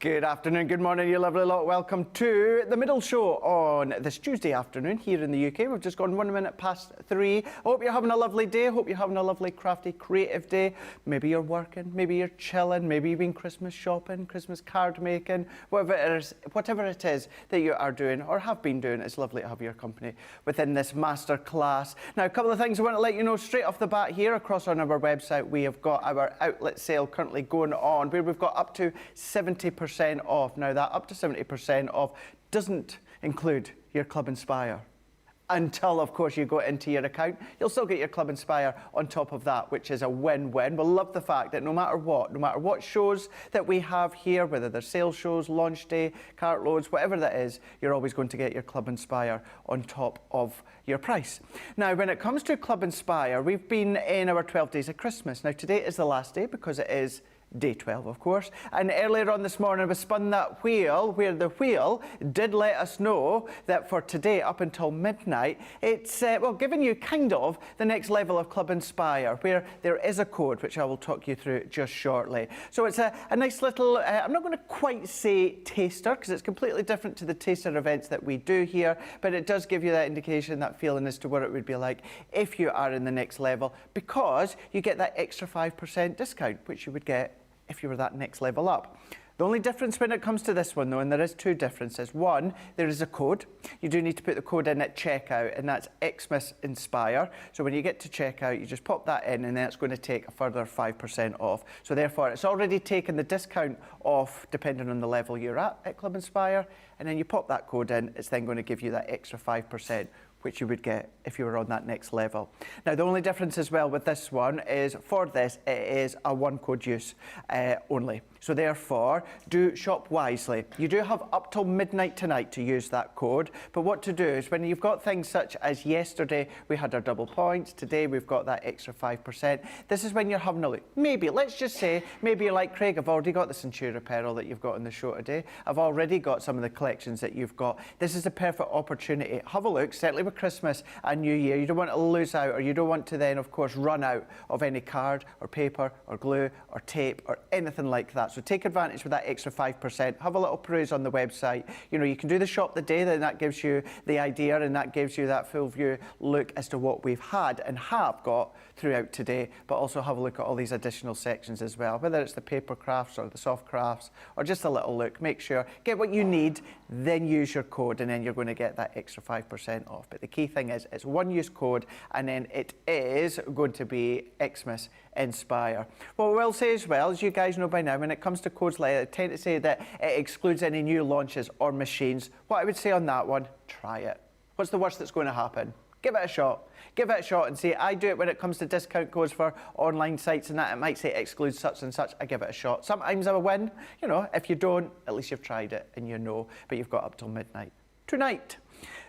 Good afternoon, good morning, you lovely lot. Welcome to the Middle Show on this Tuesday afternoon here in the UK. We've just gone 1 minute past 3. I hope you're having a lovely day. I hope you're having a lovely, crafty, creative day. Maybe you're working, maybe you're chilling, maybe you've been Christmas shopping, Christmas card making, whatever it is that you are doing or have been doing. It's lovely to have your company within this masterclass. Now, a couple of things I want to let you know straight off the bat here. Across on our website, we have got our outlet sale currently going on, where we've got up to 70% off. Now that up to 70% off doesn't include your Club Inspire. Until, of course, you go into your account, you'll still get your Club Inspire on top of that, which is a win-win. We'll love the fact that no matter what shows that we have here, whether they're sales shows, launch day, cart loads, whatever that is, you're always going to get your Club Inspire on top of your price. Now, when it comes to Club Inspire, we've been in our 12 days of Christmas. Now, today is the last day because it is Day 12, of course, and earlier on this morning we spun that wheel where the wheel did let us know that for today up until midnight it's well, giving you kind of the next level of Club Inspire, where there is a code which I will talk you through just shortly. So it's a nice little, I'm not going to quite say taster because it's completely different to the taster events that we do here, but it does give you that indication, that feeling as to what it would be like if you are in the next level, because you get that extra 5% discount which you would get if you were that next level up. The only difference when it comes to this one though, and there is two differences. One, there is a code. You do need to put the code in at checkout, and that's Xmas Inspire. So when you get to checkout, you just pop that in and then it's going to take a further 5% off. So therefore it's already taken the discount off depending on the level you're at Club Inspire, and then you pop that code in, it's then going to give you that extra 5%. Which you would get if you were on that next level. Now, the only difference as well with this one is for this, it is a one code use only. So therefore, do shop wisely. You do have up till midnight tonight to use that code, but what to do is when you've got things such as yesterday, we had our double points, today we've got that extra 5%. This is when you're having a look. Maybe, let's just say, maybe you're like Craig, I've already got the Centura apparel that you've got on the show today. I've already got some of the collections that you've got. This is the perfect opportunity. Have a look, certainly with Christmas and New Year. You don't want to lose out, or you don't want to then, of course, run out of any card or paper or glue or tape or anything like that. So take advantage with that extra 5%. Have a little peruse on the website. You know, you can do the shop the day, then that gives you the idea and that gives you that full view look as to what we've had and have got throughout today, but also have a look at all these additional sections as well, whether it's the paper crafts or the soft crafts or just a little look. Make sure, get what you need, then use your code, and then you're going to get that extra 5% off. But the key thing is it's one use code, and then it is going to be Xmas Inspire. What we will say as well, as you guys know by now, when it comes to codes like that, I tend to say that it excludes any new launches or machines. What I would say on that one, try it. What's the worst that's going to happen? Give it a shot. Give it a shot and see. I do it when it comes to discount codes for online sites and that. It might say excludes such and such. I give it a shot. Sometimes I will win. You know, if you don't, at least you've tried it and you know. But you've got up till midnight tonight.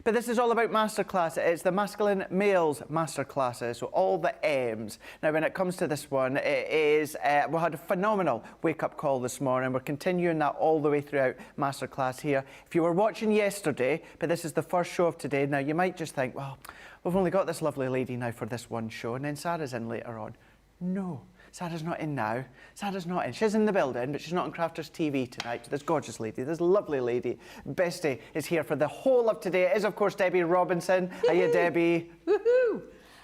But this is all about masterclass. It's the masculine males masterclasses, so all the M's. Now, when it comes to this one, it is, we had a phenomenal wake-up call this morning. We're continuing that all the way throughout masterclass here. If you were watching yesterday, but this is the first show of today, now you might just think, well, we've only got this lovely lady now for this one show, and then Sarah's in later on. No. Sarah's not in now. Sarah's not in. She's in the building, but she's not on Crafters TV tonight. This gorgeous lady, this lovely lady, Bestie, is here for the whole of today. It is, of course, Debbie Robinson. Hiya, Debbie. Woohoo!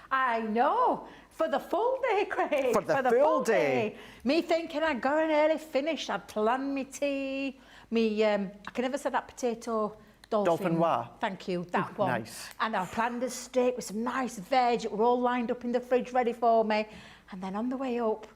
I know. For the full day, Craig. For the full day. Me thinking I'd go an early finish. I'd plan me tea. Me, I can never say that potato. Dauphinoise. Thank you, that one. Nice. And I planned a steak with some nice veg. It were all lined up in the fridge ready for me. And then on the way up,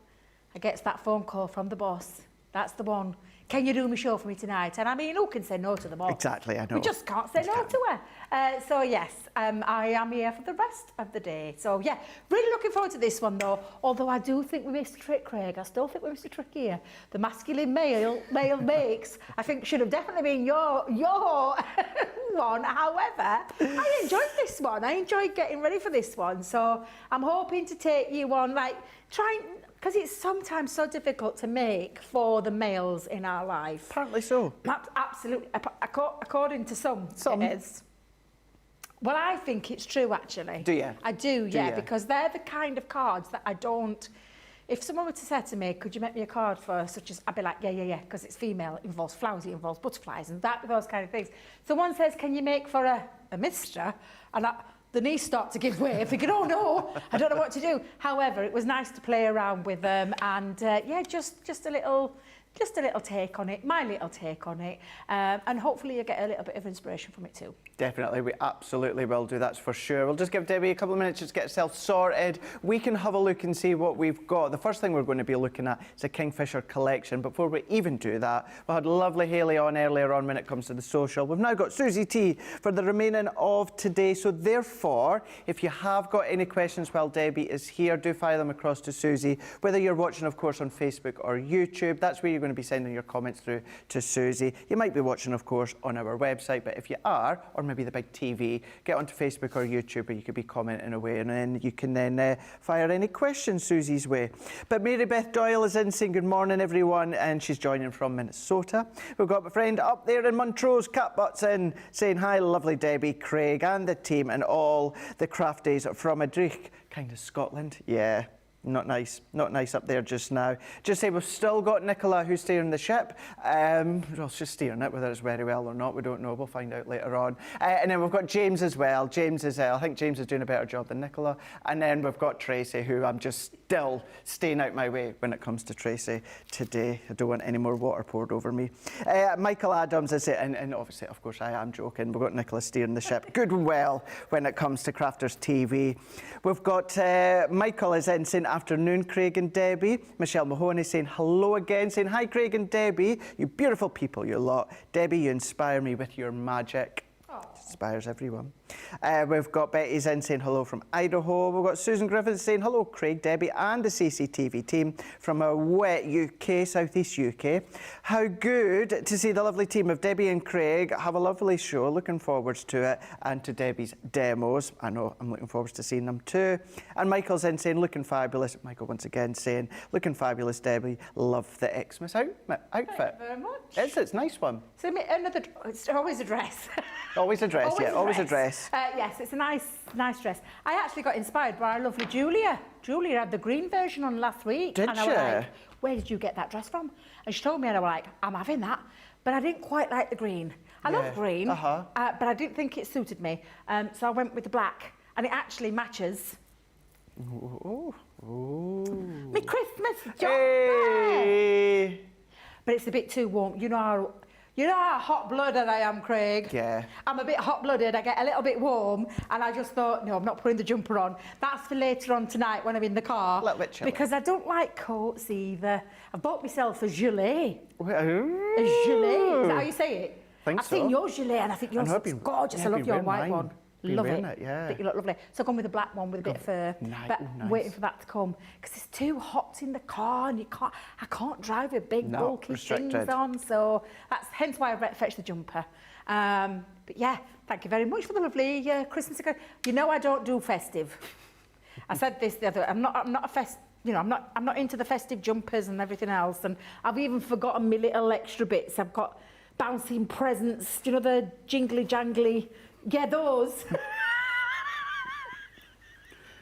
I get that phone call from the boss. That's the one. Can you do my show for me tonight? And I mean, who can say no to the boss? Exactly, I know. We just can't say no to her. So yes, I am here for the rest of the day. So yeah, really looking forward to this one though. Although I do think we missed a trick, Craig. I still think we missed a trick here. The masculine male makes, I think should have definitely been your one. However, I enjoyed this one. I enjoyed getting ready for this one. So I'm hoping to take you on, like, trying, because it's sometimes so difficult to make for the males in our life. Apparently so. Absolutely. According to some. It is. Well, I think it's true, actually. Do you? I do, yeah, because they're the kind of cards that I don't if someone were to say to me, could you make me a card for such as, I'd be like, yeah, because it's female, it involves flowers, it involves butterflies and those kind of things. So one says, can you make for a mister? And the knees start to give way, thinking, oh no, I don't know what to do. However, it was nice to play around with them and yeah, just a little take on it, my little take on it, and hopefully you get a little bit of inspiration from it too. Definitely, we absolutely will do, that's for sure. We'll just give Debbie a couple of minutes just to get herself sorted. We can have a look and see what we've got. The first thing we're going to be looking at is a Kingfisher collection. Before we even do that, we had lovely Hayley on earlier on when it comes to the social. We've now got Susie T for the remaining of today. So therefore, if you have got any questions while Debbie is here, do fire them across to Susie. Whether you're watching, of course, on Facebook or YouTube, that's where you're going to be sending your comments through to Susie. You might be watching, of course, on our website, but if you are, or maybe the big TV, get onto Facebook or YouTube where you could be commenting away, and then you can then fire any questions Susie's way. But Mary Beth Doyle is in saying good morning everyone, and she's joining from Minnesota. We've got my friend up there in Montrose, Cat Butts in, saying hi, lovely Debbie, Craig and the team and all the crafties from Adrich, kind of Scotland. Yeah. Not nice up there just now. Just say we've still got Nicola who's steering the ship. Well, she's steering it, whether it's very well or not, we don't know. We'll find out later on. And then we've got James as well. James is, I think James is doing a better job than Nicola. And then we've got Tracy, who I'm just still staying out my way when it comes to Tracy today. I don't want any more water poured over me. Michael Adams is it, and obviously, of course, I am joking. We've got Nicola steering the ship good and well when it comes to Crafters TV. We've got Michael is in saying afternoon, Craig and Debbie. Michelle Mahoney saying hello again, saying hi, Craig and Debbie. You beautiful people, you lot. Debbie, you inspire me with your magic. Inspires everyone. We've got Betty's in saying hello from Idaho. We've got Susan Griffiths saying hello, Craig, Debbie and the CCTV team from a wet UK, southeast UK. How good to see the lovely team of Debbie and Craig have a lovely show. Looking forward to it and to Debbie's demos. I know, I'm looking forward to seeing them too. And Michael's in saying looking fabulous. Michael once again saying looking fabulous, Debbie. Love the Xmas outfit. Thank you very much. It's a nice one. So it's always a dress. Always a dress, always a dress. Yes, it's a nice dress. I actually got inspired by our lovely Julia. Julia had the green version on last week. Did and I was like, where did you get that dress from? And she told me, and I was like, I'm having that. But I didn't quite like the green. I love green, but I didn't think it suited me. So I went with the black, and it actually matches. Ooh. My Christmas jumper. Hey. But it's a bit too warm. You know how hot-blooded I am, Craig? Yeah. I'm a bit hot-blooded, I get a little bit warm, and I just thought, no, I'm not putting the jumper on. That's for later on tonight when I'm in the car. A little bit chilly. Because I don't like coats either. I've bought myself a gilet. Ooh. A gilet, is that how you say it? I've seen your gilet, and I think yours looks gorgeous. I love your white one. Love it. Yeah. I think you look lovely. So I've gone with the black one with a bit of fur. But I'm waiting for that to come because it's too hot in the car and I can't drive with big bulky things on. So that's hence why I've fetched the jumper. But yeah, thank you very much for the lovely Christmas. You know I don't do festive. I said this the other. I'm not I'm not into the festive jumpers and everything else. And I've even forgotten my little extra bits. I've got bouncing presents. Do you know the jingly jangly? Yeah, those.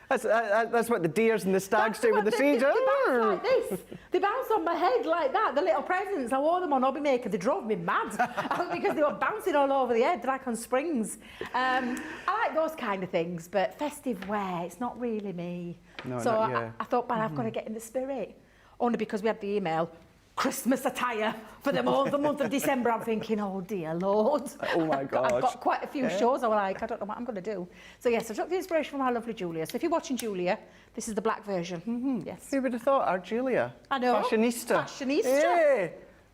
That's what the deers and the stags do with the seeds. They bounce like this. They bounce on my head like that. The little presents. I wore them on Hobby Maker. They drove me mad because they were bouncing all over the head like on springs. I like those kind of things, but festive wear, it's not really me. No, so I thought, well, I've got to get in the spirit. Only because we had the email. Christmas attire for them all the month of December. I'm thinking, oh dear Lord. Oh my gosh. I've got quite a few shows. I was like, I don't know what I'm going to do. So yes, I took the inspiration from our lovely Julia. So if you're watching Julia, this is the black version. Yes. Who would have thought our Julia? I know. Fashionista. Yeah.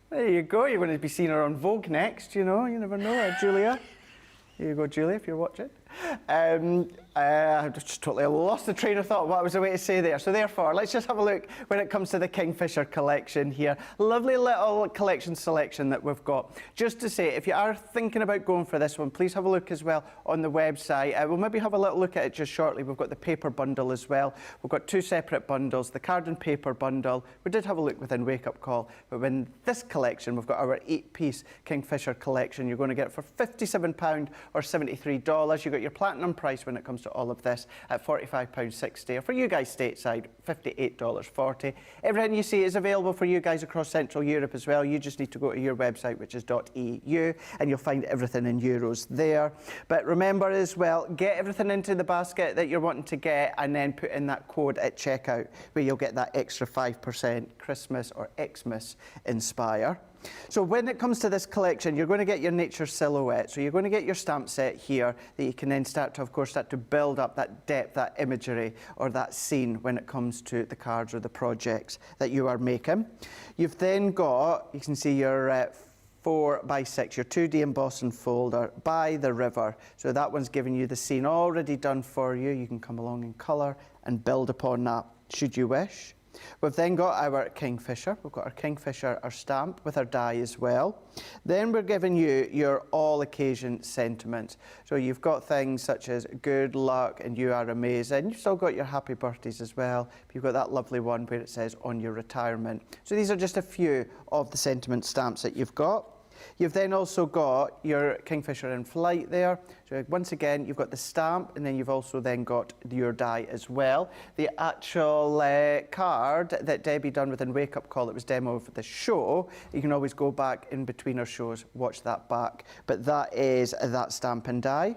There you go. You're going to be seeing her on Vogue next, you know. You never know, Julia. Here you go, Julia, if you're watching. I just totally lost the train of thought. What was the way to say there? So therefore, let's just have a look when it comes to the Kingfisher collection here. Lovely little collection selection that we've got. Just to say, if you are thinking about going for this one, please have a look as well on the website. We'll maybe have a little look at it just shortly. We've got the paper bundle as well. We've got two separate bundles, the card and paper bundle. We did have a look within Wake Up Call, but in this collection, we've got our 8-piece Kingfisher collection. You're going to get it for £57 or $73. You've got your platinum price when it comes comes to all of this at £45.60, or for you guys stateside, $58.40. Everything you see is available for you guys across Central Europe as well. You just need to go to your website, which is .eu, and you'll find everything in euros there. But remember as well, get everything into the basket that you're wanting to get, and then put in that code at checkout, where you'll get that extra 5% Christmas or Xmas inspire. So when it comes to this collection, you're going to get your nature silhouette. So you're going to get your stamp set here that you can then start to build up that depth, that imagery, or that scene when it comes to the cards or the projects that you are making. You've then got, you can see your 4x6, your 2D embossing folder by the river. So that one's giving you the scene already done for you. You can come along in colour and build upon that, should you wish. We've then got our Kingfisher. We've got our Kingfisher, our stamp with our die as well. Then we're giving you your all-occasion sentiment. So you've got things such as good luck and you are amazing. You've still got your happy birthdays as well. You've got that lovely one where it says on your retirement. So these are just a few of the sentiment stamps that you've got. You've then also got your Kingfisher in flight there. So once again, you've got the stamp, and then you've also then got your die as well. The actual card that Debbie done within Wake Up Call, it was demo for the show. You can always go back in between our shows, watch that back. But that is that stamp and die.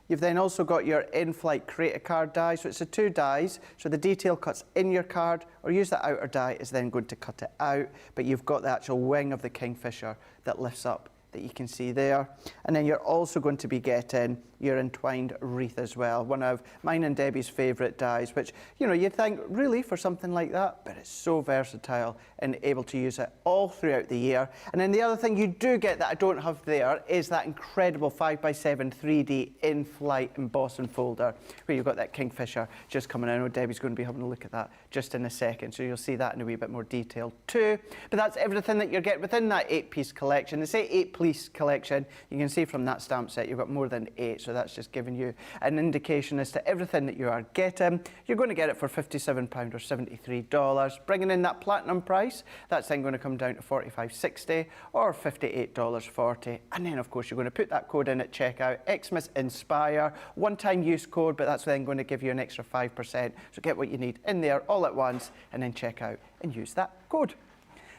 You've then also got your in-flight create a card die. So it's the 2 dies. So the detail cuts in your card, or use the outer die is then going to cut it out. But you've got the actual wing of the Kingfisher that lifts up that you can see there. And then you're also going to be getting your entwined wreath as well. One of mine and Debbie's favourite dies, which, you know, you'd think, really, for something like that? But it's so versatile and able to use it all throughout the year. And then the other thing you do get that I don't have there is that incredible 5x7 3D in-flight embossing folder, where you've got that Kingfisher just coming in. I know Debbie's going to be having a look at that just in a second, so you'll see that in a wee bit more detail too. But that's everything that you get within that 8-piece collection. They say 8-piece collection. You can see from that stamp set you've got more than 8, so that's just giving you an indication as to everything that you are getting. You're going to get it for £57 or $73. Bringing in that platinum price, that's then going to come down to $45.60 or $58.40. And then, of course, you're going to put that code in at checkout, Xmas Inspire, one-time use code, but that's then going to give you an extra 5%. So get what you need in there all at once, and then check out and use that code.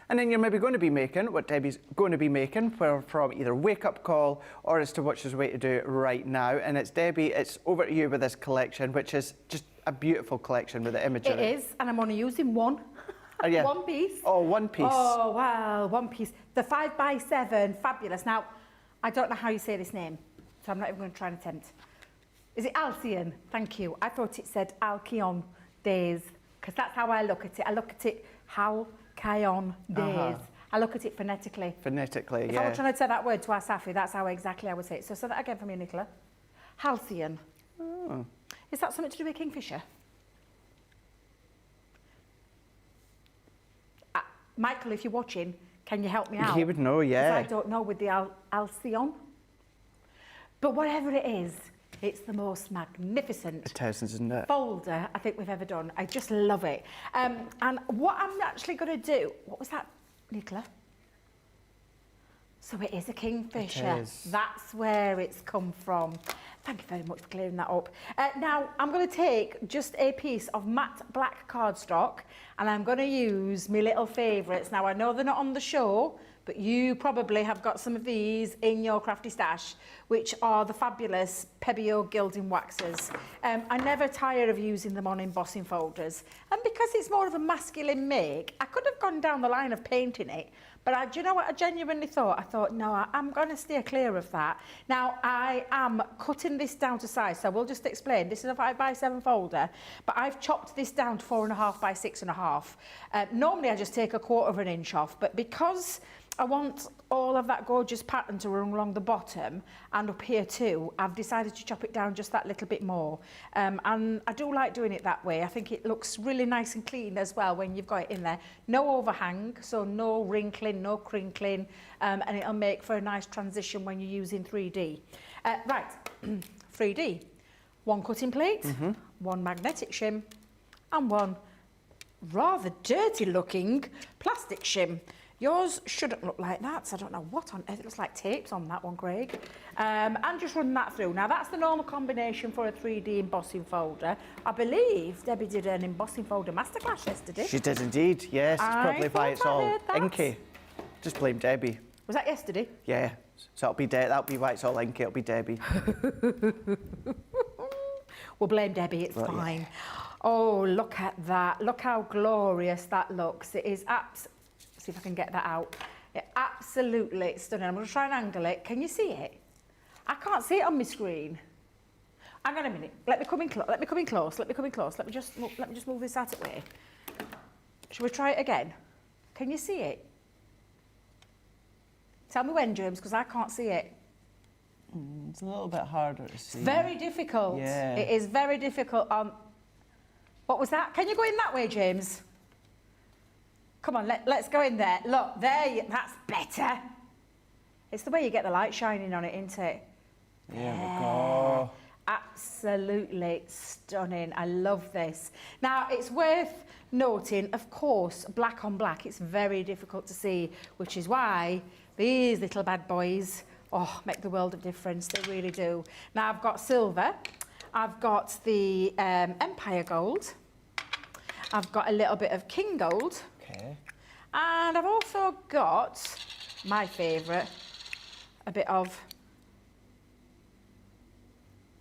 And then you're maybe going to be making what Debbie's going to be making from either Wake Up Call or as to what she's way to do right now. And it's Debbie, it's over to you with this collection, which is just a beautiful collection with the imagery. It is, and I'm only using one. Yeah. One piece. Oh, one piece. Oh, wow, one piece. The 5x7, fabulous. Now, I don't know how you say this name, so I'm not even going to try and attempt. Is it Alcyon? Thank you. I thought it said Alcyon Days, because that's how I look at it. I look at it how Kion Days. I look at it phonetically. Phonetically, if yeah. I were trying to say that word to our Safi, that's how exactly I would say it. So say that again for me, Nicola. Halcyon. Oh. Is that something to do with Kingfisher? Michael, if you're watching, can you help me out? He would know, yeah. 'Cause I don't know with the Alcyon. But whatever it is, it's the most magnificent It is, isn't it? folder I think we've ever done. I just love it. And what I'm actually going to do, what was that, Nicola? So it is a Kingfisher. It is. That's where it's come from. Thank you very much for clearing that up. Now, I'm going to take just a piece of matte black cardstock, and I'm going to use my little favourites. Now, I know they're not on the show, but you probably have got some of these in your crafty stash, which are the fabulous Pebeo Gilding waxes. I never tire of using them on embossing folders. And because it's more of a masculine make, I could have gone down the line of painting it, but do you know what I genuinely thought? I thought, no, I'm going to steer clear of that. Now, I am cutting this down to size, so we'll just explain. This is a 5x7 folder, but I've chopped this down to 4.5 by 6.5. Normally, I just take 1/4 inch off, but because I want all of that gorgeous pattern to run along the bottom and up here too, I've decided to chop it down just that little bit more. And I do like doing it that way. I think it looks really nice and clean as well when you've got it in there. No overhang, so no wrinkling, no crinkling, and it'll make for a nice transition when you're using 3D. Right, 3D. One cutting plate, one magnetic shim, and one rather dirty looking plastic shim. Yours shouldn't look like that, so I don't know what on earth. It looks like tapes on that one, Craig. And just run that through. Now, that's the normal combination for a 3D embossing folder. I believe Debbie did an embossing folder masterclass yesterday. She did indeed, yes. It's probably why it's all inky. Just blame Debbie. Was that yesterday? Yeah. So that'll be why it's all inky. It'll be Debbie. We'll blame Debbie, it's fine. Yeah. Oh, look at that. Look how glorious that looks. It is see if I can get that out. It absolutely stunning. I'm going to try and angle it. Can you see it? I can't see it on my screen. Hang on a minute. Let me come in close. Let me come in close. Let me come in close. Let me just move this out of the way. Shall we try it again? Can you see it? Tell me when, James, because I can't see it. It's a little bit harder to see. Very difficult. Yeah. It is very difficult. What was that? Can you go in that way, James? Come on, let's go in there. Look, there, that's better. It's the way you get the light shining on it, isn't it? There we go. Absolutely stunning. I love this. Now, it's worth noting, of course, black on black, it's very difficult to see, which is why these little bad boys, make the world of difference. They really do. Now, I've got silver. I've got the Empire Gold. I've got a little bit of King Gold. Okay. And I've also got my favourite, a bit of...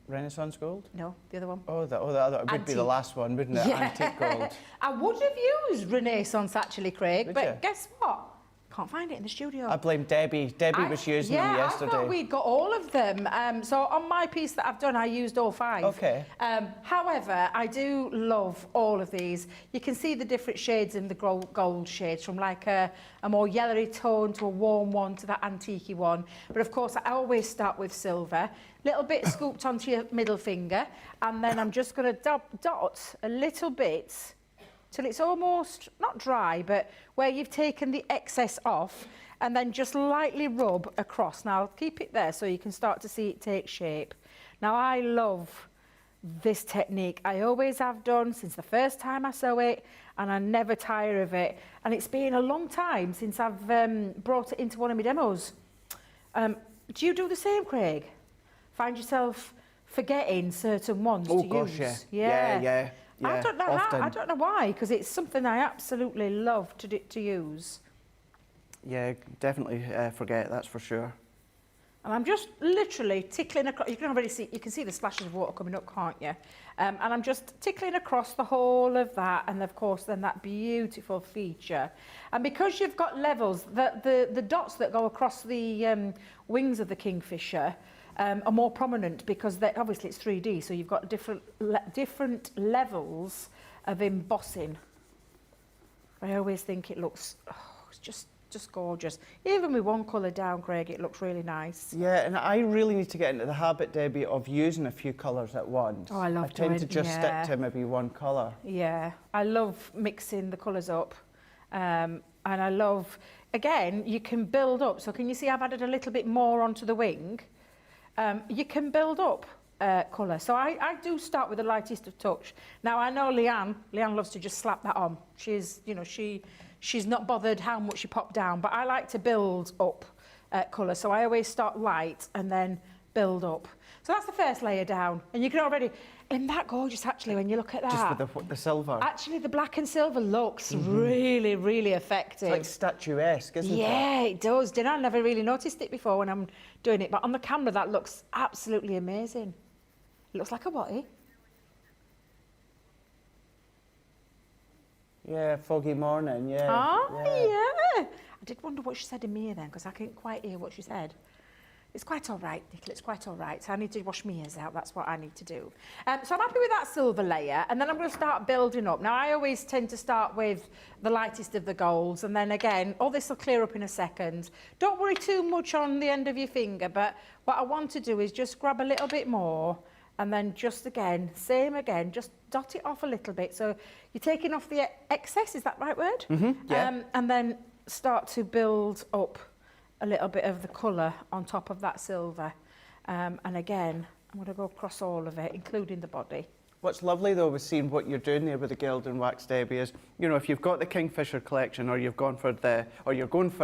Renaissance Gold? No, the other one. Oh, the other would be the last one, wouldn't it? Yeah. Antique Gold. I would have used Renaissance, actually, Craig, Would but you? Guess what? Can't find it in the studio. I blame Debbie. Debbie was using them yesterday. Yeah, I thought we'd got all of them. So on my piece that I've done, I used all 5. Okay. However, I do love all of these. You can see the different shades in the gold shades, from like a more yellowy tone to a warm one to that antique-y one. But of course, I always start with silver. Little bit scooped onto your middle finger, and then I'm just going to dot a little bit till it's almost, not dry, but where you've taken the excess off, and then just lightly rub across. Now, I'll keep it there so you can start to see it take shape. Now, I love this technique. I always have done since the first time I sew it, and I never tire of it. And it's been a long time since I've brought it into one of my demos. Do you do the same, Craig? Find yourself forgetting certain ones to use? Oh, gosh, yeah. Yeah, I don't know often. I don't know why, because it's something I absolutely love to use. Yeah, definitely forget, that's for sure. And I'm just literally tickling across. You can already see, you can see the splashes of water coming up, can't you? And I'm just tickling across the whole of that, and of course then that beautiful feature. And because you've got levels, the dots that go across the wings of the Kingfisher are more prominent because obviously it's 3D, so you've got different levels of embossing. I always think it looks it's just gorgeous. Even with one colour down, Craig, it looks really nice. Yeah, and I really need to get into the habit, Debbie, of using a few colours at once. Oh, I love doing I tend to just yeah. stick to maybe one colour. Yeah, I love mixing the colours up. And I love, again, you can build up. So can you see I've added a little bit more onto the wing? You can build up colour. So I do start with the lightest of touch. Now, I know Leanne loves to just slap that on. She's, you know, she's not bothered how much you pop down, but I like to build up colour. So I always start light and then build up. So that's the first layer down. And you can already, isn't that gorgeous, actually, when you look at that? Just with the silver. Actually, the black and silver looks really, really effective. It's like statuesque, isn't it? Yeah, it does. Didn't I? Never really noticed it before when I'm doing it. But on the camera, that looks absolutely amazing. It looks like a what, eh? Yeah, foggy morning, yeah. Oh, yeah. I did wonder what she said in Mia then, because I couldn't quite hear what she said. It's quite all right, Nicola, it's quite all right. So I need to wash my ears out, that's what I need to do. So I'm happy with that silver layer, and then I'm going to start building up. Now, I always tend to start with the lightest of the golds, and then again, all this will clear up in a second. Don't worry too much on the end of your finger, but what I want to do is just grab a little bit more, and then just again, same again, just dot it off a little bit. So you're taking off the excess, is that the right word? Yeah. And then start to build up a little bit of the colour on top of that silver. And again, I'm going to go across all of it, including the body. What's lovely though with seeing what you're doing there with the Gilding wax, Debbie, is, you know, if you've got the Kingfisher collection or you're going for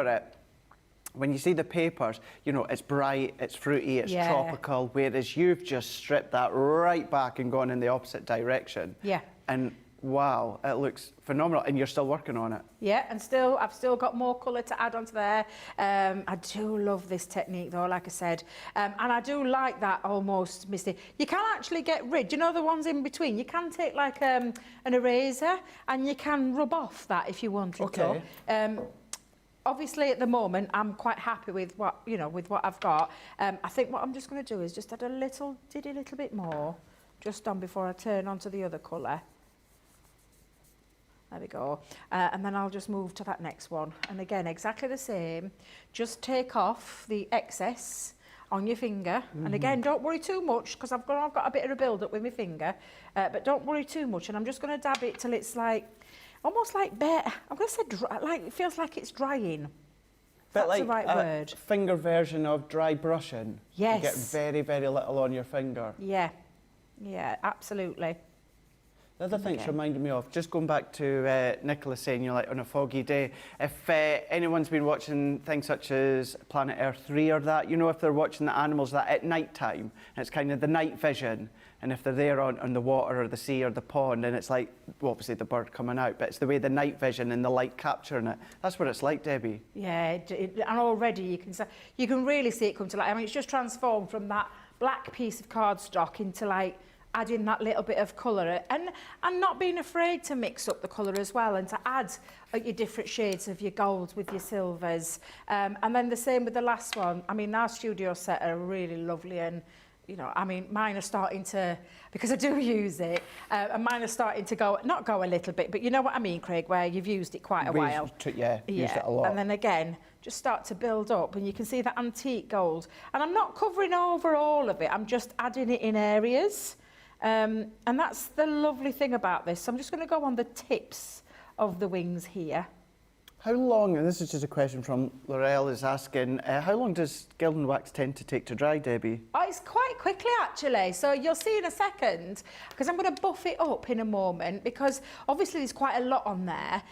it, when you see the papers, you know, it's bright, it's fruity, it's tropical, whereas you've just stripped that right back and gone in the opposite direction. Yeah. And wow, it looks phenomenal, and you're still working on it. Yeah, and I've still got more colour to add onto there. I do love this technique though, like I said, and I do like that almost misty. You can actually get rid, you know, the ones in between. You can take like an eraser and you can rub off that if you wanted to. Obviously, at the moment, I'm quite happy with what I've got. I think what I'm just going to do is just add a little bit more, just on before I turn onto the other colour. There we go. And then I'll just move to that next one. And again, exactly the same. Just take off the excess on your finger. And again, don't worry too much, because I've got a bit of a build-up with my finger. But don't worry too much. And I'm just going to dab it till it's like, almost like bare. I'm going to say dry, like it feels like it's drying. That's like the right word. Finger version of dry brushing. Yes. You get very, very little on your finger. Yeah, yeah, absolutely. The other thing it's reminded me of, just going back to Nicholas saying, like, on a foggy day, if anyone's been watching things such as Planet Earth 3 or that, you know, if they're watching the animals that at night time, and it's kind of the night vision, and if they're there on the water or the sea or the pond, and it's like, well, obviously the bird coming out, but it's the way the night vision and the light capturing it. That's what it's like, Debbie. Yeah, and already you can really see it come to life. I mean, it's just transformed from that black piece of cardstock into like adding that little bit of colour, and not being afraid to mix up the colour as well, and to add your different shades of your golds with your silvers. And then the same with the last one. I mean, our studio set are really lovely, and you know, I mean, mine are starting to, because I do use it, and mine are starting to not go a little bit, but you know what I mean, Craig, where you've used it quite a while. Used it a lot. And then again, just start to build up, and you can see that antique gold. And I'm not covering over all of it, I'm just adding it in areas. And that's the lovely thing about this. So I'm just going to go on the tips of the wings here. How long, and this is just a question from Laurel is asking, how long does Gilding wax tend to take to dry, Debbie? Oh, it's quite quickly actually, so you'll see in a second, because I'm going to buff it up in a moment, because obviously there's quite a lot on there,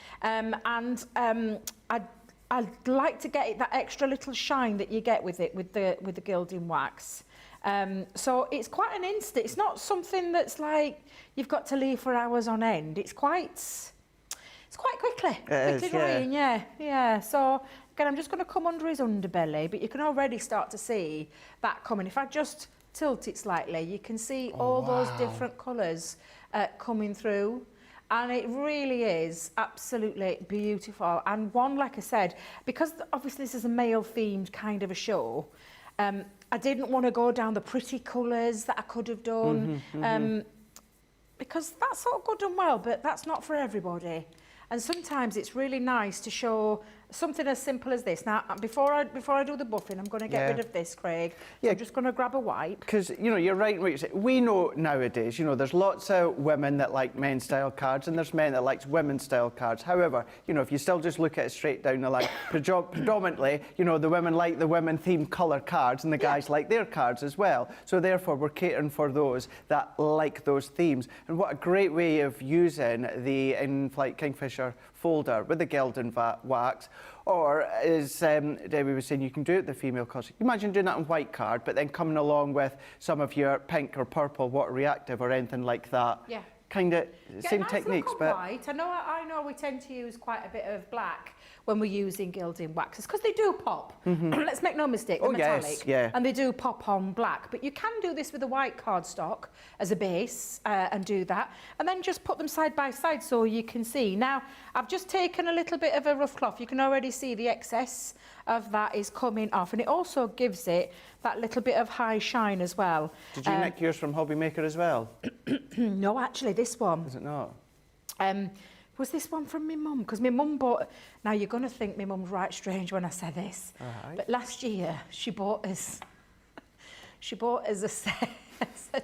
I'd like to get it that extra little shine that you get with it, with the Gilding wax. So it's quite an instant. It's not something that's like you've got to leave for hours on end. It's quite quickly drying, yeah. So again, I'm just going to come under his underbelly, but you can already start to see that coming. If I just tilt it slightly, you can see all those different colours coming through. And it really is absolutely beautiful. And one, like I said, because obviously this is a male-themed kind of a show, I didn't want to go down the pretty colours that I could have done, because that's all good and well, but that's not for everybody. And sometimes it's really nice to show something as simple as this. Now, before I do the buffing, I'm going to get rid of this, Craig. So I'm just going to grab a wipe. Because, you know, you're right in what you say. We know nowadays, you know, there's lots of women that like men's style cards, and there's men that like women's style cards. However, you know, if you still just look at it straight down the line, predominantly, you know, the women like the women-themed colour cards, and the guys like their cards as well. So therefore, we're catering for those that like those themes. And what a great way of using the In-Flight Kingfisher folder with the Gilding wax. Or, as Debbie was saying, you can do it with the female colours. Imagine doing that on white card, but then coming along with some of your pink or purple water reactive or anything like that. Yeah. Kind of same nice techniques, look on white. I know we tend to use quite a bit of black when we're using Gilding waxes, because they do pop. Let's make no mistake, they're metallic, and they do pop on black. But you can do this with a white cardstock as a base and do that, and then just put them side by side so you can see. Now, I've just taken a little bit of a rough cloth. You can already see the excess of that is coming off, and it also gives it that little bit of high shine as well. Did you nick yours from Hobby Maker as well? No, actually, this one. Is it not? Was this one from my mum? Because my mum bought... Now, you're going to think my mum's right strange when I say this. Right. But last year, she bought us a set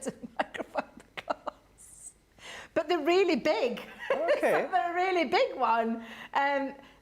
of microfiber cloths. But they're really big. Okay. They're a really big one.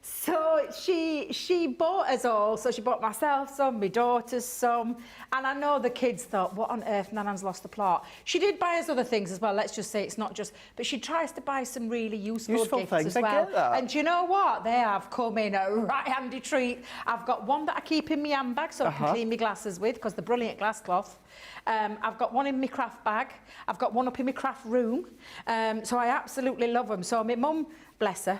So she bought us all. So she bought myself some, my daughters some. And I know the kids thought, what on earth, Nanan's lost the plot. She did buy us other things as well. Let's just say it's not just... But she tries to buy some really useful gifts things. as well. I get that. And do you know what? They have come in a right handy treat. I've got one that I keep in my handbag so I can clean my glasses with, because they're brilliant glass cloth. I've got one in my craft bag. I've got one up in my craft room. So I absolutely love them. So my mum, bless her...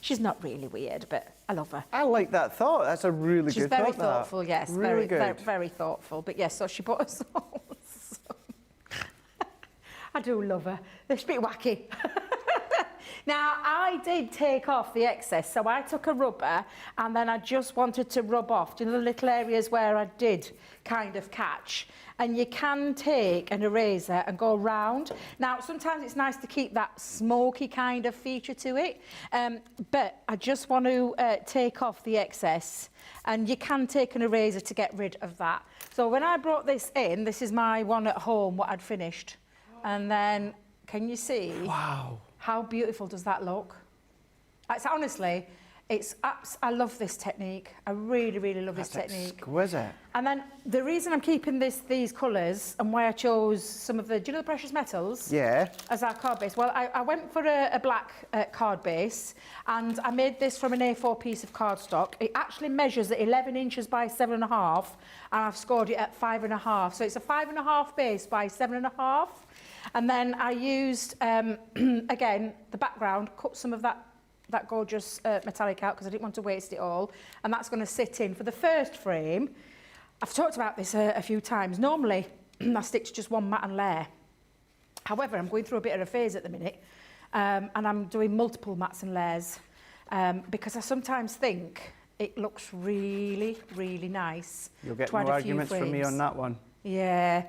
She's not really weird, but I love her. I like that thought. That's a really She's good thought. very thoughtful, yes. Really good. Very thoughtful. But yes, so she bought us all. I do love her. They're a bit wacky. Now, I did take off the excess, so I took a rubber and then I just wanted to rub off, you know, the little areas where I did kind of catch. And you can take an eraser and go round. Now, sometimes it's nice to keep that smoky kind of feature to it, but I just want to take off the excess, and you can take an eraser to get rid of that. So when I brought this in, this is my one at home, what I'd finished. And then, can you see? Wow. How beautiful does that look? It's honestly, I love this technique. I really love this technique. Exquisite. And then the reason I'm keeping these colours and why I chose some of the, do you know the precious metals? Yeah. As our card base. Well, I went for a black card base, and I made this from an A4 piece of cardstock. It actually measures at 11 inches by 7.5, and I've scored it at 5.5. So it's a 5.5 base by 7.5. And then I used, again, the background, cut some of that gorgeous metallic out because I didn't want to waste it all. And that's going to sit in for the first frame. I've talked about this a few times. Normally, I stick to just one mat and layer. However, I'm going through a bit of a phase at the minute, and I'm doing multiple mats and layers because I sometimes think it looks really nice. You'll get more arguments from me on that one. Yeah.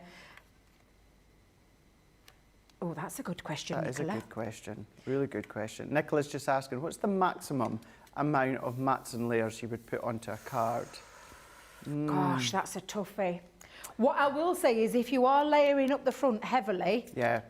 Oh, that's a good question, That Nicola. is a good question. Really good question. Nicola's just asking, what's the maximum amount of mats and layers you would put onto a card? Gosh, that's a toughie. What I will say is if you are layering up the front heavily,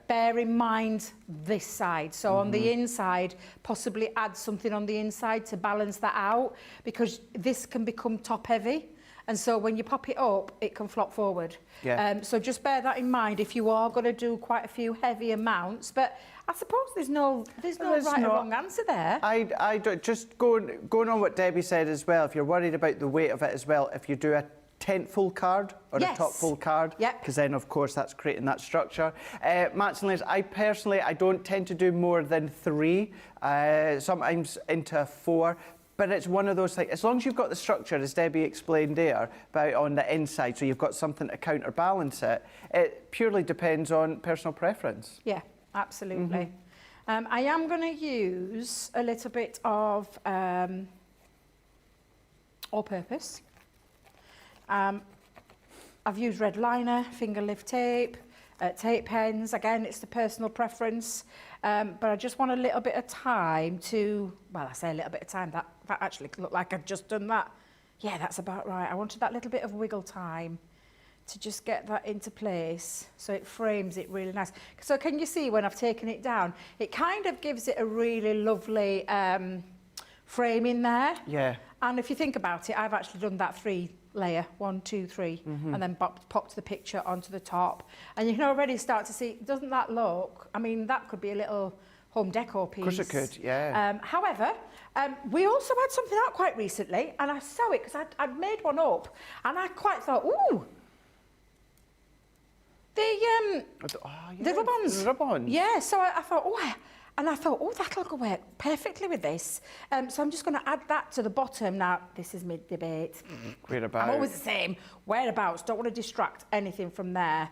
bear in mind this side. So on the inside, possibly add something on the inside to balance that out, because this can become top heavy. And so when you pop it up, it can flop forward. Yeah. So just bear that in mind if you are going to do quite a few heavy amounts. But I suppose there's no right or wrong answer there. I don't, just going on what Debbie said as well, if you're worried about the weight of it as well, if you do a tent full card or a top full card, because then of course that's creating that structure. Mats and layers, I don't tend to do more than 3, sometimes into 4. But it's one of those things, as long as you've got the structure, as Debbie explained there, about on the inside, so you've got something to counterbalance it, it purely depends on personal preference. Yeah, absolutely. I am going to use a little bit of all-purpose. I've used red liner, finger lift tape, tape pens. Again, it's the personal preference. But I just want a little bit of time to, well, I say a little bit of time, that actually looked like I'd just done that. Yeah, that's about right. I wanted that little bit of wiggle time to just get that into place so it frames it really nice. So can you see when I've taken it down, it kind of gives it a really lovely frame in there. Yeah. And if you think about it, I've actually done that 3-layer, 1, 2, 3, and then popped the picture onto the top. And you can already start to see, doesn't that look, I mean, that could be a little home decor piece. Of course it could, yeah. However, we also had something out quite recently, and I saw it because I'd made one up, and I quite thought, ooh, the rub-ons. The rub-ons. Yeah, so I thought, oh, that'll go work perfectly with this. So I'm just going to add that to the bottom. Now, this is mid-debate. Whereabouts? I'm always the same. Whereabouts. Don't want to distract anything from there.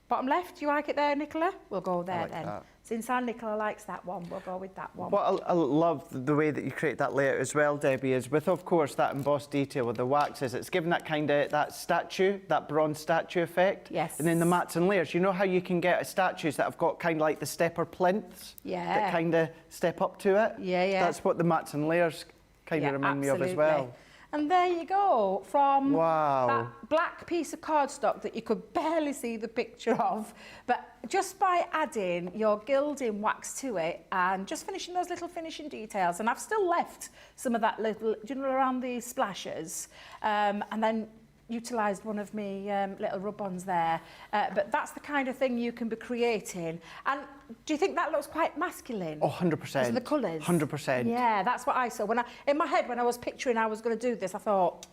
Bottom left, do you like it there, Nicola? We'll go there then. That. Since our Nicola likes that one, we'll go with that one. What I love the way that you create that layout as well, Debbie, is with, of course, that embossed detail with the waxes, it's given that kind of, that statue, that bronze statue effect. Yes. And then the mats and layers. You know how you can get statues that have got kind of like the stepper plinths? Yeah. That kind of step up to it? Yeah, yeah. That's what the mats and layers kind of remind me of as well. And there you go, from Wow. that black piece of cardstock that you could barely see the picture of, but just by adding your gilding wax to it and just finishing those little finishing details, and I've still left some of that little, you know, around the splashes, and then utilised one of my little rub-ons there, but that's the kind of thing you can be creating. And do you think that looks quite masculine? Oh, 100%. Because of the colours? 100%. Yeah, that's what I saw. In my head, when I was picturing I was going to do this, I thought,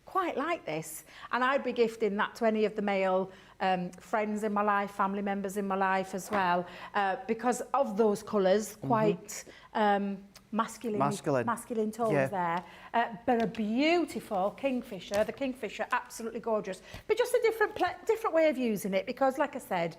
quite like this. And I'd be gifting that to any of the male friends in my life, family members in my life as well, because of those colours, quite masculine tones there. But a beautiful Kingfisher, the Kingfisher, absolutely gorgeous. But just a different way of using it, because like I said,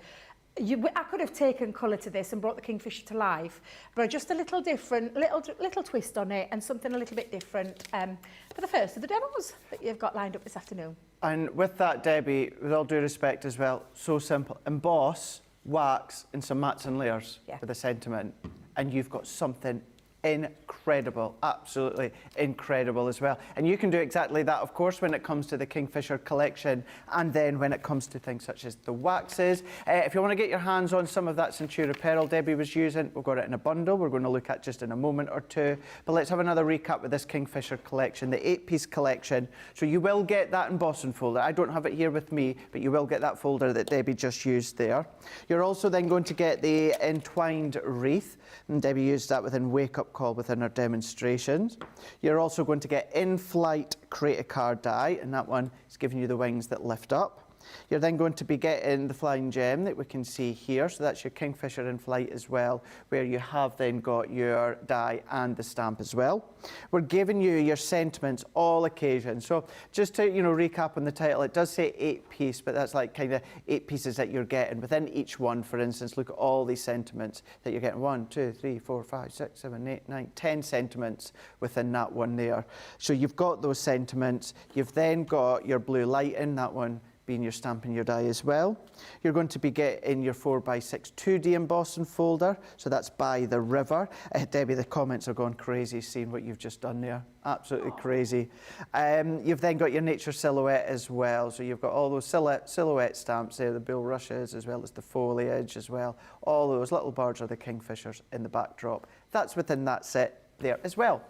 I could have taken colour to this and brought the Kingfisher to life, but just a little different, little twist on it and something a little bit different for the first of the demos that you've got lined up this afternoon. And with that, Debbie, with all due respect as well, so simple. Emboss, wax, and some mats and layers with a sentiment, and you've got something incredible, absolutely incredible as well. And you can do exactly that, of course, when it comes to the Kingfisher collection, and then when it comes to things such as the waxes. If you want to get your hands on some of that Centura pearl Debbie was using, we've got it in a bundle we're going to look at just in a moment or two. But let's have another recap with this Kingfisher collection, the 8-piece collection. So you will get that embossing folder. I don't have it here with me, but you will get that folder that Debbie just used there. You're also then going to get the entwined wreath, and Debbie used that within Wake Up Call within our demonstrations. You're also going to get in-flight create a card die, and that one is giving you the wings that lift up. You're then going to be getting the flying gem that we can see here, so that's your Kingfisher in flight as well, where you have then got your die and the stamp as well. We're giving you your sentiments all occasions. So just to recap on the title, it does say 8-piece, but that's like kind of 8 pieces that you're getting within each one. For instance, look at all these sentiments that you're getting: 1, 2, 3, 4, 5, 6, 7, 8, 9, 10 sentiments within that one there. So you've got those sentiments. You've then got your blue lighting, that one being your stamp and your die as well. You're going to be getting your 4x6 2D embossing folder, so that's by the river. Debbie, the comments are going crazy seeing what you've just done there. Absolutely crazy. You've then got your nature silhouette as well, so you've got all those silhouette stamps there, the bulrushes as well as the foliage as well. All those little birds are the Kingfishers in the backdrop. That's within that set there as well.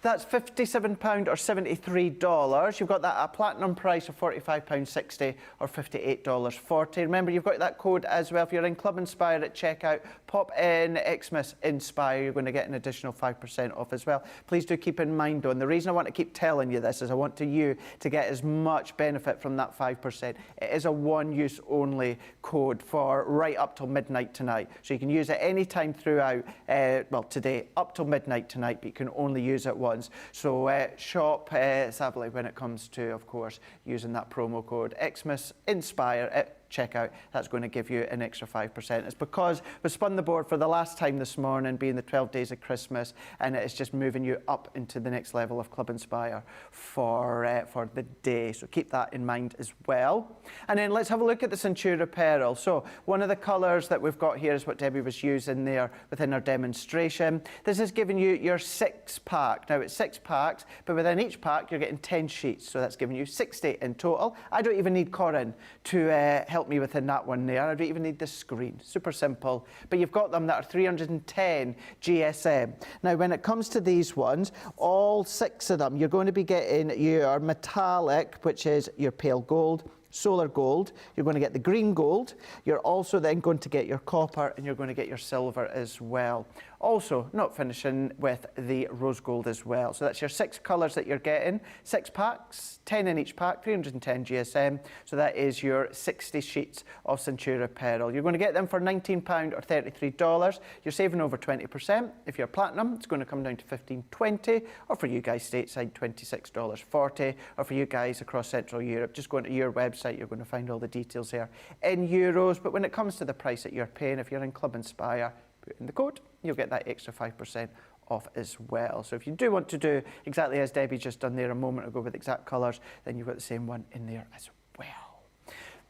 That's £57 or $73. You've got that at a platinum price of £45.60 or $58.40. Remember, you've got that code as well. If you're in Club Inspire at checkout, pop in Xmas Inspire. You're going to get an additional 5% off as well. Please do keep in mind, though, and the reason I want to keep telling you this is I want you to get as much benefit from that 5%. It is a one-use only code for right up till midnight tonight. So you can use it any time throughout, well, today, up till midnight tonight, but you can only use it once. So shop savvily when it comes to, of course, using that promo code Xmas Inspire at checkout. That's going to give you an extra 5%. It's because we spun the board for the last time this morning, being the 12 days of Christmas, and it's just moving you up into the next level of Club Inspire for the day. So keep that in mind as well. And then let's have a look at the Centura pearl. So one of the colours that we've got here is what Debbie was using there within our demonstration. This is giving you your 6-pack. Now it's 6 packs, but within each pack you're getting 10 sheets, so that's giving you 60 in total. I don't even need Corin to help me within that one there. I don't even need the screen. Super simple. But you've got them that are 310 GSM. Now, when it comes to these ones, all 6 of them, you're going to be getting your metallic, which is your pale gold, solar gold, you're going to get the green gold, you're also then going to get your copper, and you're going to get your silver as well. Also, not finishing with the rose gold as well. So that's your 6 colours that you're getting. 6 packs, 10 in each pack, 310 GSM. So that is your 60 sheets of Centura pearl. You're going to get them for £19 or $33. You're saving over 20%. If you're platinum, it's going to come down to $15.20, or for you guys stateside, $26.40, or for you guys across Central Europe, just going to your website, you're going to find all the details there in euros. But when it comes to the price that you're paying, if you're in Club Inspire, put in the code, you'll get that extra 5% off as well. So if you do want to do exactly as Debbie just done there a moment ago with exact colours, then you've got the same one in there as well.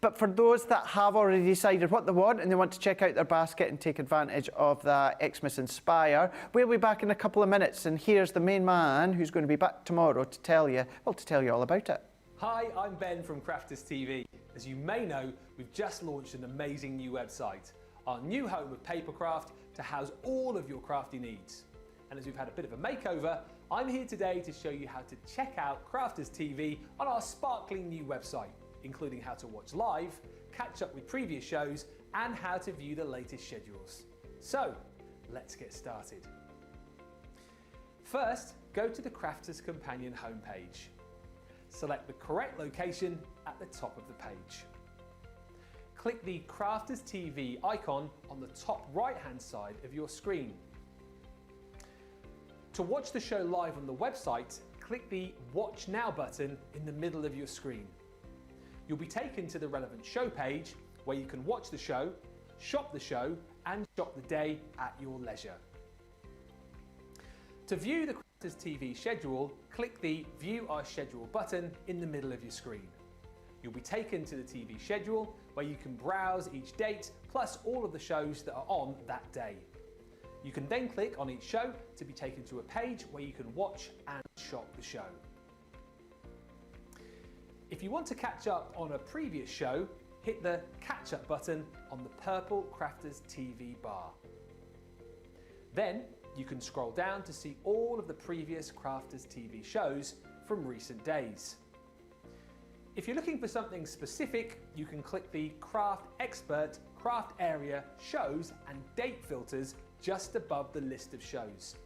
But for those that have already decided what they want and they want to check out their basket and take advantage of that Xmas Inspire, we'll be back in a couple of minutes. And here's the main man who's going to be back tomorrow to tell you all about it. Hi, I'm Ben from Crafters TV. As you may know, we've just launched an amazing new website, our new home of papercraft to house all of your crafty needs. And as we've had a bit of a makeover, I'm here today to show you how to check out Crafters TV on our sparkling new website, including how to watch live, catch up with previous shows, and how to view the latest schedules. So, let's get started. First, go to the Crafters Companion homepage. Select the correct location at the top of the page. Click the Crafters TV icon on the top right-hand side of your screen. To watch the show live on the website, click the Watch Now button in the middle of your screen. You'll be taken to the relevant show page where you can watch the show, shop the show, and shop the day at your leisure. To view the Crafters TV schedule, click the View Our Schedule button in the middle of your screen. You'll be taken to the TV schedule where you can browse each date plus all of the shows that are on that day. You can then click on each show to be taken to a page where you can watch and shop the show. If you want to catch up on a previous show, hit the Catch Up button on the purple Crafters TV bar. Then you can scroll down to see all of the previous Crafters TV shows from recent days. If you're looking for something specific, you can click the Craft Expert, Craft Area, Shows and Date filters just above the list of shows.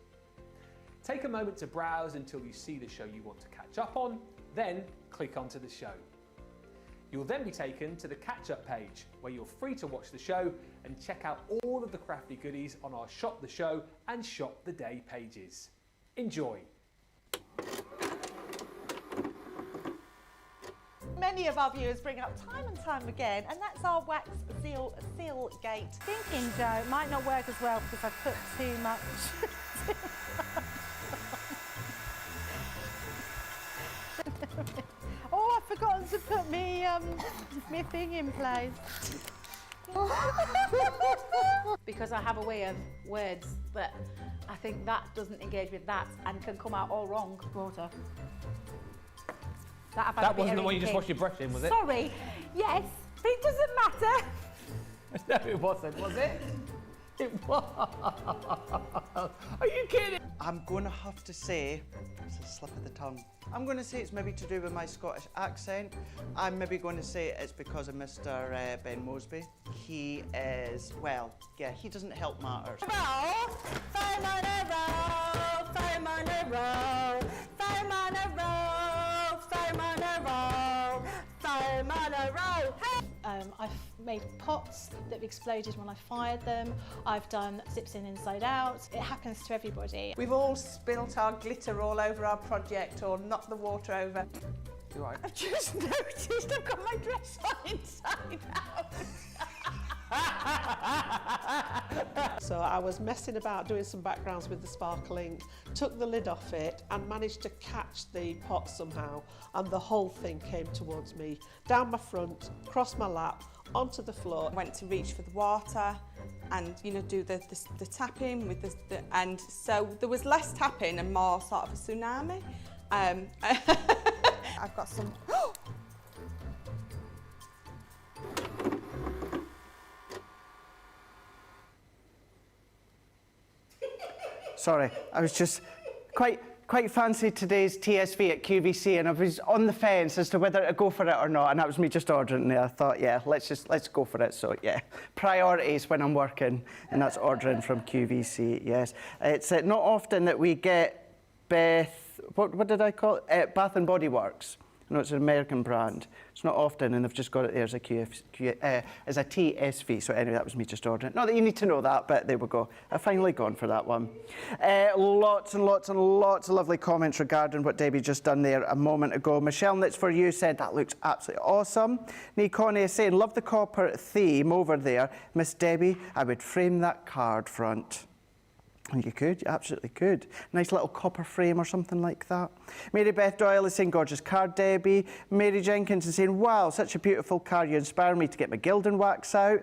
Take a moment to browse until you see the show you want to catch up on, then click onto the show. You'll then be taken to the catch-up page where you're free to watch the show and check out all of the crafty goodies on our Shop the Show and Shop the Day pages. Enjoy! Many of our viewers bring up time and time again, and that's our wax seal gate. Thinking, Joe, it might not work as well because I've put too much. Oh, I've forgotten to put me thing in place. Because I have a way of words that I think that doesn't engage with that and can come out all wrong. Water. That wasn't the one you just washed your brush in, was it? Sorry. Yes, but it doesn't matter. No, it wasn't, was it? It was. Are you kidding? I'm going to have to say, it's a slip of the tongue. I'm going to say it's maybe to do with my Scottish accent. I'm maybe going to say it's because of Mr. Ben Mosby. He is, well, yeah, he doesn't help matters. I've made pots that have exploded when I fired them. I've done zips in inside out. It happens to everybody. We've all spilt our glitter all over our project or knocked the water over. You all right? I've just noticed I've got my dress on inside out. So I was messing about doing some backgrounds with the sparkling, took the lid off it and managed to catch the pot somehow, and the whole thing came towards me, down my front, across my lap, onto the floor. I went to reach for the water and, you know, do the tapping with and so there was less tapping and more sort of a tsunami. I've got some... Sorry, I was just quite fancy today's TSV at QVC, and I was on the fence as to whether to go for it or not, and that was me just ordering it. I thought, yeah, let's go for it. So yeah, priorities when I'm working, and that's ordering from QVC. Yes, it's not often that we get what did I call it? Bath and Body Works. I know it's an American brand. It's not often, and they've just got it there as a TSV. So anyway, that was me just ordering it. Not that you need to know that, but there we go. I've finally gone for that one. Lots and lots and lots of lovely comments regarding what Debbie just done there a moment ago. Michelle Knits For You said, that looks absolutely awesome. Connie is saying, love the copper theme over there. Miss Debbie, I would frame that card front. You could, you absolutely could. Nice little copper frame or something like that. Mary Beth Doyle is saying, gorgeous card, Debbie. Mary Jenkins is saying, wow, such a beautiful card. You inspire me to get my Gilding wax out.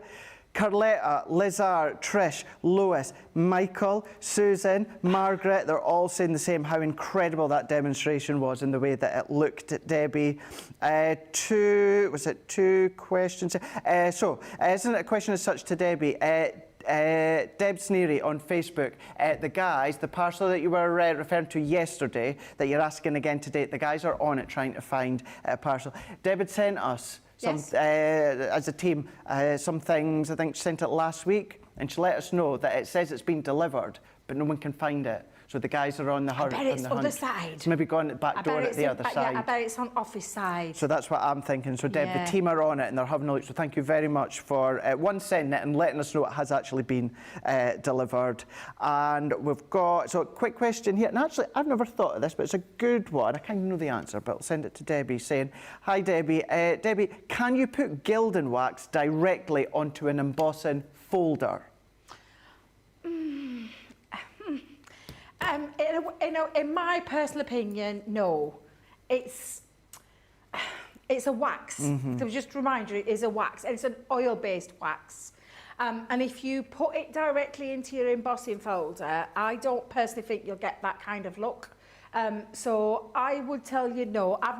Carletta, Lizard, Trish, Lois, Michael, Susan, Margaret, they're all saying the same, how incredible that demonstration was in the way that it looked at Debbie. Two questions? Isn't it a question as such to Debbie? Deb Sneary on Facebook, the parcel that you were referring to yesterday that you're asking again today, the guys are on it trying to find a parcel. Deb had sent us as a team some things, I think she sent it last week, and she let us know that it says it's been delivered, but no one can find it. So the guys are on the hunt. I bet it's on the other side. It's maybe gone back door at the other side. Yeah, I bet it's on office side. So that's what I'm thinking. So Deb, the team are on it and they're having a look. So thank you very much for one, sending it and letting us know it has actually been delivered. And we've got, so a quick question here. And actually, I've never thought of this, but it's a good one. I can't even know the answer, but I'll send it to Debbie saying, hi Debbie. Debbie, can you put Gilding wax directly onto an embossing folder? In my personal opinion, no. It's a wax. So just to remind you, it is a wax. And it's an oil-based wax. And if you put it directly into your embossing folder, I don't personally think you'll get that kind of look. So I would tell you no. I'll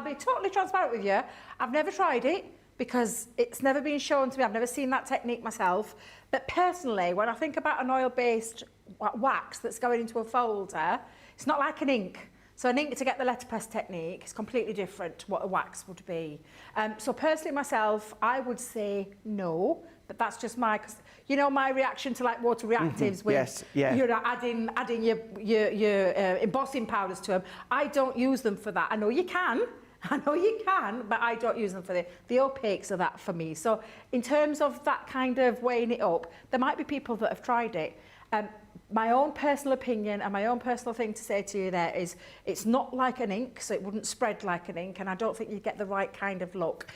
be totally transparent with you. I've never tried it because it's never been shown to me. I've never seen that technique myself. But personally, when I think about an oil-based wax that's going into a folder, it's not like an ink. So an ink, to get the letterpress technique, is completely different to what a wax would be. So personally myself, I would say no, but that's just my, my reaction to like water reactives with adding your embossing powders to them. I don't use them for that. I know you can, but I don't use them for the opaques are that for me. So in terms of that kind of weighing it up, there might be people that have tried it. My own personal opinion and my own personal thing to say to you there is it's not like an ink, so it wouldn't spread like an ink, and I don't think you'd get the right kind of look.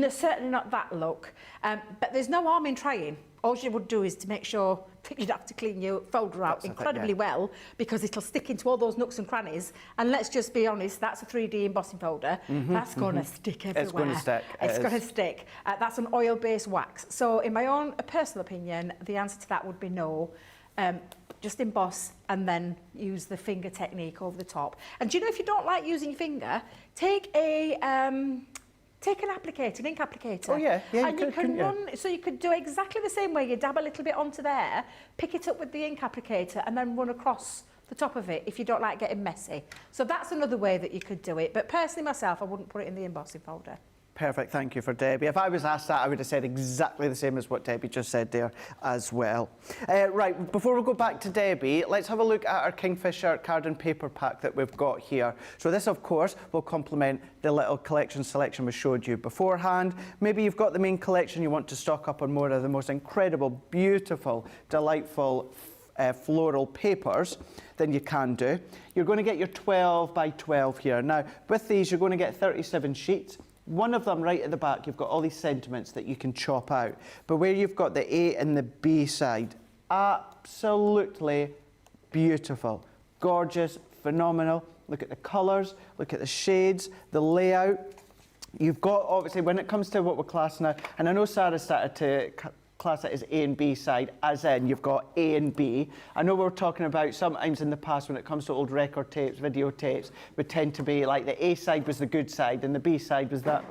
Certainly not that look. But there's no harm in trying. All you would do is to make sure that you'd have to clean your folder out incredibly well, because it'll stick into all those nooks and crannies. And let's just be honest, that's a 3D embossing folder. That's going to stick everywhere. It's going to stick. It's going to stick. That's an oil-based wax. So in my own personal opinion, the answer to that would be no. Just emboss and then use the finger technique over the top. And do you know, if you don't like using your finger, take an applicator, an ink applicator. Oh yeah, and you can run. So you could do exactly the same way. You dab a little bit onto there, pick it up with the ink applicator, and then run across the top of it if you don't like getting messy. So that's another way that you could do it. But personally myself, I wouldn't put it in the embossing folder. Perfect, thank you for Debbie. If I was asked that, I would have said exactly the same as what Debbie just said there as well. Right, before we go back to Debbie, let's have a look at our Kingfisher card and paper pack that we've got here. So this, of course, will complement the little collection selection we showed you beforehand. Maybe you've got the main collection, you want to stock up on more of the most incredible, beautiful, delightful floral papers, then you can do. You're going to get your 12 by 12 here. Now, with these, you're going to get 37 sheets. One of them right at the back, you've got all these sentiments that you can chop out. But where you've got the A and the B side, absolutely beautiful, gorgeous, phenomenal. Look at the colours, look at the shades, the layout. You've got, obviously, when it comes to what we're classing now, and I know Sarah started to class it as A and B side, as in you've got A and B. I know we were talking about sometimes in the past when it comes to old record tapes, videotapes, would tend to be like the A side was the good side and the B side was that,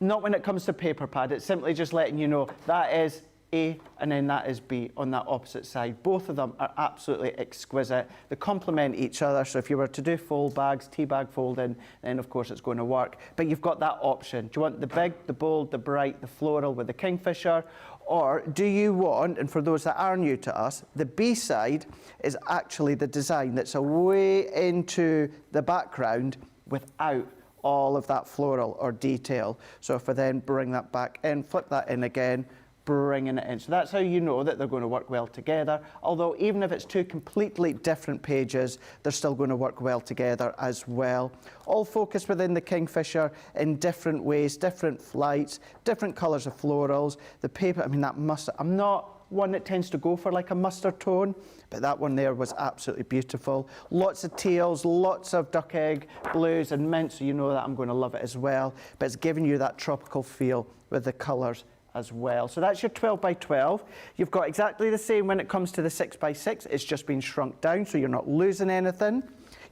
Not when it comes to paper pad. It's simply just letting you know that is A and then that is B on that opposite side. Both of them are absolutely exquisite. They complement each other. So if you were to do fold bags, tea bag folding, then of course it's going to work. But you've got that option. Do you want the big, the bold, the bright, the floral with the Kingfisher? Or do you want, and for those that are new to us, the B side is actually the design that's away into the background without all of that floral or detail. So if I then bring that back in, flip that in again, bringing it in. So that's how you know that they're going to work well together. Although even if it's two completely different pages, they're still going to work well together as well. All focused within the Kingfisher in different ways, different flights, different colours of florals. The paper, I mean, that must, I'm not one that tends to go for like a mustard tone, but that one there was absolutely beautiful. Lots of teals, lots of duck egg, blues and mint, so you know that I'm going to love it as well. But it's giving you that tropical feel with the colours as well. So that's your 12 by 12. You've got exactly the same when it comes to the 6 by 6. It's just been shrunk down, so you're not losing anything.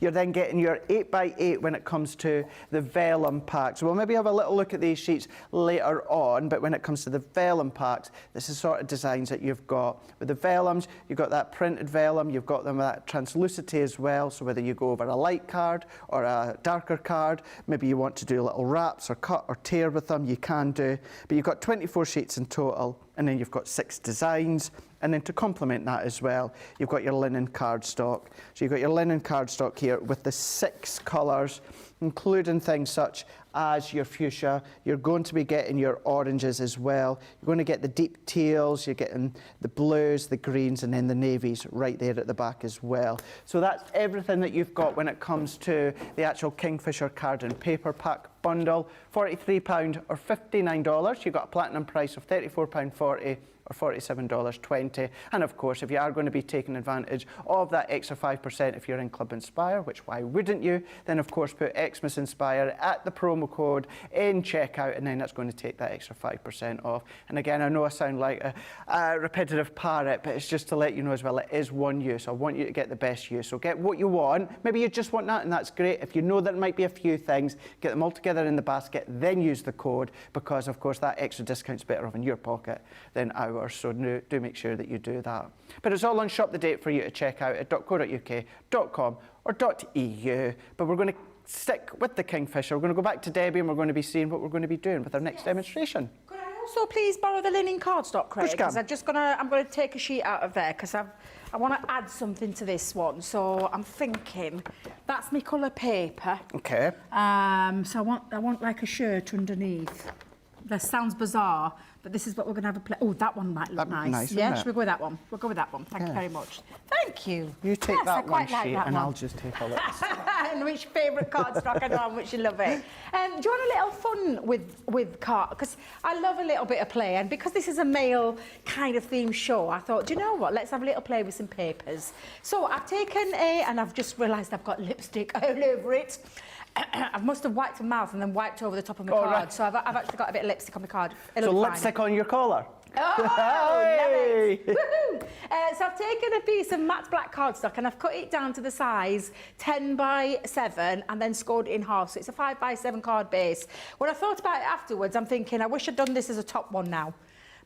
You're then getting your 8 by 8 when it comes to the vellum packs. We'll maybe have a little look at these sheets later on, but when it comes to the vellum packs, this is sort of designs that you've got. With the vellums, you've got that printed vellum, you've got them with that translucity as well, so whether you go over a light card or a darker card, maybe you want to do little wraps or cut or tear with them, you can do. But you've got 24 sheets in total, and then you've got 6 designs. And then to complement that as well, you've got your linen cardstock. So you've got your linen cardstock here with the 6 colours, including things such as your fuchsia. You're going to be getting your oranges as well. You're going to get the deep teals, you're getting the blues, the greens, and then the navies right there at the back as well. So that's everything that you've got when it comes to the actual Kingfisher card and paper pack bundle. £43 or $59. You've got a platinum price of £34.40 or $47.20. And of course, if you are going to be taking advantage of that extra 5% if you're in Club Inspire, which why wouldn't you, then of course put Xmas Inspire at the promo code in checkout, and then that's going to take that extra 5% off. And again, I know I sound like a repetitive parrot, but it's just to let you know as well, it is one use. I want you to get the best use. So get what you want. Maybe you just want that, and that's great. If you know there might be a few things, get them all together in the basket, then use the code, because of course that extra discount's better off in your pocket than ours. So do make sure that you do that. But it's all on Shop the Date for you to check out at .co.uk, .com or .eu. But we're going to stick with the Kingfisher. We're going to go back to Debbie, and we're going to be seeing what we're going to be doing with our next demonstration. Could I also please borrow the linen cardstock, Craig? Because I'm going to take a sheet out of there because I want to add something to this one. So I'm thinking that's my colour paper. Okay. So I want like a shirt underneath. That sounds bizarre, but this is what we're going to have a play. Oh, that one might look nice. Yeah, should we go with that one? We'll go with that one. Thank you very much. Thank you. You take that one sheet, and one. I'll just take a look. And which favourite cardstock I know how much you love it. Do you want a little fun with card? Because I love a little bit of play, and because this is a male kind of themed show, I thought, do you know what? Let's have a little play with some papers. So I've taken and I've just realised I've got lipstick all over it. I must have wiped my mouth and then wiped over the top of my card. Right. So I've actually got a bit of lipstick on my card. So lipstick on your collar? Oh, hey! Love it. So I've taken a piece of matte black cardstock and I've cut it down to the size 10 by 7 and then scored it in half. So it's a 5 by 7 card base. When I thought about it afterwards, I'm thinking, I wish I'd done this as a top one now.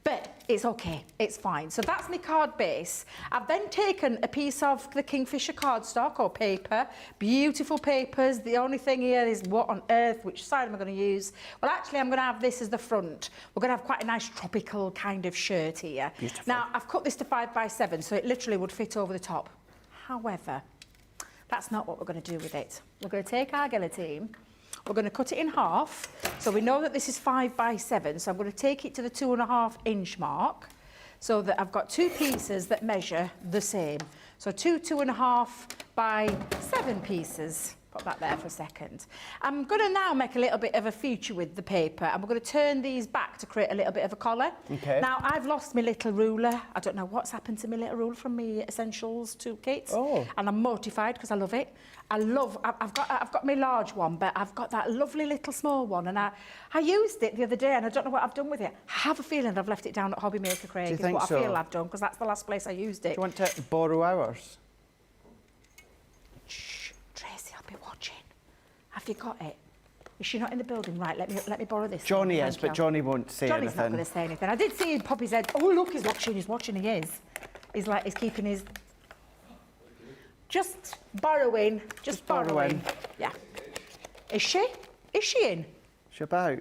But it's okay, it's fine. So that's my card base. I've then taken a piece of the Kingfisher cardstock or paper, beautiful papers. The only thing here is what on earth, which side am I going to use? Well, actually, I'm going to have this as the front. We're going to have quite a nice tropical kind of shirt here. Beautiful. Now, I've cut this to 5 by 7, so it literally would fit over the top. However, that's not what we're going to do with it. We're going to take our guillotine. We're going to cut it in half. So we know that this is 5 by 7. So I'm going to take it to the 2.5 inch mark so that I've got 2 pieces that measure the same. So 2.5 by 7 pieces. Put that there for a second. I'm going to now make a little bit of a feature with the paper, and we're going to turn these back to create a little bit of a collar. Okay. Now, I've lost my little ruler. I don't know what's happened to my little ruler from my Essentials toolkit. Oh. And I'm mortified because I love it. I've got my large one, but I've got that lovely little small one, and I used it the other day, and I don't know what I've done with it. I have a feeling I've left it down at Hobby Maker, Craig. Do you think what so? I feel I've done, because that's the last place I used it. Do you want to borrow ours? Watching. Have you got it? Is she not in the building? Right, let me borrow this. Johnny is, but Johnny won't say anything. Johnny's not going to say anything. I did see Poppy's head. Oh, look, he's watching, he is. He's keeping his... Just borrowing. Yeah. Is she in? She's about.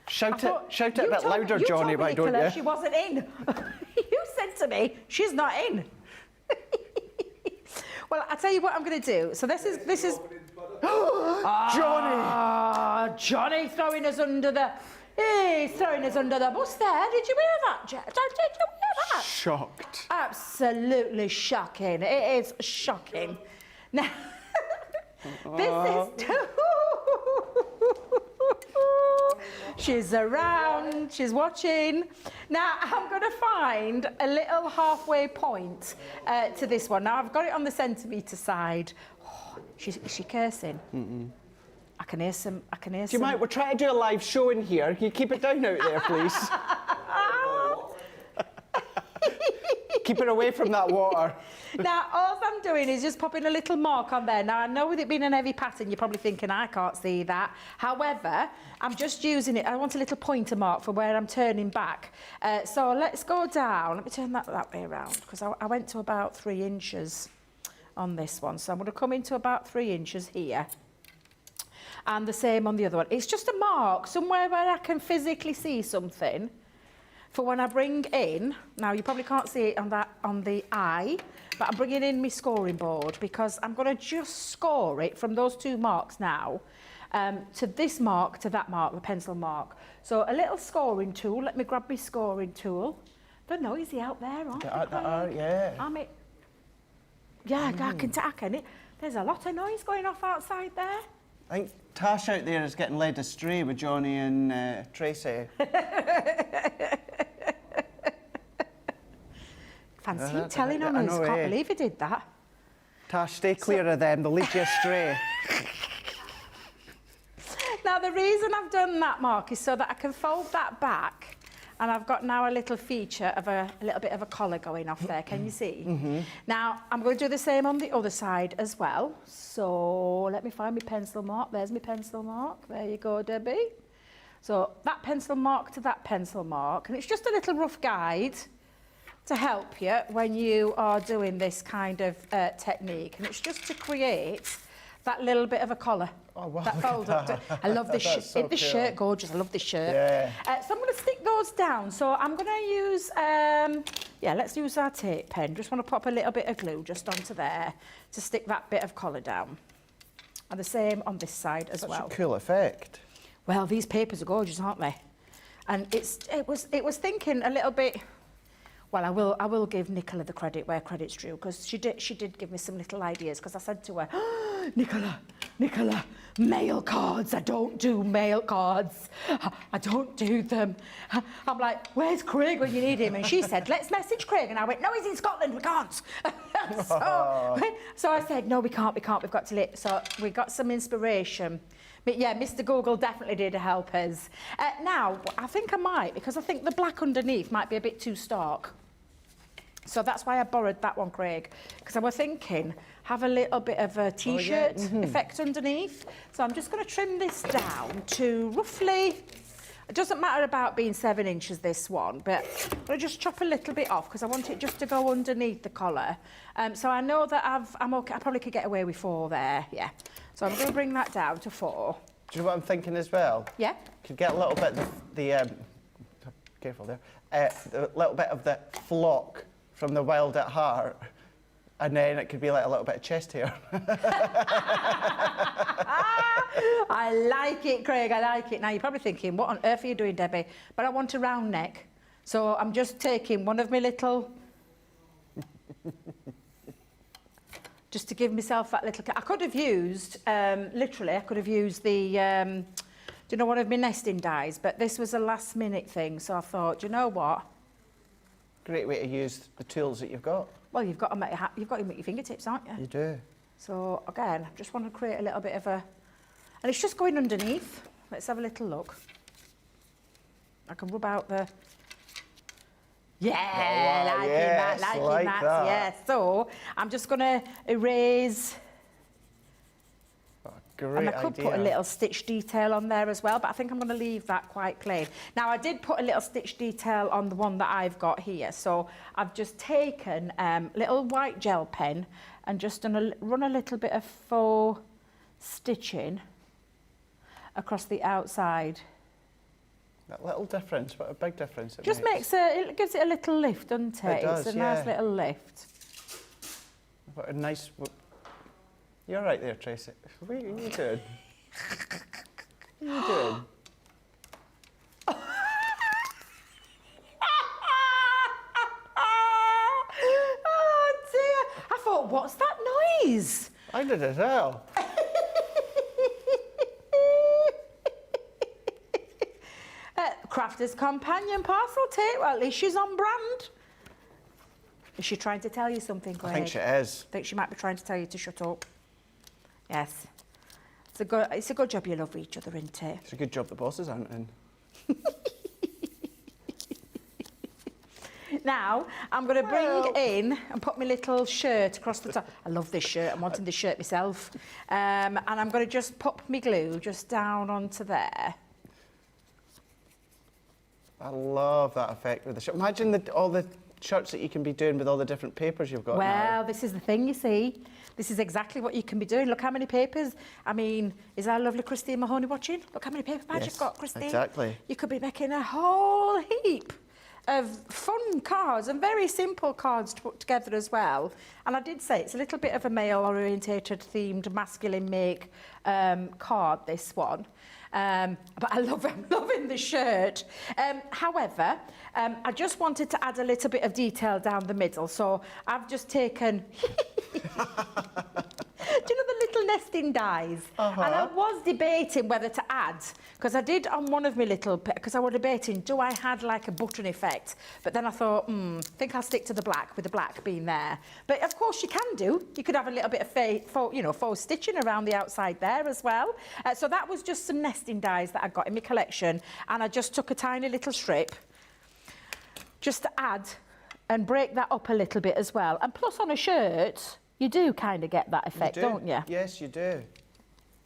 Shout it a bit louder, Johnny, why don't you? She wasn't in. You said to me, she's not in. Well, I'll tell you what I'm going to do. So this is... Johnny! Johnny throwing us under the... He's throwing us under the bus there. Did you hear that, Did you hear that? Shocked. Absolutely shocking. It is shocking. Now, this is... She's around, she's watching. Now, I'm going to find a little halfway point to this one. Now, I've got it on the centimetre side. Oh, is she cursing? I can hear some. Do you mind? We're trying to do a live show in here. Can you keep it down out there, please? Keep it away from that water. Now, all I'm doing is just popping a little mark on there. Now, I know with it being an heavy pattern, you're probably thinking, I can't see that. However, I'm just using it. I want a little pointer mark for where I'm turning back. So let's go down. Let me turn that way around, because I went to about 3 inches on this one. So I'm going to come into about 3 inches here. And the same on the other one. It's just a mark, somewhere where I can physically see something. For when I bring in, now you probably can't see it on the eye, but I'm bringing in my scoring board because I'm going to just score it from those 2 marks now to this mark, to that mark, the pencil mark. So a little scoring tool. Let me grab my scoring tool. They're noisy out there, aren't they? Yeah. Yeah, I can. There's a lot of noise going off outside there. I think Tash out there is getting led astray with Johnny and Tracy. Fancy him telling on us. Can't believe he did that. Tash, stay clear of them. They'll lead you astray. Now, the reason I've done that mark is so that I can fold that back, and I've got now a little feature of a little bit of a collar going off there. Can you see? Now, I'm going to do the same on the other side as well. So let me find my pencil mark. There's my pencil mark. There you go, Debbie. So that pencil mark to that pencil mark, and it's just a little rough guide to help you when you are doing this kind of technique, and it's just to create that little bit of a collar. Oh, wow, that fold up. I love this shirt. So Isn't this shirt gorgeous? I love this shirt. Yeah. So I'm going to stick those down. So I'm going to use, let's use our tape pen. Just want to pop a little bit of glue just onto there to stick that bit of collar down. And the same on this side as well. That's a cool effect. Well, these papers are gorgeous, aren't they? And it was thinking a little bit. Well, I will give Nicola the credit where credit's due, because she did give me some little ideas, because I said to her, oh, Nicola, mail cards. I don't do mail cards. I don't do them. I'm like, where's Craig when you need him? And she said, let's message Craig. And I went, no, he's in Scotland. We can't. So I said, no, we can't. We've got to let. So we got some inspiration. But yeah, Mr. Google definitely did help us. Now, I think I might, because I think the black underneath might be a bit too stark. So that's why I borrowed that one, Craig, because I was thinking, have a little bit of a T-shirt effect underneath. So I'm just going to trim this down to roughly, it doesn't matter about being 7 inches, this one, but I'm going to just chop a little bit off because I want it just to go underneath the collar. So I know that I'm okay. I probably could get away with 4 there, yeah. So I'm going to bring that down to 4. Do you know what I'm thinking as well? Yeah. Could get a little bit of the careful there, a little bit of the flock from the Wild at Heart, and then it could be like a little bit of chest hair. I like it, Craig, I like it. Now, you're probably thinking, what on earth are you doing, Debbie? But I want a round neck. So I'm just taking one of my little... just to give myself that little... I could have used, literally, I could have used the... do you know, one of my nesting dies? But this was a last-minute thing, so I thought, do you know what? Great way to use the tools that you've got. Well, you've got them at your fingertips, aren't you? You do. So, again, I just want to create a little bit of a... And it's just going underneath. Let's have a little look. I can rub out the... Yeah, wow, liking yes, that, like that. Yeah, so I'm just going to erase... Great and I could idea. put a little stitch detail on there as well, but I think I'm going to leave that quite plain. Now, I did put a little stitch detail on the one that I've got here. So I've just taken a little white gel pen and just run a little bit of faux stitching across the outside. That little difference, what a big difference it Just it gives it a little lift, doesn't it? It does, it's a nice little lift. What a nice... You're right there, Tracy. What are you doing? What are you doing? Oh dear! I thought, what's that noise? I did as well. Crafters Companion parcel tape. Well, at least she's on brand. Is she trying to tell you something, Greg? I think she is. I think she might be trying to tell you to shut up. Yes. It's a good job you love each other, isn't it? It's a good job the bosses aren't in. Now, I'm going to bring in and put my little shirt across the top. I love this shirt. I'm wanting this shirt myself. And I'm going to just pop my glue just down onto there. I love that effect with the shirt. Imagine all the shirts that you can be doing with all the different papers you've got now. Well, this is the thing, you see. This is exactly what you can be doing. Look how many papers. I mean, is our lovely Christine Mahoney watching? Look how many paper pads you've got, Christine. Exactly. You could be making a whole heap of fun cards and very simple cards to put together as well. And I did say it's a little bit of a male-orientated themed masculine make card, this one. But I'm loving the shirt. However, I just wanted to add a little bit of detail down the middle. So I've just taken... Do you know the little nesting dies? And I was debating whether to add, because I did on one of my little, because I was debating, do I add like a button effect? But then I thought, I think I'll stick to the black, with the black being there. But of course you can do. You could have a little bit of faux stitching around the outside there as well. So that was just some nesting dies that I got in my collection. And I just took a tiny little strip just to add and break that up a little bit as well. And plus on a shirt, you do kind of get that effect, don't you? Yes, you do.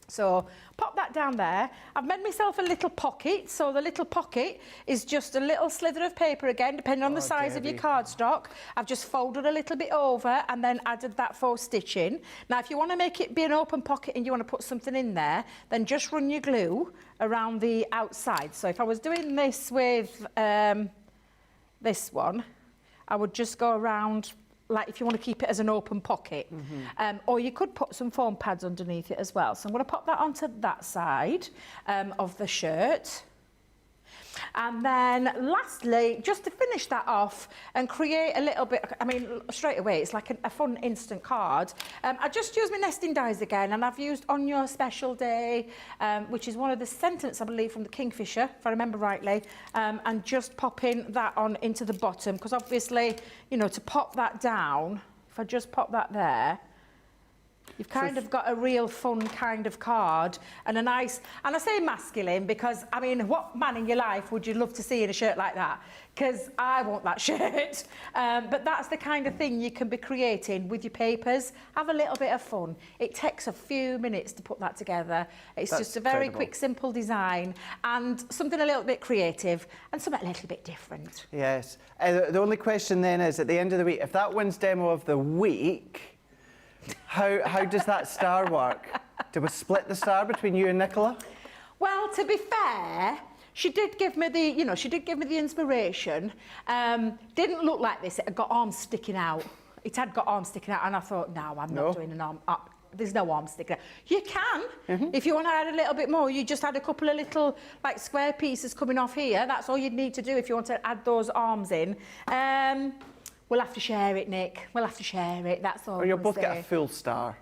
So pop that down there. I've made myself a little pocket. So the little pocket is just a little slither of paper again, depending on the size of your cardstock. I've just folded a little bit over and then added that faux stitch in. Now, if you want to make it be an open pocket and you want to put something in there, then just run your glue around the outside. So if I was doing this with this one, I would just go around, like if you want to keep it as an open pocket. Or you could put some foam pads underneath it as well. So I'm going to pop that onto that side of the shirt. And then lastly, just to finish that off and create a little bit, I mean, straight away, it's like a fun instant card. I just used my nesting dies again, and I've used On Your Special Day, which is one of the sentences, I believe, from the Kingfisher, if I remember rightly, and just popping that on into the bottom, because obviously, you know, to pop that down, if I just pop that there, you've kind of got a real fun kind of card and a nice, and I say masculine because, I mean, what man in your life would you love to see in a shirt like that? Because I want that shirt. But that's the kind of thing you can be creating with your papers. Have a little bit of fun. It takes a few minutes to put that together. It's just a very quick, simple design and something a little bit creative and something a little bit different. Yes. The only question then is, at the end of the week, if that wins Demo of the Week, how does that star work? Do we split the star between you and Nicola? Well, to be fair, she did give me the, she did give me the inspiration. Didn't look like this. It had got arms sticking out. It had got arms sticking out, and I thought, no, I'm not doing an arm up. There's no arms sticking out. You can, if you want to add a little bit more, you just add a couple of little, like, square pieces coming off here. That's all you'd need to do if you want to add those arms in. We'll have to share it, Nick. We'll have to share it, that's all. Or you'll both get a full star.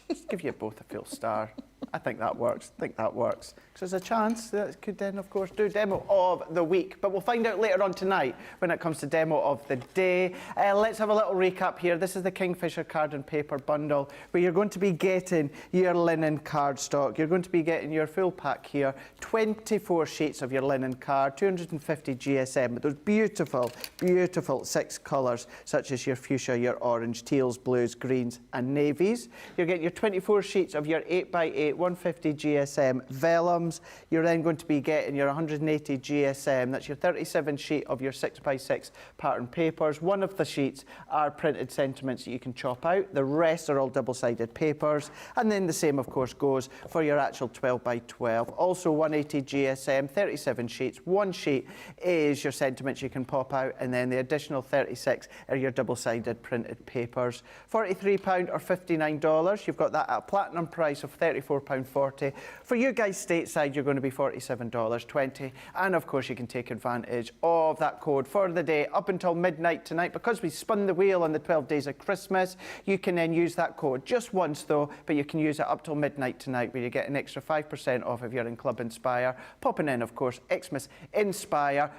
Just give you both a full star. I think that works. Because there's a chance that could then, of course, do Demo of the Week. But we'll find out later on tonight when it comes to Demo of the Day. Let's have a little recap here. This is the Kingfisher card and paper bundle, where you're going to be getting your linen cardstock. You're going to be getting your full pack here, 24 sheets of your linen card, 250 GSM, with those beautiful, beautiful 6 colours, such as your fuchsia, your orange, teals, blues, greens and navies. You're getting your 24 sheets of your 8x8 150 GSM vellums. You're then going to be getting your 180 GSM, that's your 37 sheet of your 6x6 pattern papers. One of the sheets are printed sentiments that you can chop out. The rest are all double-sided papers. And then the same, of course, goes for your actual 12x12. Also 180 GSM, 37 sheets. One sheet is your sentiments you can pop out, and then the additional 36 are your double-sided printed papers. £43 or $59. You've got that at a platinum price of £34 £39.40. For you guys stateside, you're going to be $47.20. And of course, you can take advantage of that code for the day up until midnight tonight. Because we spun the wheel on the 12 days of Christmas, you can then use that code just once though, but you can use it up till midnight tonight, where you get an extra 5% off if you're in Club Inspire. Popping in, of course, Xmas Inspire.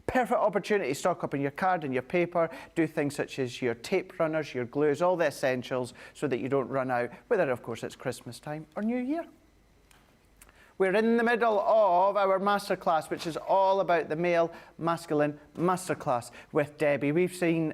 Perfect opportunity to stock up on your card and your paper, do things such as your tape runners, your glues, all the essentials so that you don't run out, whether of course it's Christmas time or New Year. We're in the middle of our masterclass, which is all about the male masculine masterclass with Debbie. We've seen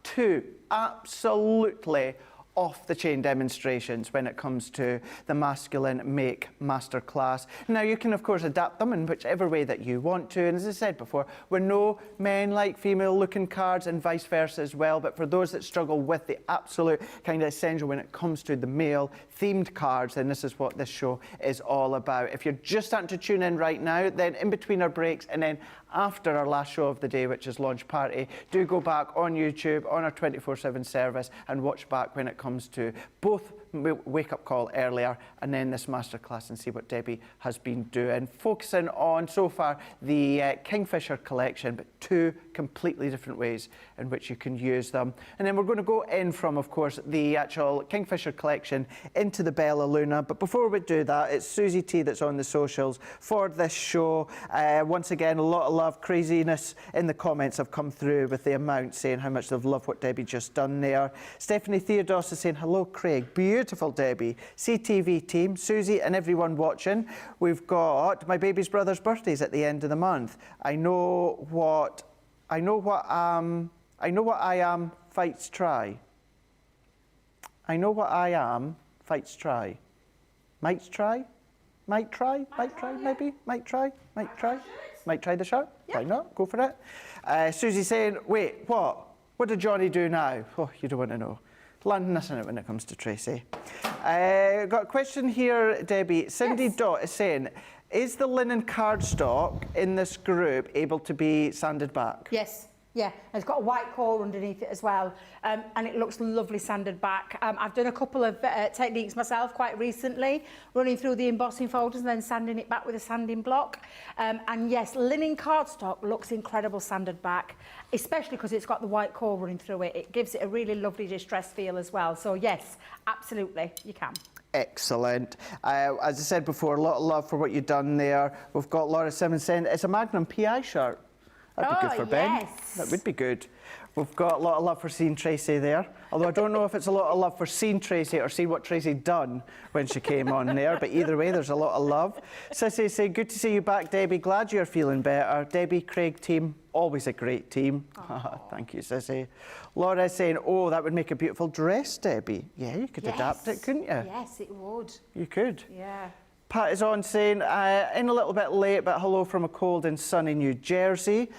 two absolutely off-the-chain demonstrations when it comes to the masculine make masterclass. Now, you can, of course, adapt them in whichever way that you want to. And as I said before, we're no men like female-looking cards and vice versa as well. But for those that struggle with the absolute kind of essential when it comes to the male-themed cards, then this is what this show is all about. If you're just starting to tune in right now, then in between our breaks and then after our last show of the day, which is Launch Party, do go back on YouTube, on our 24/7 service, and watch back when it comes to both Wake Up Call earlier and then this masterclass, and see what Debbie has been doing. Focusing on, so far, the Kingfisher collection, but two completely different ways in which you can use them. And then we're going to go in from, of course, the actual Kingfisher collection into the Bella Luna. But before we do that, it's Susie T that's on the socials for this show. Once again, a lot of love, craziness in the comments have come through with the amount saying how much they've loved what Debbie just done there. Stephanie Theodos is saying, hello, Craig. Beautiful, Debbie. CTV team, Susie and everyone watching. We've got my baby's brother's birthday's at the end of the month. I know what I am, fights try. I know what I am, fights try. Might try? Might try? Might try, maybe? Might try? Might try? Might try the shirt? Yeah. Why not? Go for it. Susie saying, wait, what? What did Johnny do now? Oh, you don't want to know. Landing us in it when it comes to Tracy. Got a question here, Debbie. Cindy Yes. Dot is saying, is the linen cardstock in this group able to be sanded back? Yes. Yeah, and it's got a white core underneath it as well, and it looks lovely sanded back. I've done a couple of techniques myself quite recently, running through the embossing folders and then sanding it back with a sanding block. And yes, linen cardstock looks incredible sanded back, especially because it's got the white core running through it. It gives it a really lovely distressed feel as well. So yes, absolutely, you can. Excellent. As I said before, a lot of love for what you've done there. We've got Laura Simmons saying it's a Magnum PI shirt. That'd be good for Ben. Yes. That would be good. We've got a lot of love for seeing Tracy there. Although I don't know if it's a lot of love for seeing Tracy or seeing what Tracy done when she came on there. But either way, there's a lot of love. Sissy say, good to see you back, Debbie. Glad you're feeling better. Debbie, Craig team, always a great team. Thank you, Sissy. Laura is saying, oh, that would make a beautiful dress, Debbie. Yeah, you could adapt it, couldn't you? Yes, it would. You could. Yeah. Pat is on saying, in a little bit late, but hello from a cold and sunny New Jersey.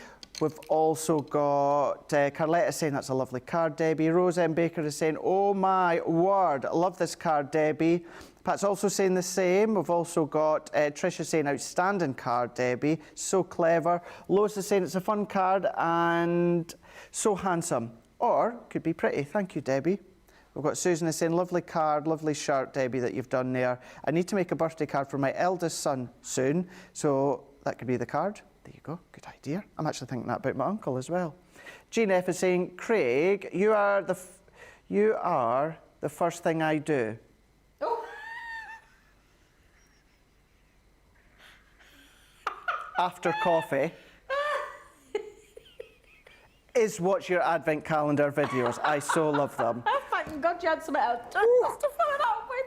We've also got Carletta saying that's a lovely card, Debbie. Rose M. Baker is saying, oh my word, I love this card, Debbie. Pat's also saying the same. We've also got Tricia saying, outstanding card, Debbie. So clever. Lois is saying it's a fun card and so handsome. Or could be pretty. Thank you, Debbie. We've got Susan is saying, lovely card, lovely shirt, Debbie, that you've done there. I need to make a birthday card for my eldest son soon, so that could be the card. There you go, good idea. I'm actually thinking that about my uncle as well. Jean F is saying, Craig, you are the first thing I do. Oh. After coffee. Is watch your advent calendar videos. I so love them. Thank God you had something else to follow that up with.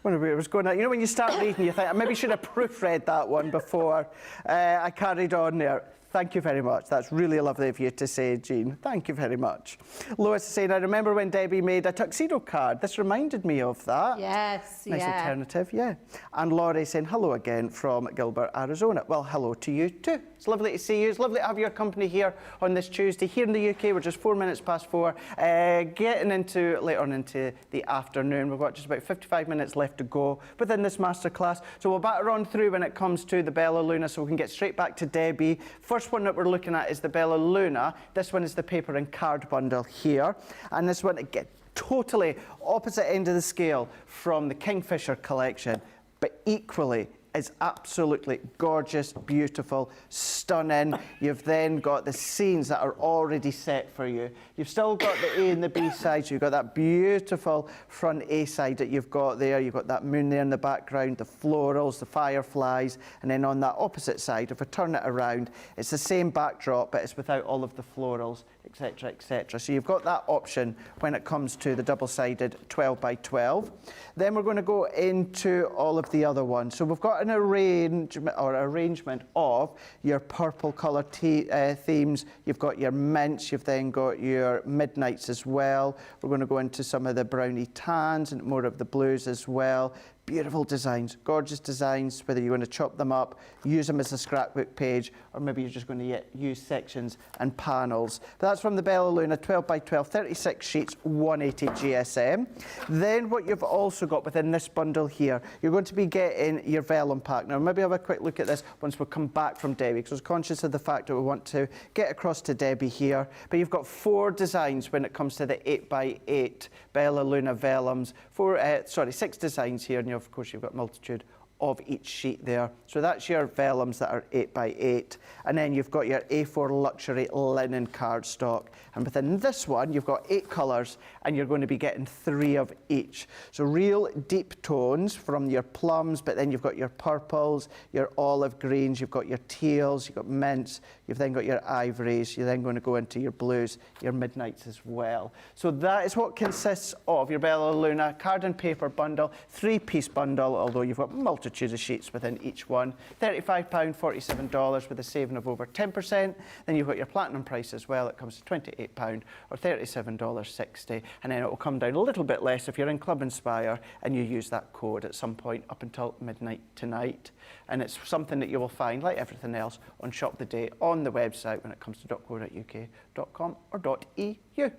Wonder where it was going. You know when you start reading, you think, I maybe should have proofread that one before I carried on there. Thank you very much. That's really lovely of you to say, Jean. Thank you very much. Lois is saying, I remember when Debbie made a tuxedo card. This reminded me of that. Yes, Nice alternative, yeah. And Laurie saying, hello again from Gilbert, Arizona. Well, hello to you too. It's lovely to see you. It's lovely to have your company here on this Tuesday. Here in the UK, we're just 4 minutes past 4. Getting into later on into the afternoon. We've got just about 55 minutes left to go within this masterclass. So we'll batter on through when it comes to the Bella Luna, so we can get straight back to Debbie. First one that we're looking at is the Bella Luna. This one is the paper and card bundle here. And this one, again, totally opposite end of the scale from the Kingfisher collection. but equally is absolutely gorgeous, beautiful, stunning. You've then got the scenes that are already set for you. You've still got the A and the B sides. You've got that beautiful front A side that you've got there. You've got that moon there in the background, the florals, the fireflies, and then on that opposite side, if I turn it around, it's the same backdrop, but it's without all of the florals, etc., etc. So you've got that option when it comes to the double-sided 12 by 12. Then we're going to go into all of the other ones. So we've got an arrangement of your purple colour themes. You've got your mints. You've then got your midnights as well. We're going to go into some of the brownie tans and more of the blues as well. Beautiful designs, gorgeous designs, whether you want to chop them up, use them as a scrapbook page, or maybe you're just going to use sections and panels. But that's from the Bella Luna 12 by 12, 36 sheets, 180 GSM. Then what you've also got within this bundle here, you're going to be getting your vellum pack. Now maybe have a quick look at this once we come back from Debbie, because I was conscious of the fact that we want to get across to Debbie here. But you've got 4 designs when it comes to the 8 by 8 Bella Luna vellums. 6 designs here, and of course you've got a multitude of each sheet there. So that's your vellums that are 8 by 8. And then you've got your A4 luxury linen cardstock. And within this one, you've got 8 colours, and you're going to be getting 3 of each. So real deep tones from your plums, but then you've got your purples, your olive greens, you've got your teals, you've got mints, you've then got your ivories, you're then going to go into your blues, your midnights as well. So that is what consists of your Bella Luna card and paper bundle, 3-piece bundle, although you've got multitudes of sheets within each one. £35, $47 with a saving of over 10%. Then you've got your platinum price as well. It comes to £28 or $37.60. And then it will come down a little bit less if you're in Club Inspire and you use that code at some point up until midnight tonight. And it's something that you will find, like everything else, on Shop the Day on the website when it comes to .co.uk.com or .eu.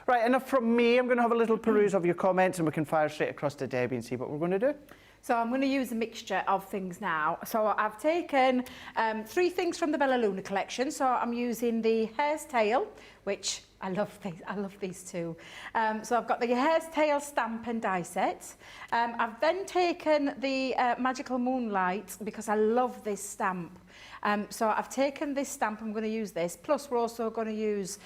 Right, enough from me. I'm going to have a little peruse of your comments and we can fire straight across to Debbie and see what we're going to do. So I'm going to use a mixture of things now. So I've taken 3 things from the Bella Luna collection. So I'm using the Hare's Tail, which I love these too. So I've got the Hare's Tail stamp and die set. I've then taken the Magical Moonlight because I love this stamp. So I've taken this stamp, I'm going to use this. Plus we're also going to use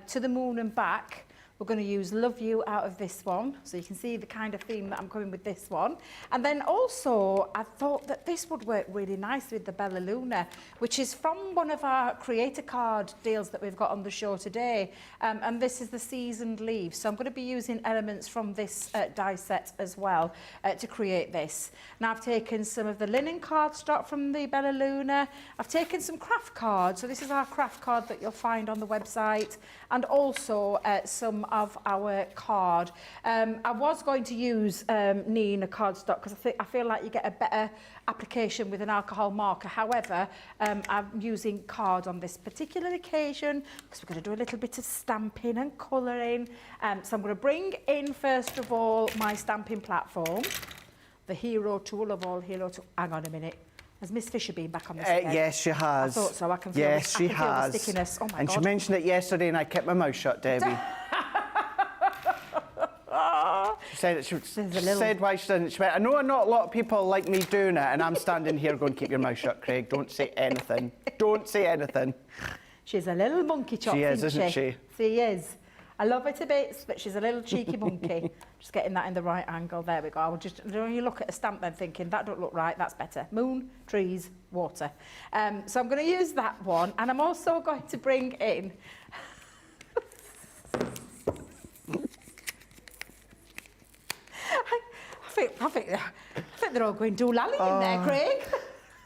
To the Moon and Back. We're going to use Love You out of this one, so you can see the kind of theme that I'm going with this one. And then also, I thought that this would work really nice with the Bella Luna, which is from one of our creator card deals that we've got on the show today. And this is the Seasoned Leaves. So I'm going to be using elements from this die set as well to create this. Now I've taken some of the linen cardstock from the Bella Luna. I've taken some craft cards. So this is our craft card that you'll find on the website. And also some of our card. I was going to use Nina cardstock because I feel like you get a better application with an alcohol marker. However, I'm using card on this particular occasion because we're going to do a little bit of stamping and colouring. So I'm going to bring in, first of all, my stamping platform, the hero tool of all hero tools. Hang on a minute. Has Miss Fisher been back on this again? Yes, she has. I thought so. I can feel, yes, she has. The stickiness. Oh my and God. she mentioned it yesterday and I kept my mouth shut, Debbie. She said, said why she didn't. She went, I know not a lot of people like me doing it, and I'm standing here going, keep your mouth shut, Craig. Don't say anything. Don't say anything. She's a little monkey chop, isn't she? She is. I love her to bits, but she's a little cheeky monkey. Just getting that in the right angle. There we go. I will just, you look at a stamp then thinking, that don't look right, that's better. Moon, trees, water. So I'm going to use that one, and I'm also going to bring in... I think they're all going doolally in there, Craig.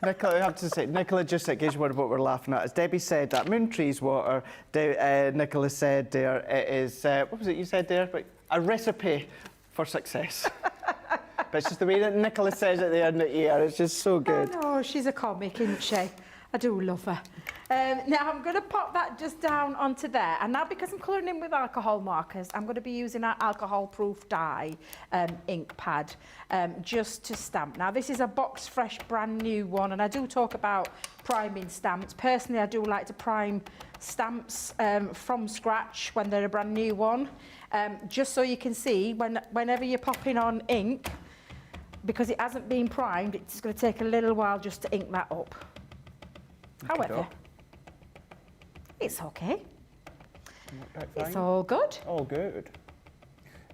Nicola, I have to say, Nicola just in case what we're laughing at. As Debbie said that, moon, trees, water, Nicola said there, it is, what was it you said there? A recipe for success. But it's just the way that Nicola says it there in the ear, it's just so good. I know, she's a comic, isn't she? I do love her. Now I'm going to pop that just down onto there, and now because I'm colouring in with alcohol markers, I'm going to be using our alcohol proof dye ink pad just to stamp. Now this is a box fresh brand new one, and I do talk about priming stamps. Personally, I do like to prime stamps from scratch when they're a brand new one, just so you can see whenever you're popping on ink, because it hasn't been primed, it's going to take a little while just to ink that up. However, it's okay. It's all good. All good.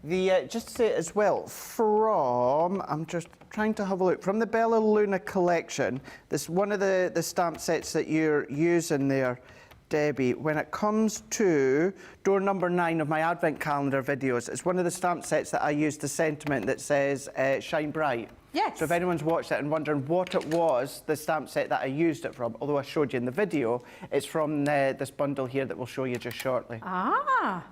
The just to say it as well, I'm just trying to have a look, from the Bella Luna collection, this one of the stamp sets that you're using there, Debbie, when it comes to door number 9 of my advent calendar videos, it's one of the stamp sets that I use the sentiment that says shine bright. Yes. So if anyone's watched it and wondering what it was, the stamp set that I used it from, although I showed you in the video, it's from this bundle here that we'll show you just shortly. Ah.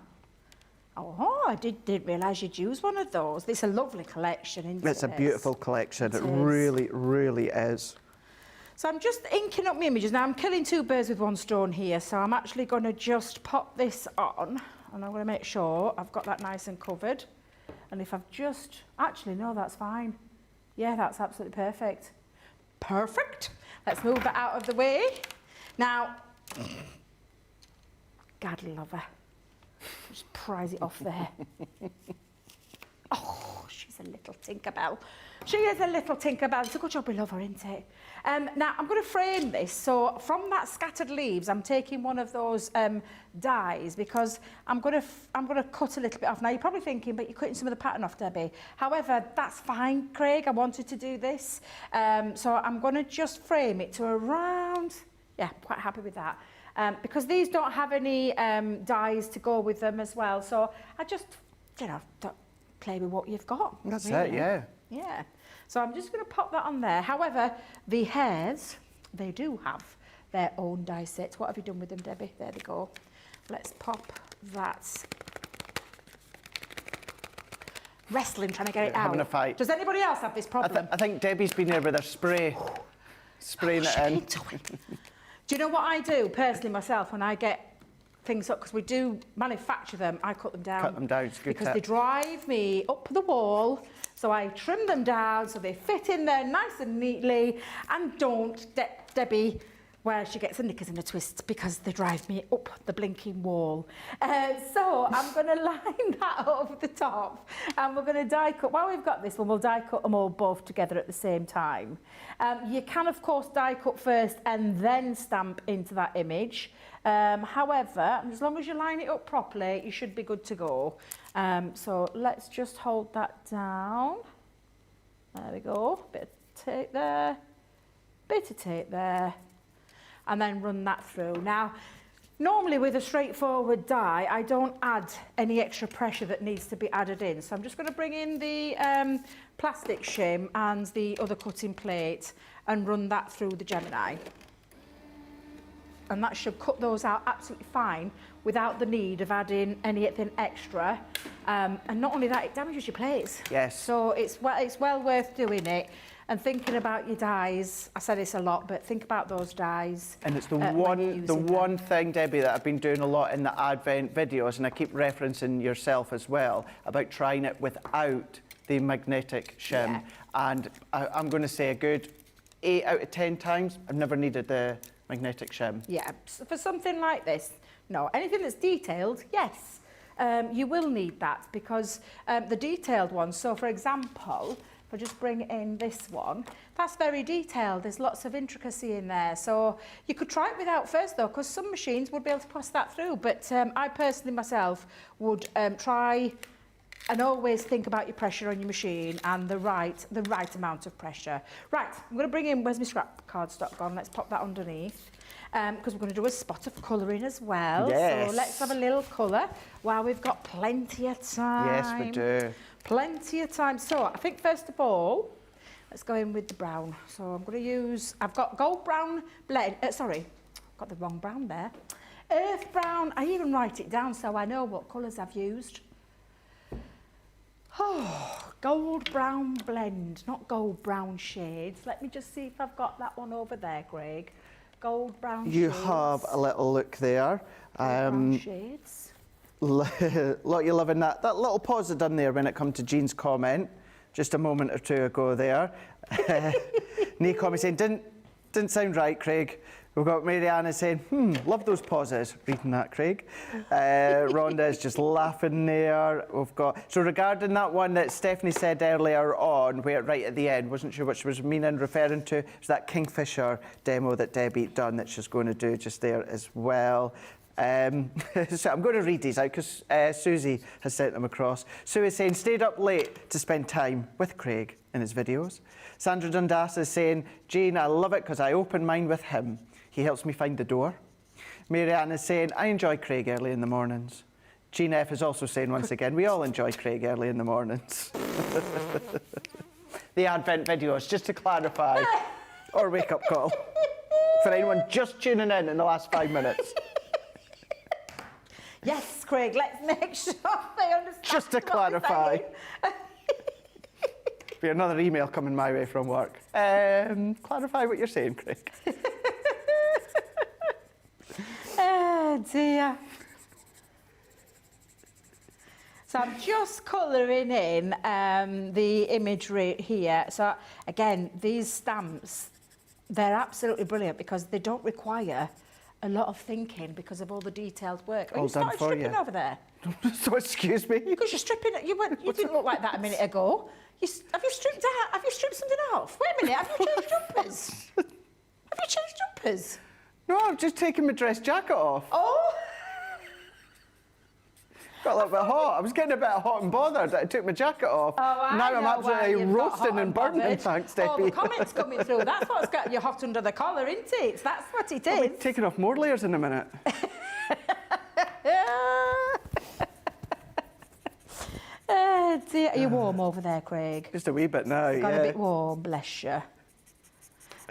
Oh, I didn't realise you'd use one of those. It's a lovely collection, isn't it? It's a beautiful collection. It really, really is. So I'm just inking up my images. Now I'm killing 2 birds with 1 stone here, so I'm actually going to just pop this on, and I'm going to make sure I've got that nice and covered. And if I've just... Actually, no, that's fine. Yeah, that's absolutely perfect. Perfect. Let's move that out of the way. Now, God love her. Just prise it off there. Oh, she's a little Tinkerbell. She is a little Tinkerbell. It's a good job we love her, isn't it? Now, I'm going to frame this. So from that scattered leaves, I'm taking one of those dies because I'm going to cut a little bit off. Now, you're probably thinking, but you're cutting some of the pattern off, Debbie. However, that's fine, Craig. I wanted to do this. So I'm going to just frame it to around... Yeah, quite happy with that. Because these don't have any dies to go with them as well. So I just, don't play with what you've got. That's really. it, yeah. Yeah. So I'm just going to pop that on there. However, the hairs, they do have their own die sets. What have you done with them, Debbie? There they go. Let's pop that. Wrestling, trying to get it out. Having a fight. Does anybody else have this problem? I think Debbie's been there with her spray, spraying it in. Do you know what I do personally myself when I get things up? Because we do manufacture them, I cut them down. Cut them down, it's a good because tip. they drive me up the wall. So I trim them down so they fit in there nice and neatly and don't, Debbie, where she gets the knickers in a twist because they drive me up the blinking wall. So I'm going to line that over the top and we're going to die cut. While we've got this one, we'll die cut them all both together at the same time. You can, of course, die cut first and then stamp into that image. However, as long as you line it up properly, you should be good to go. So let's just hold that down. There we go. Bit of tape there, bit of tape there. And then run that through. Now, normally with a straightforward die, I don't add any extra pressure that needs to be added in. So I'm just going to bring in the plastic shim and the other cutting plate and run that through the Gemini. And that should cut those out absolutely fine without the need of adding anything extra. And not only that, it damages your plates. Yes. So it's well worth doing it. And thinking about your dies, I say this a lot, but think about those dies. And it's the one thing, Debbie, that I've been doing a lot in the Advent videos, and I keep referencing yourself as well, about trying it without the magnetic shim. Yeah. And I'm going to say a good 8 out of 10 times, I've never needed the magnetic shim. Yeah, so for something like this, no. Anything that's detailed, yes, you will need that because the detailed ones, so for example, if I just bring in this one, that's very detailed. There's lots of intricacy in there. So you could try it without first though, because some machines would be able to pass that through. But I personally myself would try and always think about your pressure on your machine and the right amount of pressure. Right, I'm going to bring in, where's my scrap cardstock gone? Let's pop that underneath. Because we're going to do a spot of colouring as well. Yes. So let's have a little colour while we've got plenty of time. Yes, we do. Plenty of time. So I think first of all, let's go in with the brown. So I'm going to use, I've got gold brown blend, sorry, got the wrong brown there. Earth brown, I even write it down so I know what colours I've used. Oh, gold brown blend, not gold brown shades. Let me just see if I've got that one over there, Greg. Gold brown shades. You have a little look there. Brown shades. Lot you loving that little pause I done there when it come to Jean's comment just a moment or two ago there. Nee comment saying didn't sound right, Craig. We've got Mariana saying, love those pauses. Reading that, Craig. Rhonda is just laughing there. We've got, so regarding that one that Stephanie said earlier on, where right at the end, wasn't sure what she was meaning, referring to, is that Kingfisher demo that Debbie done that she's going to do just there as well. So I'm going to read these out because Susie has sent them across. Sue is saying, stayed up late to spend time with Craig in his videos. Sandra Dundas is saying, Jane, I love it because I open mine with him. He helps me find the door. Marianne is saying, I enjoy Craig early in the mornings. Jean F is also saying, once again, we all enjoy Craig early in the mornings. The Advent videos, just to clarify, or wake-up call, for anyone just tuning in the last 5 minutes. Yes, Craig, let's make sure they understand. Just to what clarify. we're Be another email coming my way from work. Clarify what you're saying, Craig. Oh dear. So I'm just colouring in the imagery here. So again, these stamps, they're absolutely brilliant because they don't require a lot of thinking because of all the detailed work. All you done started for stripping you. over there? So excuse me? Because you're stripping, you didn't look like that a minute ago. Have you stripped out? Have you stripped something off? Wait a minute, have you changed jumpers? Have you changed jumpers? No, I've just taken my dress jacket off. Oh! Got a little bit hot. I was getting a bit hot and bothered. I took my jacket off. Oh, I now know I'm why absolutely you've got hot roasting and burning, bothered. thanks, Oh, Debbie. the comments coming through. That's what's got you hot under the collar, isn't it? That's what it I'll be is. taking off more layers in a minute. Oh, dear. Are you warm over there, Craig? Just a wee bit now, Got yeah. a bit warm, bless you.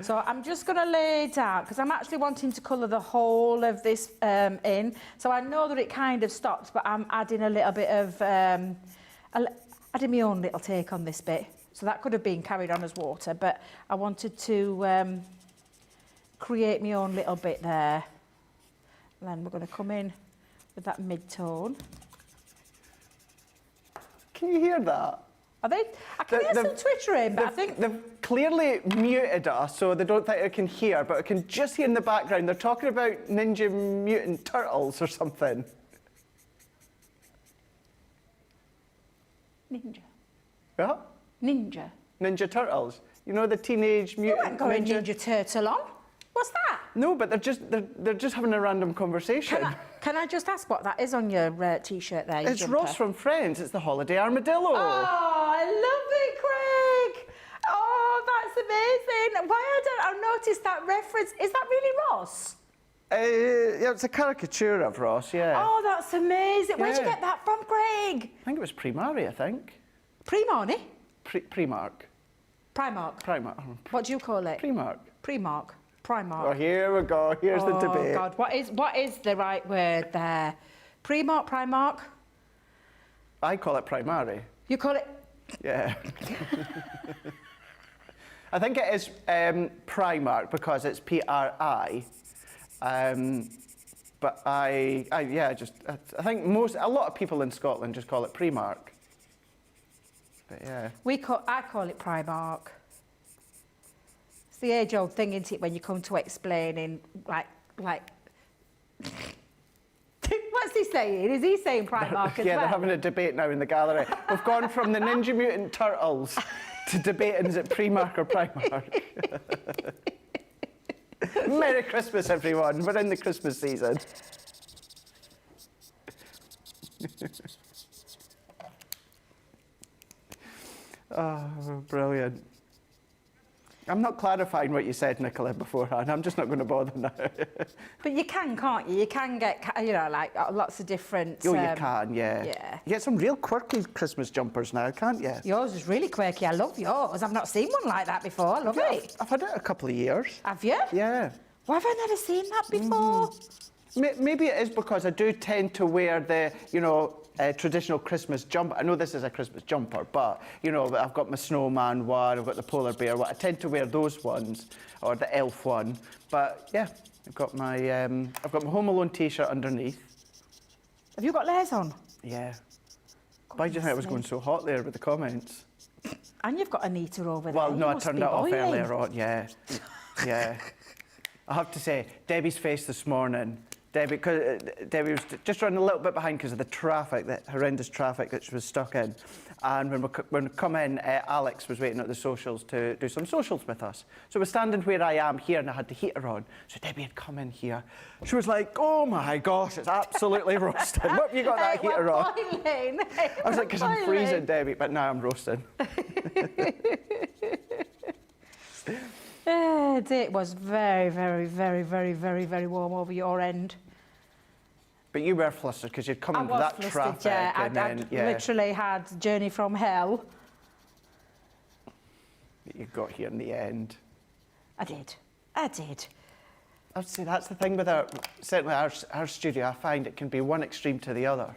So I'm just going to lay it out because I'm actually wanting to colour the whole of this in. So I know that it kind of stops, but I'm adding a little bit of, adding my own little take on this bit. So that could have been carried on as water, but I wanted to create my own little bit there. And then we're going to come in with that mid-tone. Can you hear that? Are they? I can hear some twittering, but I think... They've clearly muted us, so they don't think I can hear, but I can just hear in the background, they're talking about Ninja Mutant Turtles or something. Ninja. Yeah? Ninja. Ninja Turtles. You know the Teenage You Mutant haven't got a Ninja Turtle on. What's that? No, but they're just having a random conversation. Can I just ask what that is on your T-shirt there? Your It's jumper? Ross from Friends. It's the Holiday Armadillo. Oh, I love it, Craig. Oh, that's amazing. Why I've noticed that reference. Is that really Ross? Yeah, it's a caricature of Ross, yeah. Oh, that's amazing. Where'd you Yeah. get that from, Craig? I think it was Primari, I think. Primark. Primark. Primark. Primark. What do you call it? Primark. Primark. Primark. Oh, here we go. Here's the debate. Oh, God. What is the right word there? Primark, Primark? I call it Primari. You call it... Yeah. I think it is Primark because it's P-R-I. But I think a lot of people in Scotland just call it Primark. But yeah. I call it Primark. It's the age-old thing, isn't it, when you come to explaining, like... What's he saying? Is he saying Primark as Yeah, well? they're having a debate now in the gallery. We've gone from the Ninja Mutant Turtles to debating is it Primark or Primark. Merry Christmas, everyone. We're in the Christmas season. Oh, brilliant. I'm not clarifying what you said, Nicola, beforehand. I'm just not going to bother now. But you can, can't you? You can get, like lots of different... Oh, you can, yeah. Yeah. You get some real quirky Christmas jumpers now, can't you? Yours is really quirky. I love yours. I've not seen one like that before. I love it. I've had it a couple of years. Have you? Yeah. Why have I never seen that before? Maybe it is because I do tend to wear the, traditional Christmas jumper. I know this is a Christmas jumper, but, I've got my snowman one, I've got the polar bear one. I tend to wear those ones, or the elf one. But, yeah, I've got my Home Alone T-shirt underneath. Have you got layers on? Yeah. Why do you think it was going so hot there with the comments? And you've got a heater over there. Well, You no, I must turned be it off boiling. earlier on, yeah. Yeah. I have to say, Debbie's face this morning, Debbie was just running a little bit behind because of the traffic, the horrendous traffic that she was stuck in. And when we come in, Alex was waiting at the socials to do some socials with us. So we're standing where I am here and I had the heater on. So Debbie had come in here. She was like, oh my gosh, it's absolutely roasting. What have you got that heater on? Boiling. I was like, because I'm freezing, Debbie, but now I'm roasting. It was very, very, very, very, very, very warm over your end. But you were flustered because you'd come I into was that flustered, traffic. yeah. And then, yeah, literally had journey from hell. you got here in the end. I did. I'd say that's the thing with certainly our studio. I find it can be one extreme to the other.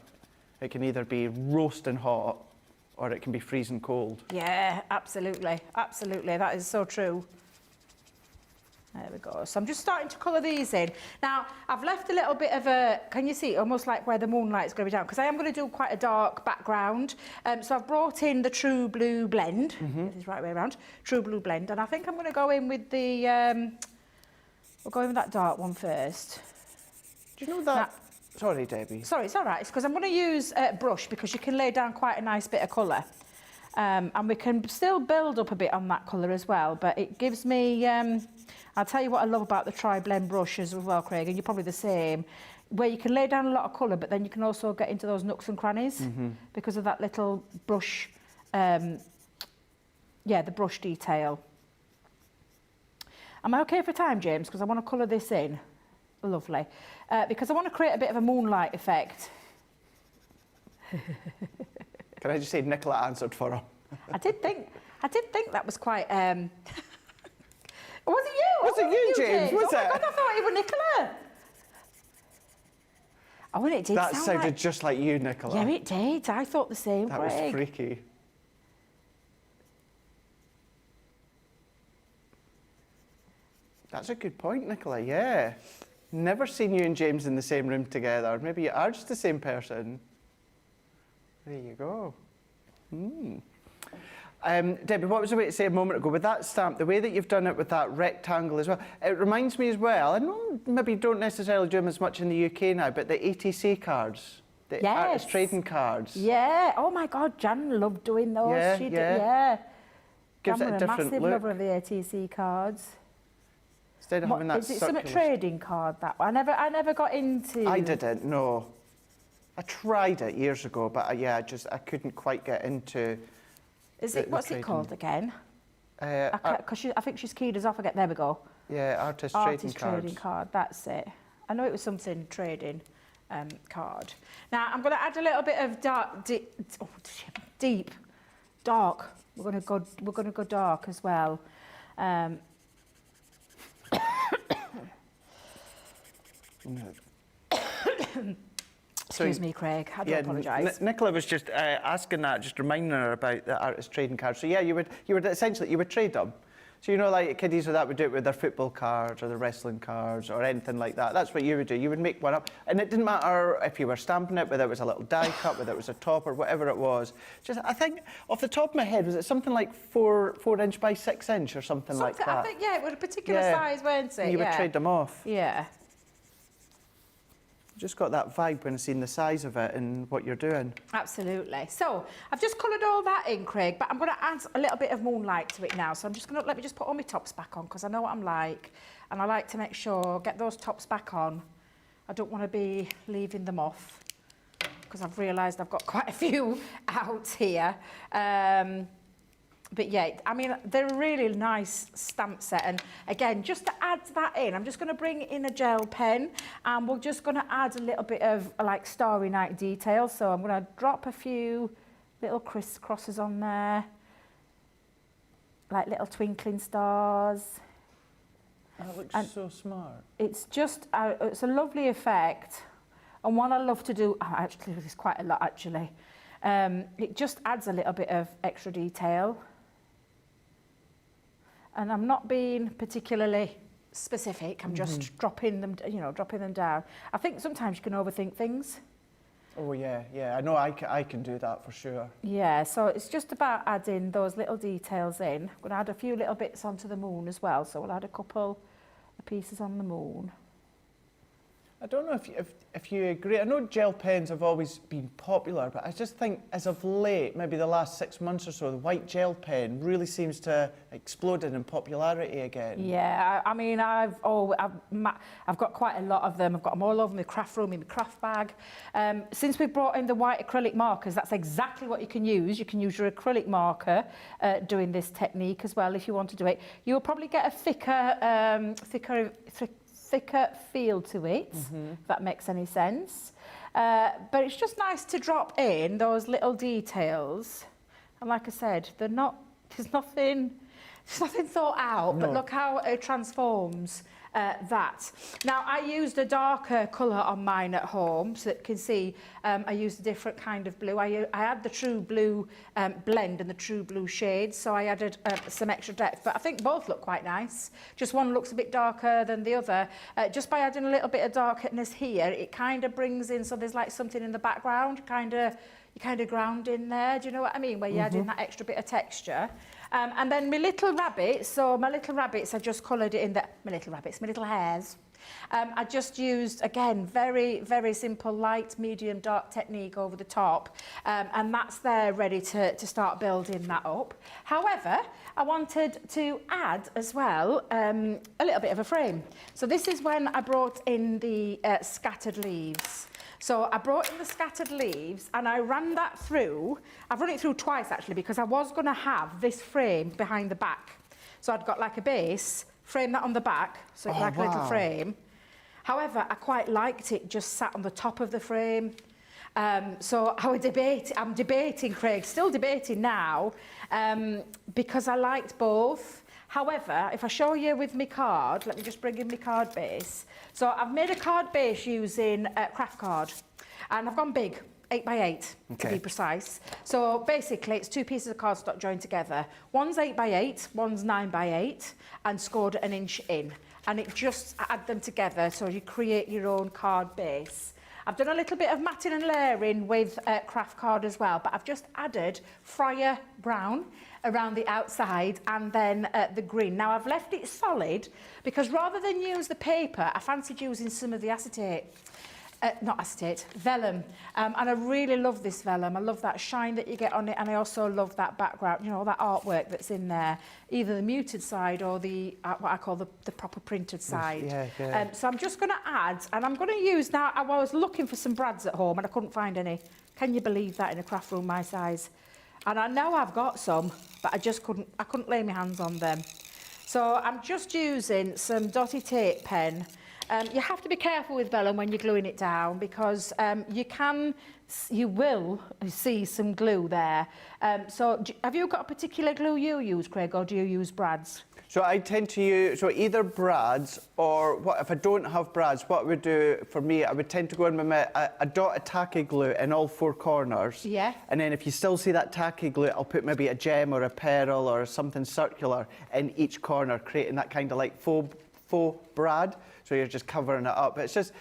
It can either be roasting hot or it can be freezing cold. Yeah, absolutely. Absolutely. That is so true. There we go. So I'm just starting to colour these in. Now, I've left a little bit of a, can you see, almost like where the moonlight's going to be down, because I am going to do quite a dark background. So I've brought in the True Blue blend. This is right way around. True Blue blend. And I think I'm going to go in with the, we'll go in with that dark one first. Do you know that? Sorry, Debbie. Sorry, it's all right. It's because I'm going to use a brush because you can lay down quite a nice bit of colour. And we can still build up a bit on that colour as well, but it gives me, I'll tell you what I love about the tri-blend brush as well, Craig, and you're probably the same, where you can lay down a lot of colour, but then you can also get into those nooks and crannies because of that little brush, the brush detail. Am I okay for time, James? Because I want to colour this in. Lovely. Because I want to create a bit of a moonlight effect. Can I just say Nicola answered for him? I did think that was quite. Was it you? Was it you, James? Was oh it? my God, I thought it was Nicola. Oh, and it did That sound sounded like... just like you, Nicola. Yeah, it did. I thought the same, That Craig. was freaky. That's a good point, Nicola, yeah. Never seen you and James in the same room together. Maybe you are just the same person. There you go. Debbie, what was the way to say a moment ago? With that stamp, the way that you've done it with that rectangle as well, it reminds me as well, I know maybe don't necessarily do them as much in the UK now, but the ATC cards, the artist trading cards. Yeah. Oh my God, Jan loved doing those. Yeah, She did, yeah. Gives Jan it a was different massive look. lover of the ATC cards. Instead of having that is it circular... some trading card, that one? I never got into... I didn't, no. I tried it years ago, but I couldn't quite get into... What's it called again? I think she's keyed us off again. There we go. Yeah, artist trading card, that's it. I know it was something trading card. Now, I'm going to add a little bit of deep, dark. We're going to go dark as well. Excuse me, Craig. I do apologise. Nicola was just asking that, just reminding her about the artist trading cards. So yeah, you would essentially trade them. So you know, like kiddies or that would do it with their football cards or their wrestling cards or anything like that. That's what you would do. You would make one up, and it didn't matter if you were stamping it, whether it was a little die cut, whether it was a top or whatever it was. Just I think off the top of my head, was it something like 4 inch by 6 inch or something like that? I think it was a particular size, weren't it? And you would trade them off. Yeah. Just got that vibe when seeing the size of it and what you're doing. Absolutely. So I've just coloured all that in, Craig, but I'm going to add a little bit of moonlight to it now. So I'm just going to let me just put all my tops back on because I know what I'm like, and I like to make sure get those tops back on. I don't want to be leaving them off because I've realised I've got quite a few out here. But yeah, I mean, they're a really nice stamp set. And again, just to add that in, I'm just going to bring in a gel pen and we're just going to add a little bit of like Starry Night detail. So I'm going to drop a few little crisscrosses on there, like little twinkling stars. That looks so smart. It's just, it's a lovely effect. And what I love to do, actually, there's quite a lot actually. It just adds a little bit of extra detail. And I'm not being particularly specific. I'm just dropping them down. I think sometimes you can overthink things. Oh yeah, I know I can do that for sure. Yeah, so it's just about adding those little details in. I'm going to add a few little bits onto the moon as well. So we'll add a couple the pieces on the moon. I don't know if you agree. I know gel pens have always been popular, but I just think as of late, maybe the last 6 months or so, the white gel pen really seems to have exploded in popularity again. Yeah, I mean, I've got quite a lot of them. I've got them all over my craft room, in my craft bag. Since we brought in the white acrylic markers, that's exactly what you can use. You can use your acrylic marker doing this technique as well if you want to do it. You'll probably get a thicker feel to it, if that makes any sense. But it's just nice to drop in those little details. And like I said, there's nothing thought out, but look how it transforms that. Now, I used a darker colour on mine at home, so that you can see I used a different kind of blue. I had the true blue blend and the true blue shades, so I added some extra depth, but I think both look quite nice. Just one looks a bit darker than the other. Just by adding a little bit of darkness here, it kind of brings in, so there's like something in the background, you kind of ground in there, do you know what I mean, where you add in that extra bit of texture. And then my little rabbits, I just coloured it in my little hairs. I just used, again, very, very simple light, medium, dark technique over the top. And that's there ready to start building that up. However, I wanted to add as well a little bit of a frame. So this is when I brought in the scattered leaves. So I brought in the scattered leaves and I ran that through. I've run it through twice actually, because I was going to have this frame behind the back. So I'd got like a base, frame that on the back, so it's like a little frame. However, I quite liked it just sat on the top of the frame. So I'm debating, Craig, still debating now, because I liked both. However, if I show you with my card, let me just bring in my card base. So I've made a card base using craft card, and I've gone big, 8x8 to be precise. So basically it's 2 pieces of cardstock joined together. One's 8x8, one's 9x8, and scored 1 inch in. And it just add them together so you create your own card base. I've done a little bit of matting and layering with craft card as well, but I've just added Fryer brown around the outside and then the green. Now I've left it solid because rather than use the paper, I fancied using some of the vellum. And I really love this vellum. I love that shine that you get on it, and I also love that background, you know, that artwork that's in there, either the muted side or the what I call the proper printed side. Yeah. So I'm just going to add, and I'm going to use now, I was looking for some brads at home and I couldn't find any. Can you believe that in a craft room my size? And I know I've got some, but I couldn't lay my hands on them. So I'm just using some dotty tape pen. You have to be careful with vellum when you're gluing it down because you will see some glue there. So have you got a particular glue you use, Craig, or do you use brads? So I tend to use either brads or if I don't have brads, what I would do for me, I would tend to go in with a dot of tacky glue in all 4 corners. Yeah. And then if you still see that tacky glue, I'll put maybe a gem or a pearl or something circular in each corner, creating that kind of like faux brad. So you're just covering it up. It's just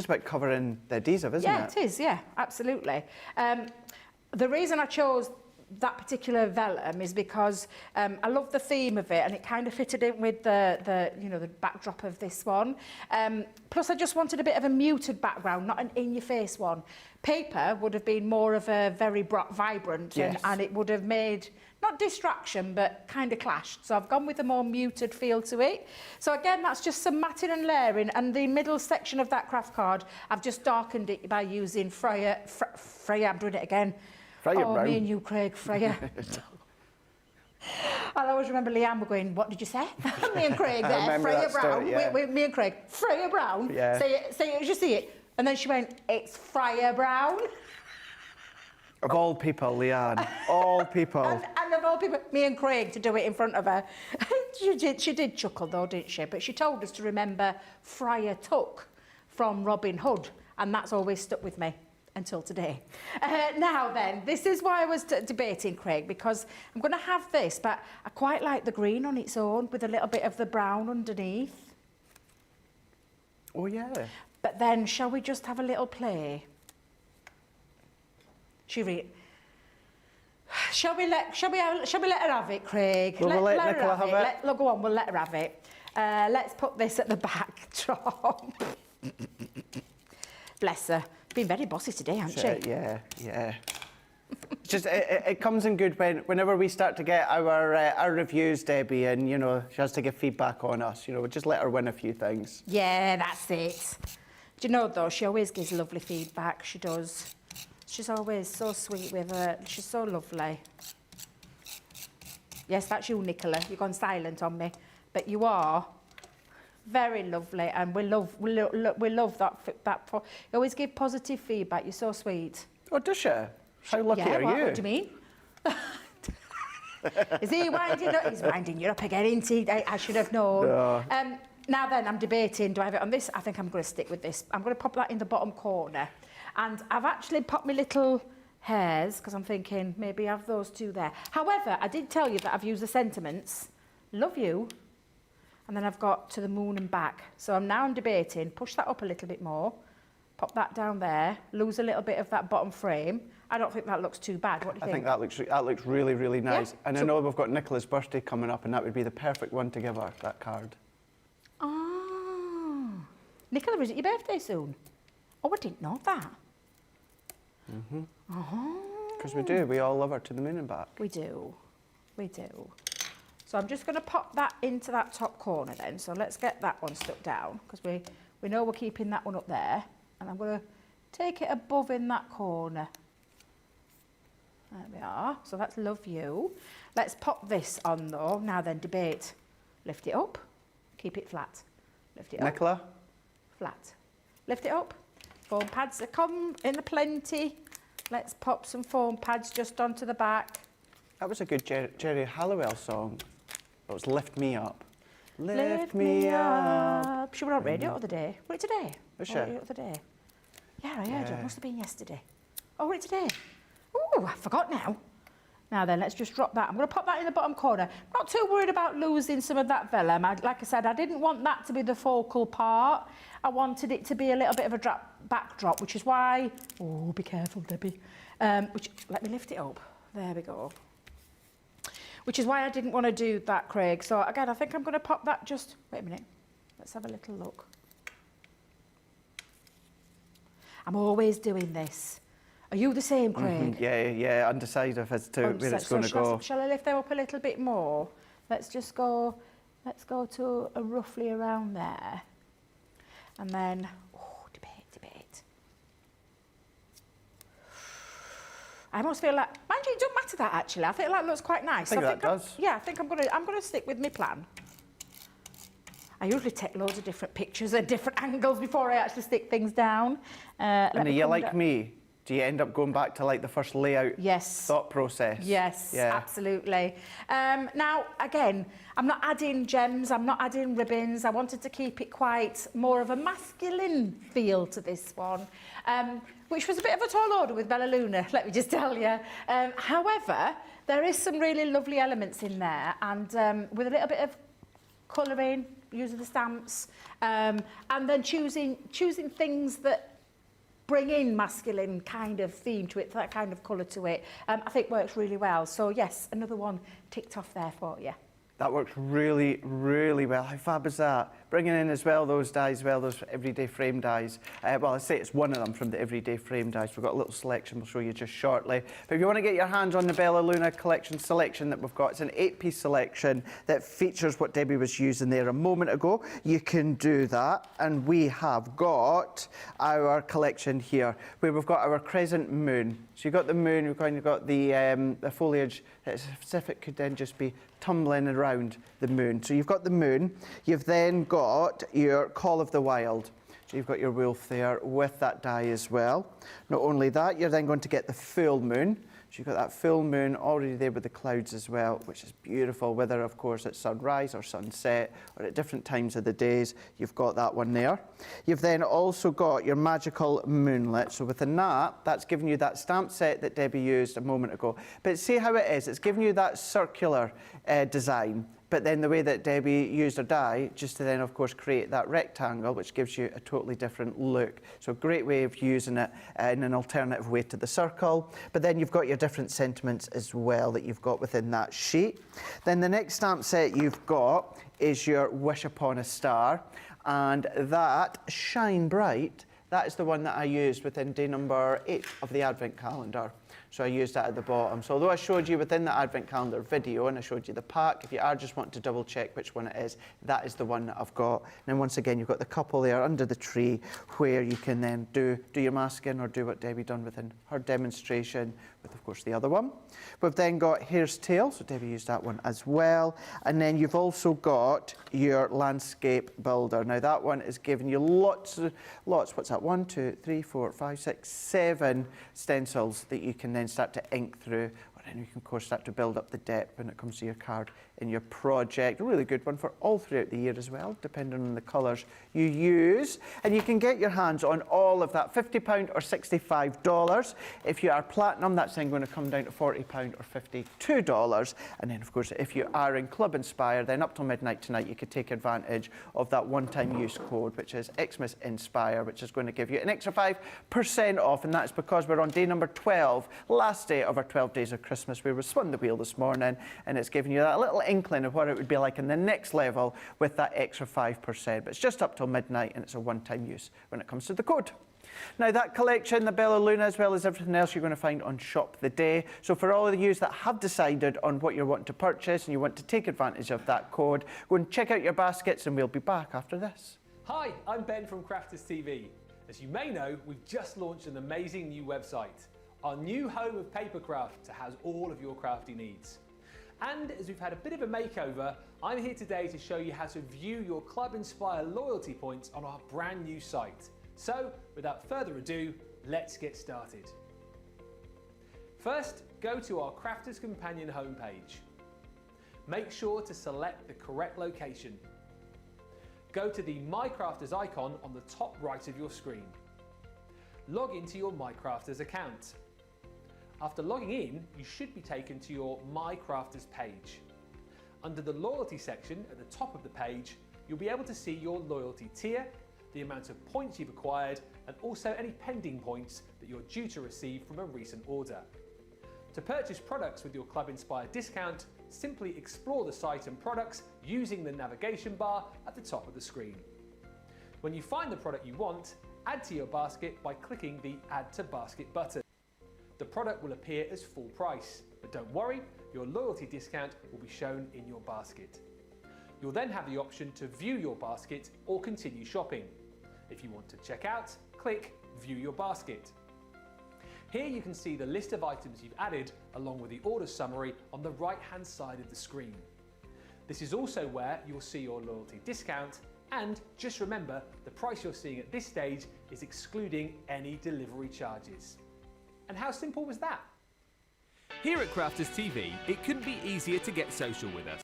about covering the adhesive, isn't it? Yeah, it is. Yeah, absolutely. The reason I chose that particular vellum is because I love the theme of it, and it kind of fitted in with the backdrop of this one. Plus, I just wanted a bit of a muted background, not an in-your-face one. Paper would have been more of a very vibrant, yes. and it would have made not distraction, but kind of clashed. So I've gone with a more muted feel to it. So again, that's just some matting and layering, and the middle section of that craft card, I've just darkened it by using Fryer, I'm doing it again. Fryer brown. Me and you, Craig, Fryer. I always remember Leanne were going, what did you say? Me and Craig there, Fryer brown. Yeah. Me and Craig, Fryer brown. Yeah. Say it as you see it. And then she went, it's Fryer brown. Of all people, Leanne, all people. And of all people, me and Craig to do it in front of her. She did chuckle though, didn't she? But she told us to remember Friar Tuck from Robin Hood, and that's always stuck with me until today. Now then, this is why I was debating, Craig, because I'm going to have this, but I quite like the green on its own with a little bit of the brown underneath. Oh, yeah. But then, shall we just have a little play? Shall we let her have it, Craig? We'll let Nicola have it. Go on, we'll let her have it. Let's put this at the backdrop. Bless her. Been very bossy today, hasn't she? Yeah, yeah. It's just, it comes in good whenever we start to get our reviews, Debbie, and, you know, she has to give feedback on us. You know, we just let her win a few things. Yeah, that's it. Do you know, though, she always gives lovely feedback. She does. She's always so sweet with her. She's so lovely. Yes, that's you, Nicola. You've gone silent on me. But you are very lovely, and we love that. You always give positive feedback. You're so sweet. Oh, does she? How lucky are you? What do you mean? Is he winding up? He's winding you up again, isn't he? I should have known. No. Now then, I'm debating, do I have it on this? I think I'm going to stick with this. I'm going to pop that in the bottom corner. And I've actually popped my little hairs, because I'm thinking maybe have those two there. However, I did tell you that I've used the sentiments. Love you. And then I've got to the moon and back. So I'm debating, push that up a little bit more, pop that down there, lose a little bit of that bottom frame. I don't think that looks too bad. What do you think? I think that looks really, really nice. Yeah. And I know we've got Nicola's birthday coming up, and that would be the perfect one to give her, that card. Oh. Nicola, is it your birthday soon? Oh, I didn't know that. Mm-hmm. Oh. Because we do. We all love her to the moon and back. We do. We do. So I'm just going to pop that into that top corner then. So let's get that one stuck down, because we know we're keeping that one up there. And I'm going to take it above in that corner. There we are. So that's love you. Let's pop this on though. Now then, debate. Lift it up. Keep it flat. Lift it up. Nicola? Flat. Lift it up. Foam pads are come in plenty. Let's pop some foam pads just onto the back. That was a good Jerry Halliwell song. It was Lift Me Up. Lift me up. She was on radio the other day. Was it today? Was she? The other day. Yeah, I heard Yeah. it. Must have been yesterday. Oh, was it today? Oh, I forgot now. Now then, let's just drop that. I'm going to pop that in the bottom corner. I'm not too worried about losing some of that vellum. Like I said, I didn't want that to be the focal part. I wanted it to be a little bit of a backdrop, which is why... Oh, be careful, Debbie. Let me lift it up. There we go. Which is why I didn't want to do that, Craig. So again, I think I'm going to pop that just... Wait a minute. Let's have a little look. I'm always doing this. Are you the same, Craig? Mm-hmm. Yeah, undecided as to where it's going to go. Shall I lift them up a little bit more? Let's go to roughly around there. And then, debate. I almost feel like, mind you, it don't matter that actually. I think that looks quite nice. I think that does. Yeah, I think I'm gonna stick with my plan. I usually take loads of different pictures at different angles before I actually stick things down. And are you like me? Do you end up going back to like the first layout thought process? Yes, yeah. Absolutely. Now, again, I'm not adding gems, I'm not adding ribbons. I wanted to keep it quite more of a masculine feel to this one, which was a bit of a tall order with Bella Luna, let me just tell you. However, there is some really lovely elements in there, and with a little bit of colouring, using the stamps, and then choosing things that bring in masculine kind of theme to it, that kind of colour to it, I think works really well. So yes, another one ticked off there for you. That works really, really well. How fab is that? Bringing in as well those dies, those everyday frame dies. Well, I say it's one of them from the everyday frame dies. We've got a little selection we'll show you just shortly. But if you want to get your hands on the Bella Luna collection selection that we've got, it's an 8-piece selection that features what Debbie was using there a moment ago. You can do that. And we have got our collection here, where we've got our crescent moon. So you've got the moon, we've kind of got the foliage that specific could then just be tumbling around the moon. So you've got the moon, you've then got your Call of the Wild. So you've got your wolf there with that die as well. Not only that, you're then going to get the full moon. So you've got that full moon already there with the clouds as well, which is beautiful, whether of course it's sunrise or sunset or at different times of the days, you've got that one there. You've then also got your magical moonlit. So within that, that's giving you that stamp set that Debbie used a moment ago. But see how it is, it's giving you that circular design. But then the way that Debbie used her die, just to then, of course, create that rectangle, which gives you a totally different look. So a great way of using it in an alternative way to the circle. But then you've got your different sentiments as well that you've got within that sheet. Then the next stamp set you've got is your Wish Upon a Star. And that Shine Bright, that is the one that I used within day number 8 of the Advent calendar. So I used that at the bottom. So although I showed you within the Advent calendar video and I showed you the pack, if you are just wanting to double check which one it is, that is the one that I've got. And then once again, you've got the couple there under the tree where you can then do your masking or do what Debbie done within her demonstration with, of course, the other one. We've then got Hare's Tail, so Debbie used that one as well. And then you've also got your landscape builder. Now that one is giving you lots, what's that, 1, 2, 3, 4, 5, 6, 7 stencils that you can then start to ink through, or then you can, of course, start to build up the depth when it comes to your card in your project. A really good one for all throughout the year as well, depending on the colours you use. And you can get your hands on all of that, £50 or $65. If you are platinum, that's then going to come down to £40 or $52. And then, of course, if you are in Club Inspire, then up till midnight tonight, you could take advantage of that one-time use code, which is Xmas Inspire, which is going to give you an extra 5% off. And that's because we're on day number 12, last day of our 12 days of Christmas. We spun the wheel this morning, and it's giving you that little inkling of what it would be like in the next level with that extra 5%. But it's just up till midnight, and it's a one-time use when it comes to the code. Now that collection, the Bella Luna, as well as everything else you're going to find on Shop the Day. So for all of you that have decided on what you're wanting to purchase and you want to take advantage of that code, go and check out your baskets, and we'll be back after this. Hi, I'm Ben from Crafters TV. As you may know, we've just launched an amazing new website, our new home of papercraft to house all of your crafty needs. And as we've had a bit of a makeover, I'm here today to show you how to view your Club Inspire loyalty points on our brand new site. So, without further ado, let's get started. First, go to our Crafters Companion homepage. Make sure to select the correct location. Go to the My Crafters icon on the top right of your screen. Log into your My Crafters account. After logging in, you should be taken to your My Crafters page. Under the loyalty section at the top of the page, you'll be able to see your loyalty tier, the amount of points you've acquired, and also any pending points that you're due to receive from a recent order. To purchase products with your Club Inspire discount, simply explore the site and products using the navigation bar at the top of the screen. When you find the product you want, add to your basket by clicking the Add to Basket button. The product will appear as full price, but don't worry, your loyalty discount will be shown in your basket. You'll then have the option to view your basket or continue shopping. If you want to check out, click View Your Basket. Here you can see the list of items you've added along with the order summary on the right-hand side of the screen. This is also where you'll see your loyalty discount, and just remember, the price you're seeing at this stage is excluding any delivery charges. And how simple was that? Here at Crafters TV, it couldn't be easier to get social with us.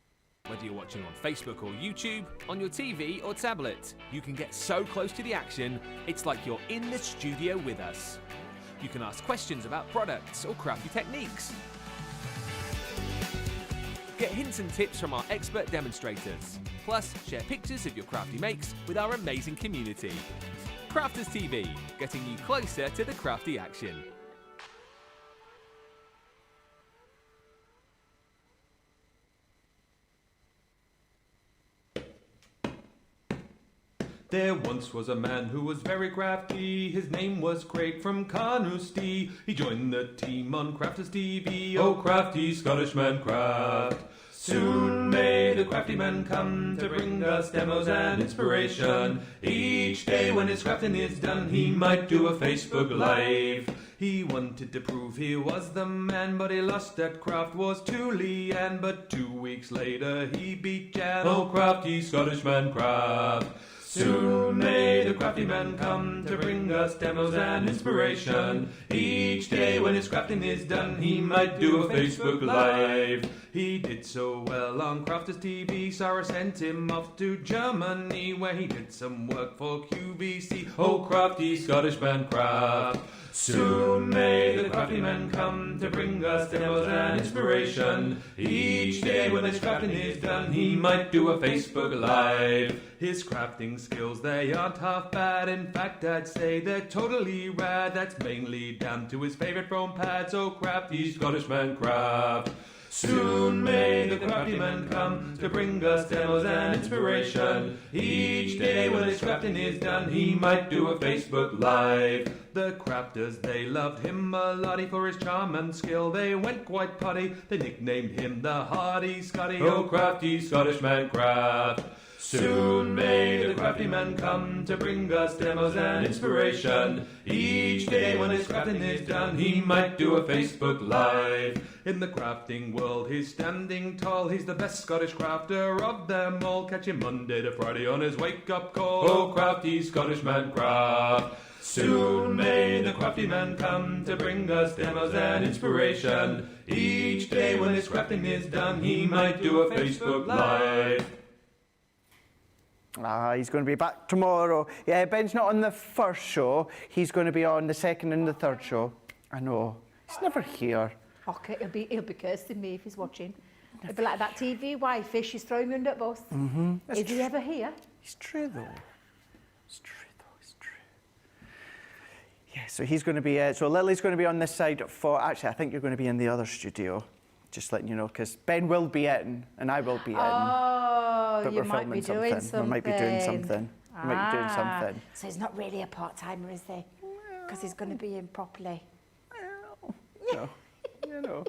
Whether you're watching on Facebook or YouTube, on your TV or tablet, you can get so close to the action, it's like you're in the studio with us. You can ask questions about products or crafty techniques. Get hints and tips from our expert demonstrators. Plus, share pictures of your crafty makes with our amazing community. Crafters TV, getting you closer to the crafty action. There once was a man who was very crafty. His name was Craig from Carnoustie. He joined the team on Crafters TV. Oh, crafty Scottish man craft. Soon may the crafty man come to bring us demos and inspiration. Each day when his crafting is done, he might do a Facebook Live. He wanted to prove he was the man, but he lost at Craft Wars to Leanne. But 2 weeks later he beat Jan. Oh, crafty Scottish man craft. Soon may the crafty man come to bring us demos and inspiration. Each day when his crafting is done, he might do a Facebook Live. He did so well on Crafters TV, Sarah sent him off to Germany, where he did some work for QVC. Oh, crafty Scottish man craft. Soon may the crafty man come to bring us demos and inspiration. Each day when his crafting is done, he might do a Facebook Live. His crafting skills, they aren't half bad. In fact, I'd say they're totally rad. That's mainly down to his favourite foam pads. Oh, crafty Scottish man craft. Soon may the crafty man come to bring us demos and inspiration. Each day when his crafting is done, he might do a Facebook Live. The crafters, they loved him a lottie for his charm and skill. They went quite potty, they nicknamed him the Hardy Scotty. Oh, crafty Scottish man craft. Soon may the crafty man come to bring us demos and inspiration. Each day when his crafting is done, he might do a Facebook Live. In the crafting world, he's standing tall. He's the best Scottish crafter of them all. Catch him Monday to Friday on his wake-up call. Oh, crafty Scottish man craft. Soon may the crafty man come to bring us demos and inspiration. Each day when his crafting is done, he might do a Facebook Live. He's going to be back tomorrow. Yeah, Ben's not on the first show. He's going to be on the second and the third show. I know. He's never here. Okay, he'll be cursing me if he's watching. It'll be like that TV wifey, she's throwing me under the bus. Is he ever here? It's true, though. It's true, though. It's true. Yeah, so he's going to be... so Lily's going to be on this side for... Actually, I think you're going to be in the other studio. Just letting you know, because Ben will be in, and I will be in. Oh, but you we're might filming be doing something. We might be doing something. We might be doing something. So he's not really a part-timer, is he? Because he's going to be in properly. No, you know.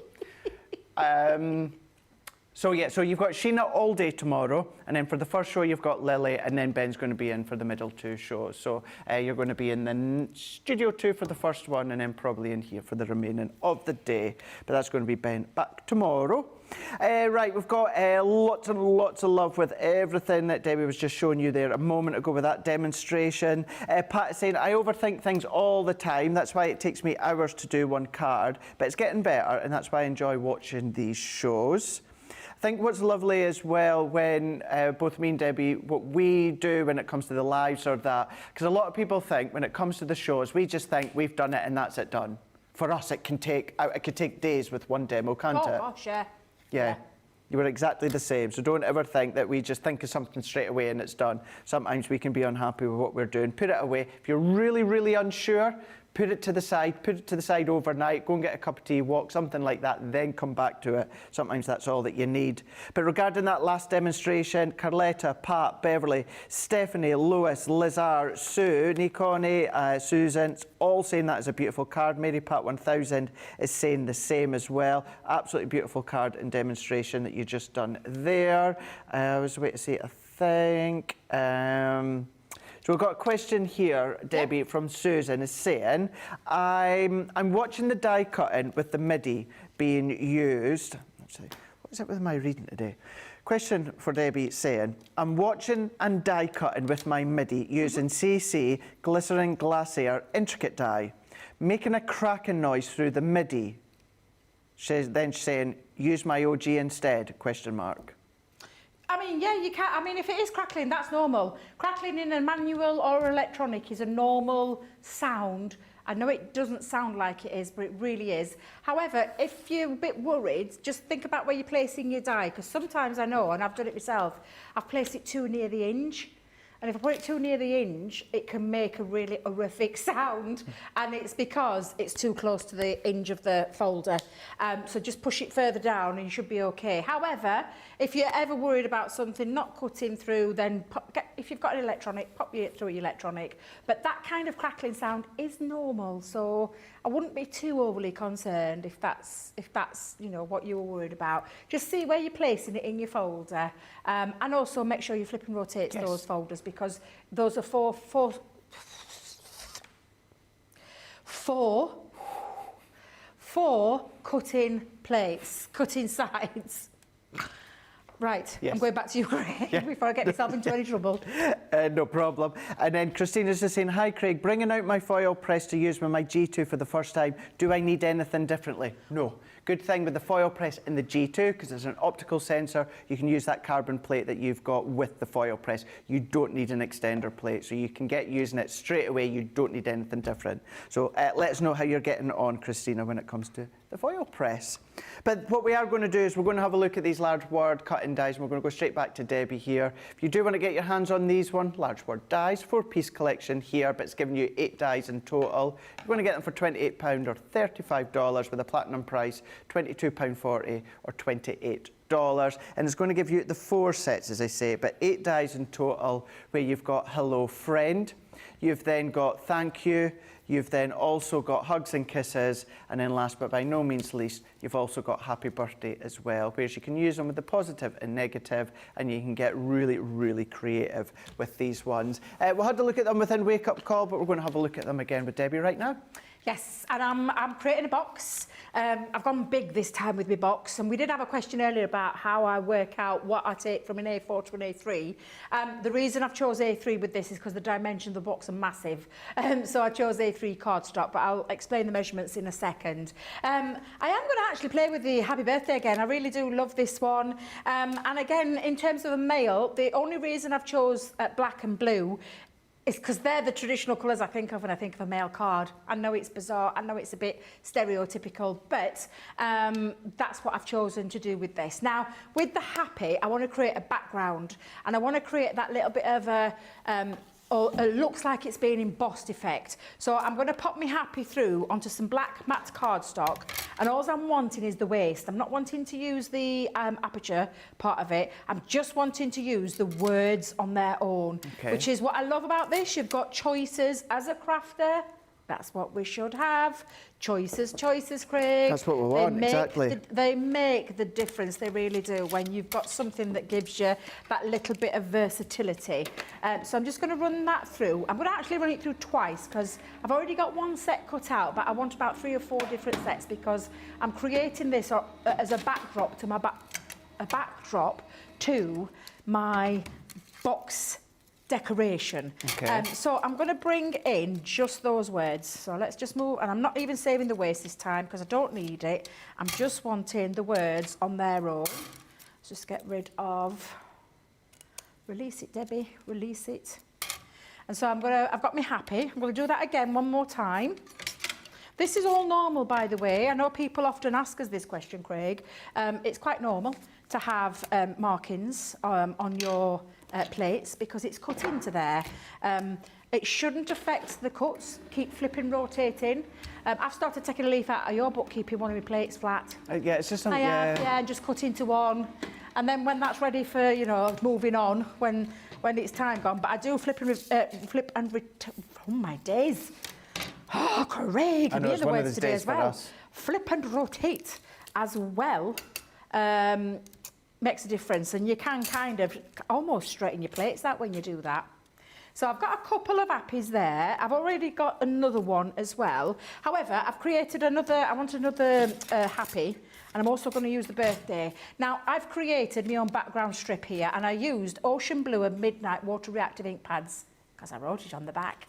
So yeah, so you've got Sheena all day tomorrow, and then for the first show you've got Lily, and then Ben's going to be in for the middle two shows. So you're going to be in the Studio 2 for the first one, and then probably in here for the remaining of the day. But that's going to be Ben back tomorrow. Right, we've got lots and lots of love with everything that Debbie was just showing you there a moment ago with that demonstration. Pat is saying, I overthink things all the time. That's why it takes me hours to do one card. But it's getting better, and that's why I enjoy watching these shows. I think what's lovely as well when both me and Debbie, what we do when it comes to the lives or that, because a lot of people think when it comes to the shows, we just think we've done it and that's it done. For us, it could take days with one demo, can't it? Oh, gosh, yeah. Yeah. You were exactly the same. So don't ever think that we just think of something straight away and it's done. Sometimes we can be unhappy with what we're doing. Put it away. If you're really, really unsure, put it to the side overnight, go and get a cup of tea, walk, something like that, then come back to it. Sometimes that's all that you need. But regarding that last demonstration, Carletta, Pat, Beverly, Stephanie, Lewis, Lizar, Sue, Nikoni, Susan, all saying that is a beautiful card. Mary Pat 1000 is saying the same as well. Absolutely beautiful card and demonstration that you just done there. I was waiting to see, I think... So we've got a question here, Debbie, from Susan, is saying, I'm watching the die cutting with the MIDI being used. What is it with my reading today? Question for Debbie saying, I'm watching and die cutting with my MIDI using CC Glycerin Glacier Intricate Die, making a cracking noise through the MIDI. Then she's saying, use my OG instead, question mark. I mean, yeah, you can. I mean, if it is crackling, that's normal. Crackling in a manual or electronic is a normal sound. I know it doesn't sound like it is, but it really is. However, if you're a bit worried, just think about where you're placing your die, because sometimes I know, and I've done it myself, I've placed it too near the hinge. And if I put it too near the hinge, it can make a really horrific sound. And it's because it's too close to the hinge of the folder. So just push it further down and you should be okay. However, if you're ever worried about something not cutting through, then if you've got an electronic, pop it through your electronic. But that kind of crackling sound is normal. So I wouldn't be too overly concerned if that's you know, what you were worried about. Just see where you're placing it in your folder. And also make sure you flip and rotate those folders, because those are four cutting plates, cutting sides. Right, Yes. I'm going back to you, Craig, before I get myself into any trouble. No problem. And then Christina's just saying, hi Craig, bringing out my foil press to use with my G2 for the first time. Do I need anything differently? No. Good thing with the foil press in the G2, because there's an optical sensor, you can use that carbon plate that you've got with the foil press. You don't need an extender plate, so you can get using it straight away. You don't need anything different. So let us know how you're getting on, Christina, when it comes to the foil press. But what we are going to do is we're going to have a look at these large word cutting dies, and we're going to go straight back to Debbie here. If you do want to get your hands on these large word dies, 4-piece collection here, but it's giving you 8 dies in total. You're going to get them for £28 or $35 with a platinum price, £22.40 or $28. And it's going to give you the 4 sets, as I say, but 8 dies in total, where you've got Hello Friend, you've then got Thank You, you've then also got Hugs and Kisses, and then last but by no means least, you've also got Happy Birthday as well, whereas you can use them with the positive and negative, and you can get really, really creative with these ones. We'll have to look at them within Wake Up Call, but we're going to have a look at them again with Debbie right now. Yes, and I'm creating a box. I've gone big this time with my box, and we did have a question earlier about how I work out what I take from an A4 to an A3. The reason I've chose A3 with this is because the dimensions of the box are massive. So I chose A3 cardstock, but I'll explain the measurements in a second. I am going to actually play with the Happy Birthday again. I really do love this one. And again, in terms of a male, the only reason I've chose black and blue it's because they're the traditional colours I think of when I think of a male card. I know it's bizarre, I know it's a bit stereotypical, but that's what I've chosen to do with this. Now, with the Happy, I want to create a background, and I want to create that little bit of a looks like it's being embossed effect. So I'm going to pop my Happy through onto some black matte cardstock, and all I'm wanting is the waist. I'm not wanting to use the aperture part of it. I'm just wanting to use the words on their own, which is what I love about this. You've got choices as a crafter. That's what we should have. Choices, Craig. That's what we want, exactly. They make the difference, they really do, when you've got something that gives you that little bit of versatility. So I'm just going to run that through. I'm going to actually run it through twice because I've already got one set cut out, but I want about 3 or 4 different sets because I'm creating this as a backdrop to my box decoration. So I'm going to bring in just those words. So let's just move, and I'm not even saving the waist this time because I don't need it. I'm just wanting the words on their own. Let's just get rid of, release it, Debbie, release it. And so I've got me Happy. I'm going to do that again one more time. This is all normal, by the way. I know people often ask us this question, Craig. It's quite normal to have markings on your plates because it's cut into there. It shouldn't affect the cuts. Keep flipping, rotating. I've started taking a leaf out of your book, keeping one of my plates flat. Yeah, it's just something. And just cut into one. And then when that's ready for, you know, moving on, when it's time gone. But I do flip and oh my days. Oh, Craig, and the other words today as well. Flip and rotate as well. Makes a difference, and you can kind of almost straighten your plates out when you do that. So I've got a couple of Happies there. I've already got another one as well. However, I've created another, I want another Happy, and I'm also going to use the birthday. Now, I've created my own background strip here, and I used Ocean Blue and Midnight water reactive ink pads, because I wrote it on the back,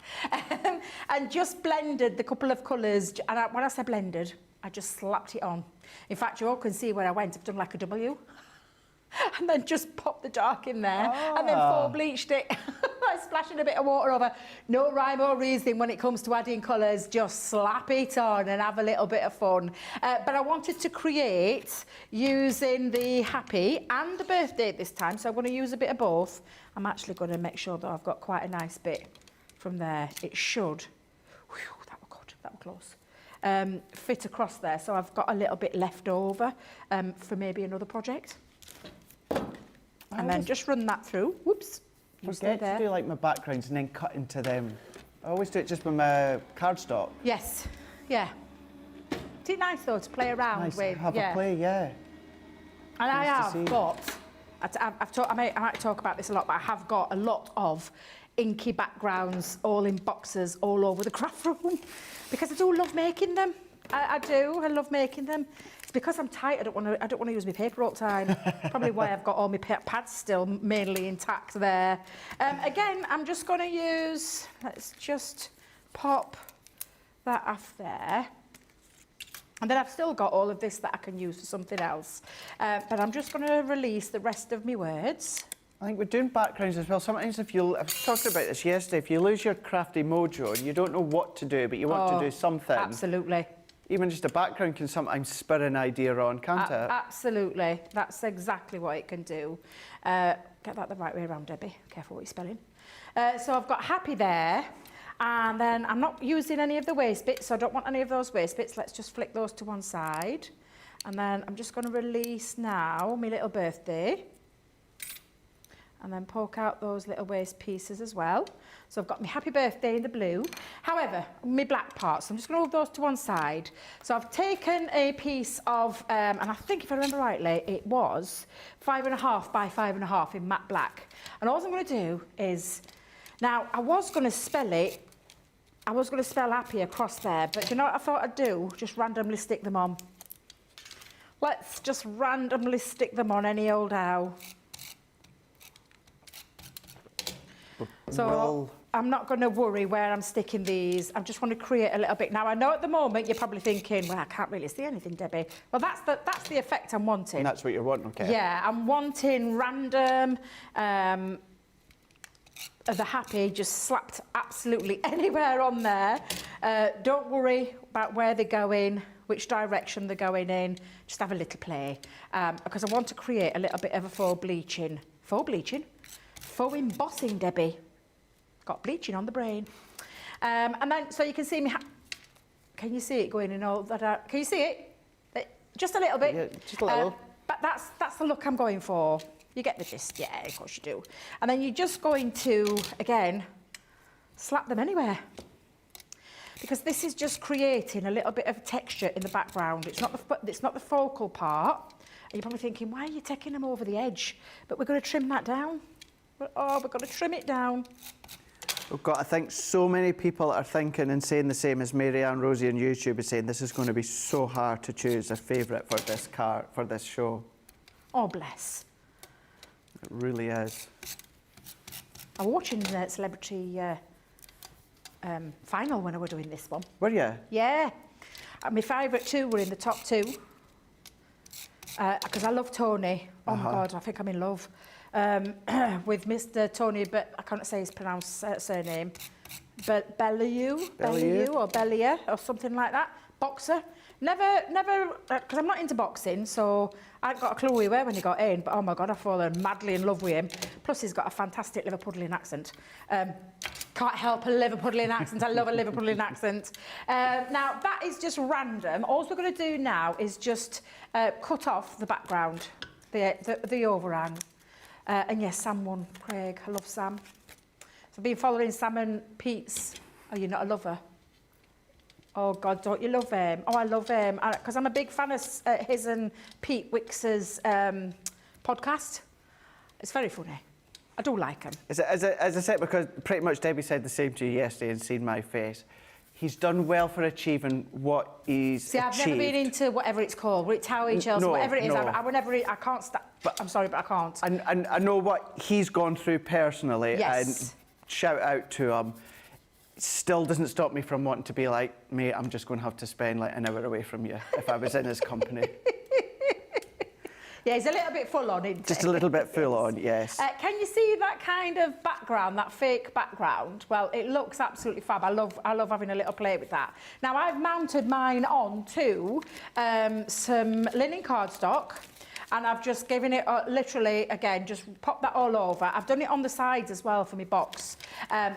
and just blended the couple of colours. And when I say blended, I just slapped it on. In fact, you all can see where I went. I've done like a W. And then just popped the dark in there and then full bleached it. Like splashing a bit of water over. No rhyme or reason when it comes to adding colours. Just slap it on and have a little bit of fun. But I wanted to create using the Happy and the birthday this time. So I'm going to use a bit of both. I'm actually going to make sure that I've got quite a nice bit from there. It should. Whew, that was good. That was close. Fit across there. So I've got a little bit left over for maybe another project. And then just run that through. Whoops. Forget to do like my backgrounds and then cut into them. I always do it just with my cardstock. Yes. Yeah. Isn't it nice though to play around with? Have a play, yeah. And I have got. I might talk about this a lot, but I have got a lot of inky backgrounds, all in boxes, all over the craft room, because I do love making them. I do. I love making them. because I'm tight, I don't want to use my paper all the time. Probably why I've got all my pads still mainly intact there. Again, I'm just going to use, let's just pop that off there. And then I've still got all of this that I can use for something else. But I'm just going to release the rest of my words. I think we're doing backgrounds as well. Sometimes I was talking about this yesterday, if you lose your crafty mojo and you don't know what to do, but you want to do something. Absolutely. Even just a background can sometimes spur an idea on, can't it? Absolutely. That's exactly what it can do. Get that the right way around, Debbie. Careful what you're spelling. So I've got happy there. And then I'm not using any of the waste bits, so I don't want any of those waste bits. Let's just flick those to one side. And then I'm just going to release now my little birthday. And then poke out those little waste pieces as well. So I've got my happy birthday in the blue. However, my black parts, I'm just going to hold those to one side. So I've taken a piece of, and I think if I remember rightly, it was 5.5 by 5.5 in matte black. And all I'm going to do is, now I was going to spell happy across there, but you know what I thought I'd do? Just randomly stick them on. Let's just randomly stick them on any old how. So well, I'm not going to worry where I'm sticking these. I just want to create a little bit. Now, I know at the moment you're probably thinking, well, I can't really see anything, Debbie. Well, that's the effect I'm wanting. and that's what you're wanting, okay? Yeah, I'm wanting random, the happy just slapped absolutely anywhere on there. Don't worry about where they're going, which direction they're going in. Just have a little play. Because I want to create a little bit of a faux bleaching. Faux embossing, Debbie. Got bleaching on the brain. And then, so you can see me. Can you see it going in all that? Can you see it? Just a little bit. Yeah, just a little. But that's the look I'm going for. You get the gist. Yeah, of course you do. And then you're just going to, again, slap them anywhere. Because this is just creating a little bit of texture in the background. It's not the focal part. And you're probably thinking, why are you taking them over the edge? But we're going to trim that down. Oh, we've got to trim it down. I think so many people are thinking and saying the same as Mary Ann Rosie on YouTube is saying this is going to be so hard to choose a favourite for this show. Oh, bless. It really is. I was watching the celebrity final when I was doing this one. Were you? Yeah. My favourite two were in the top two. Because I love Tony. Oh my God, I think I'm in love with Mr. Tony, but I can't say his pronounced surname. But Bellew or Bellier or something like that. Boxer. Never, because I'm not into boxing, so I hadn't got a clue who he were when he got in, but oh my God, I've fallen madly in love with him. Plus, he's got a fantastic Liverpudlian accent. Can't help a Liverpudlian accent. I love a Liverpudlian accent. Now, that is just random. All we're going to do now is just cut off the background, the overhang. And yes, Sam won, Craig. I love Sam. So I've been following Sam and Pete's. Oh, you're not a lover? Oh, God, don't you love him? Oh, I love him. Because I'm a big fan of his and Pete Wicks's podcast. It's very funny. I do like him. As I said, because pretty much Debbie said the same to you yesterday and seen my face. He's done well for achieving what he's See, I've achieved. never been into whatever it's called, Towie, Chelsea, No, whatever it is. no. I can't stop. I'm sorry, but I can't. And I know what he's gone through personally. Yes. And shout out to him. Still doesn't stop me from wanting to be like, mate, I'm just going to have to spend like an hour away from you if I was in his company. Yeah, he's a little bit full on, isn't he? Just a little bit full on, yes. Can you see that kind of background, that fake background? Well, it looks absolutely fab. I love having a little play with that. Now, I've mounted mine on to some linen cardstock. And I've just given it, literally, again, just pop that all over. I've done it on the sides as well for my box.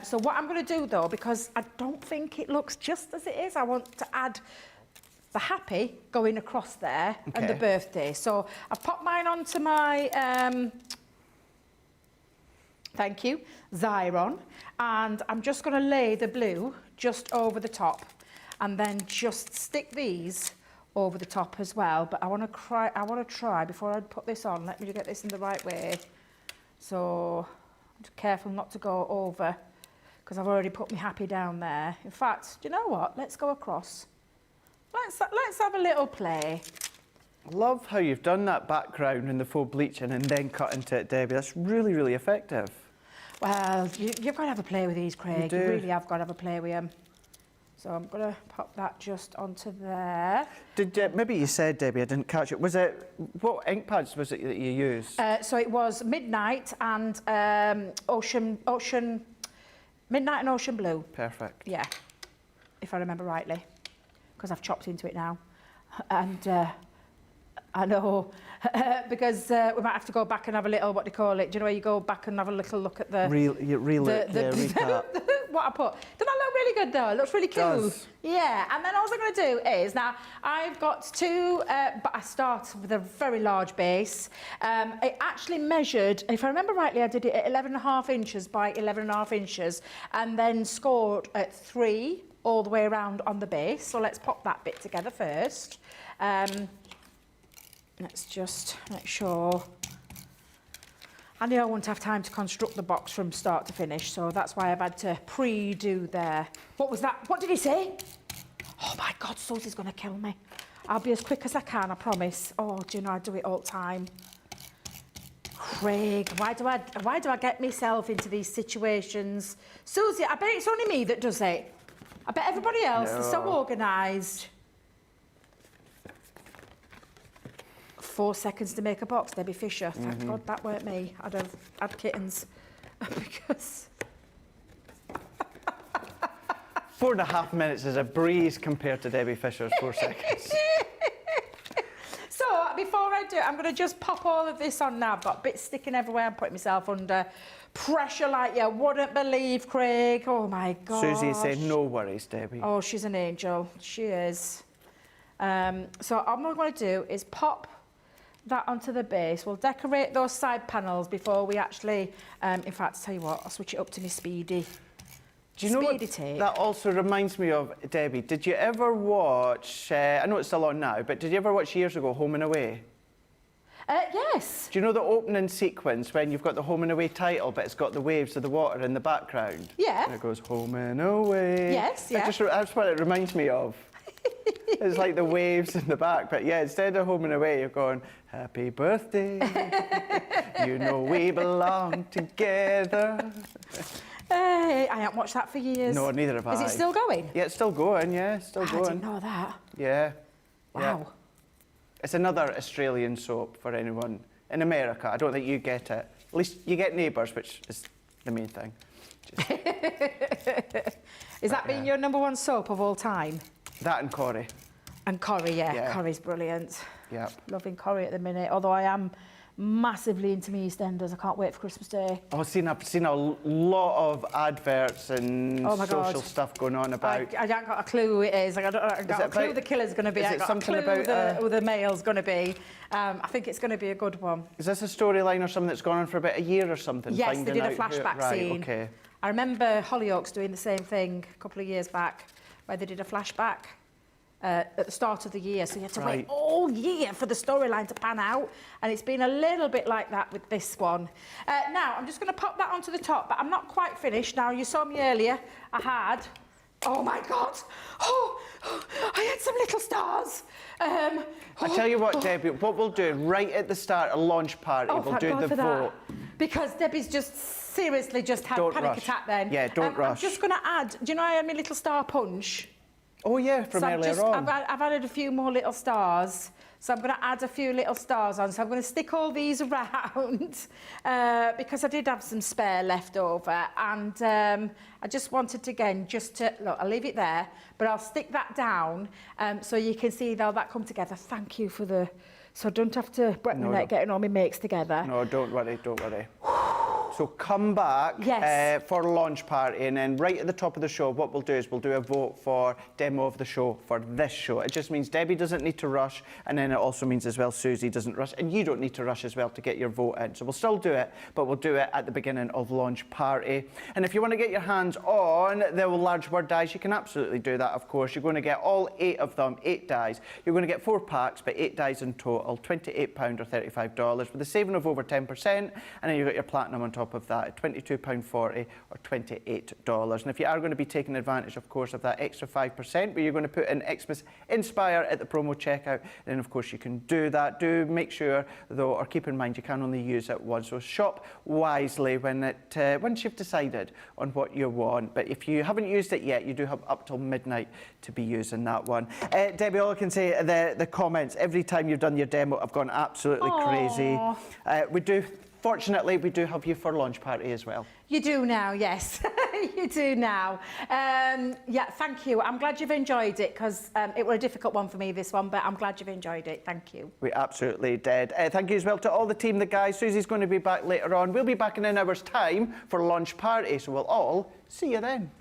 So what I'm going to do, though, because I don't think it looks just as it is, I want to add the happy going across there and the birthday. So I've popped mine onto my, thank you, Xyron. And I'm just going to lay the blue just over the top and then just stick these over the top as well, but I want to try before I put this on. Let me get this in the right way. So I'm just careful not to go over because I've already put my happy down there. In fact, do you know what? Let's go across. Let's have a little play. Love how you've done that background and the faux bleaching and then cut into it, Debbie. That's really, really effective. Well, you've got to have a play with these, Craig. You do. Really have got to have a play with them. So I'm going to pop that just onto there. Maybe you said, Debbie, I didn't catch it. Was it, what ink pads was it that you used? So it was Midnight and Midnight and Ocean Blue. Perfect. Yeah, if I remember rightly, because I've chopped into it now. And I know, because we might have to go back and have a little, what do you call it? Do you know where you go back and have a little look at the... Recap. What I put. Doesn't that look really good though? It looks really cool. Does. Yeah, and then all I'm going to do is, now I've got two, but I start with a very large base. It actually measured, if I remember rightly, I did it at 11.5 inches by 11.5 inches and then scored at 3 all the way around on the base. So let's pop that bit together first. Let's just make sure. I knew I wouldn't have time to construct the box from start to finish, so that's why I've had to pre-do there. What was that? What did he say? Oh my God, Susie's going to kill me. I'll be as quick as I can, I promise. Oh, do you know, I do it all the time. Craig, why do I get myself into these situations? Susie, I bet it's only me that does it. I bet everybody else is so organised. 4 seconds to make a box, Debbie Fisher. Thank God that weren't me. I'd have had kittens. Because... 4.5 minutes is a breeze compared to Debbie Fisher's 4 seconds. So, before I do it, I'm going to just pop all of this on now. I've got bits sticking everywhere. I'm putting myself under pressure like you wouldn't believe, Craig. Oh, my God. Susie is saying, no worries, Debbie. Oh, she's an angel. She is. So, all I'm going to do is pop that onto the base. We'll decorate those side panels before we actually, in fact, tell you what, I'll switch it up to my speedy. Do you know what tape. that also reminds me of, Debbie? Did you ever watch, I know it's still on now, but did you ever watch years ago Home and Away? Yes. Do you know the opening sequence when you've got the Home and Away title, but it's got the waves of the water in the background? Yeah. And it goes Home and Away. Yes, yeah. That's what it reminds me of. It's like the waves in the back, but yeah, instead of Home and Away, you're going, happy birthday, you know we belong together. Hey, I haven't watched that for years. No, neither have I. Is it still going? Yeah, it's still going, yeah, still I going. didn't know that. Yeah. Wow. Yeah. It's another Australian soap for anyone. In America, I don't think you get it. At least you get Neighbours, which is the main thing. Is that being your number one soap of all time? That and Corrie. And Corrie, yeah. Corrie's brilliant. Yeah. Loving Corrie at the minute, although I am massively into me EastEnders. I can't wait for Christmas Day. Oh, I've seen a lot of adverts and social stuff going on about... I haven't got a clue who it is. I don't got a clue who the killer's going to be. Is it something about... who the male's going to be. I think it's going to be a good one. Is this a storyline or something that's gone on for about a year or something? Yes, they did a flashback scene. Right, okay. I remember Hollyoaks doing the same thing a couple of years back, where they did a flashback at the start of the year, so you had to wait all year for the storyline to pan out, and it's been a little bit like that with this one. Now, I'm just going to pop that onto the top, but I'm not quite finished. Now, you saw me earlier, I had... Oh, my God! Oh, I had some little stars. I tell you what, Debbie, what we'll do, right at the start of launch party, we'll do the vote. Because Debbie's just seriously just had a panic attack then. Yeah, don't rush. I'm just going to add, do you know I had my little star punch? Oh, yeah, from earlier on. I've added a few more little stars. So I'm going to add a few little stars on. So I'm going to stick all these around because I did have some spare left over. And I just wanted to, again, look, I'll leave it there, but I'll stick that down so you can see how that come together. Thank you for the... So I don't have to wet my neck getting all my makes together. No, don't worry, don't worry. So come back for a launch party, and then right at the top of the show, what we'll do is we'll do a vote for demo of the show for this show. It just means Debbie doesn't need to rush, and then it also means as well Susie doesn't rush, and you don't need to rush as well to get your vote in. So we'll still do it, but we'll do it at the beginning of launch party. And if you want to get your hands on the large word dies, you can absolutely do that, of course. You're going to get all 8 of them, 8 dies. You're going to get 4 packs, but 8 dies in total, £28 or $35, with a saving of over 10%, and then you've got your platinum on top top of that at £22.40 or $28. And if you are going to be taking advantage, of course, of that extra 5%, where you're going to put in Xmas Inspire at the promo checkout, then of course you can do that. Do make sure, though, or keep in mind, you can only use it once. So shop wisely once you've decided on what you want. But if you haven't used it yet, you do have up till midnight to be using that one. Debbie, all I can say, the comments, every time you've done your demo, I've gone absolutely crazy. Fortunately, we do have you for launch party as well. You do now, yes. You do now. Yeah, thank you. I'm glad you've enjoyed it, because it was a difficult one for me, this one, but I'm glad you've enjoyed it. Thank you. We absolutely did. Thank you as well to all the team, the guys. Susie's going to be back later on. We'll be back in an hour's time for launch party, so we'll all see you then.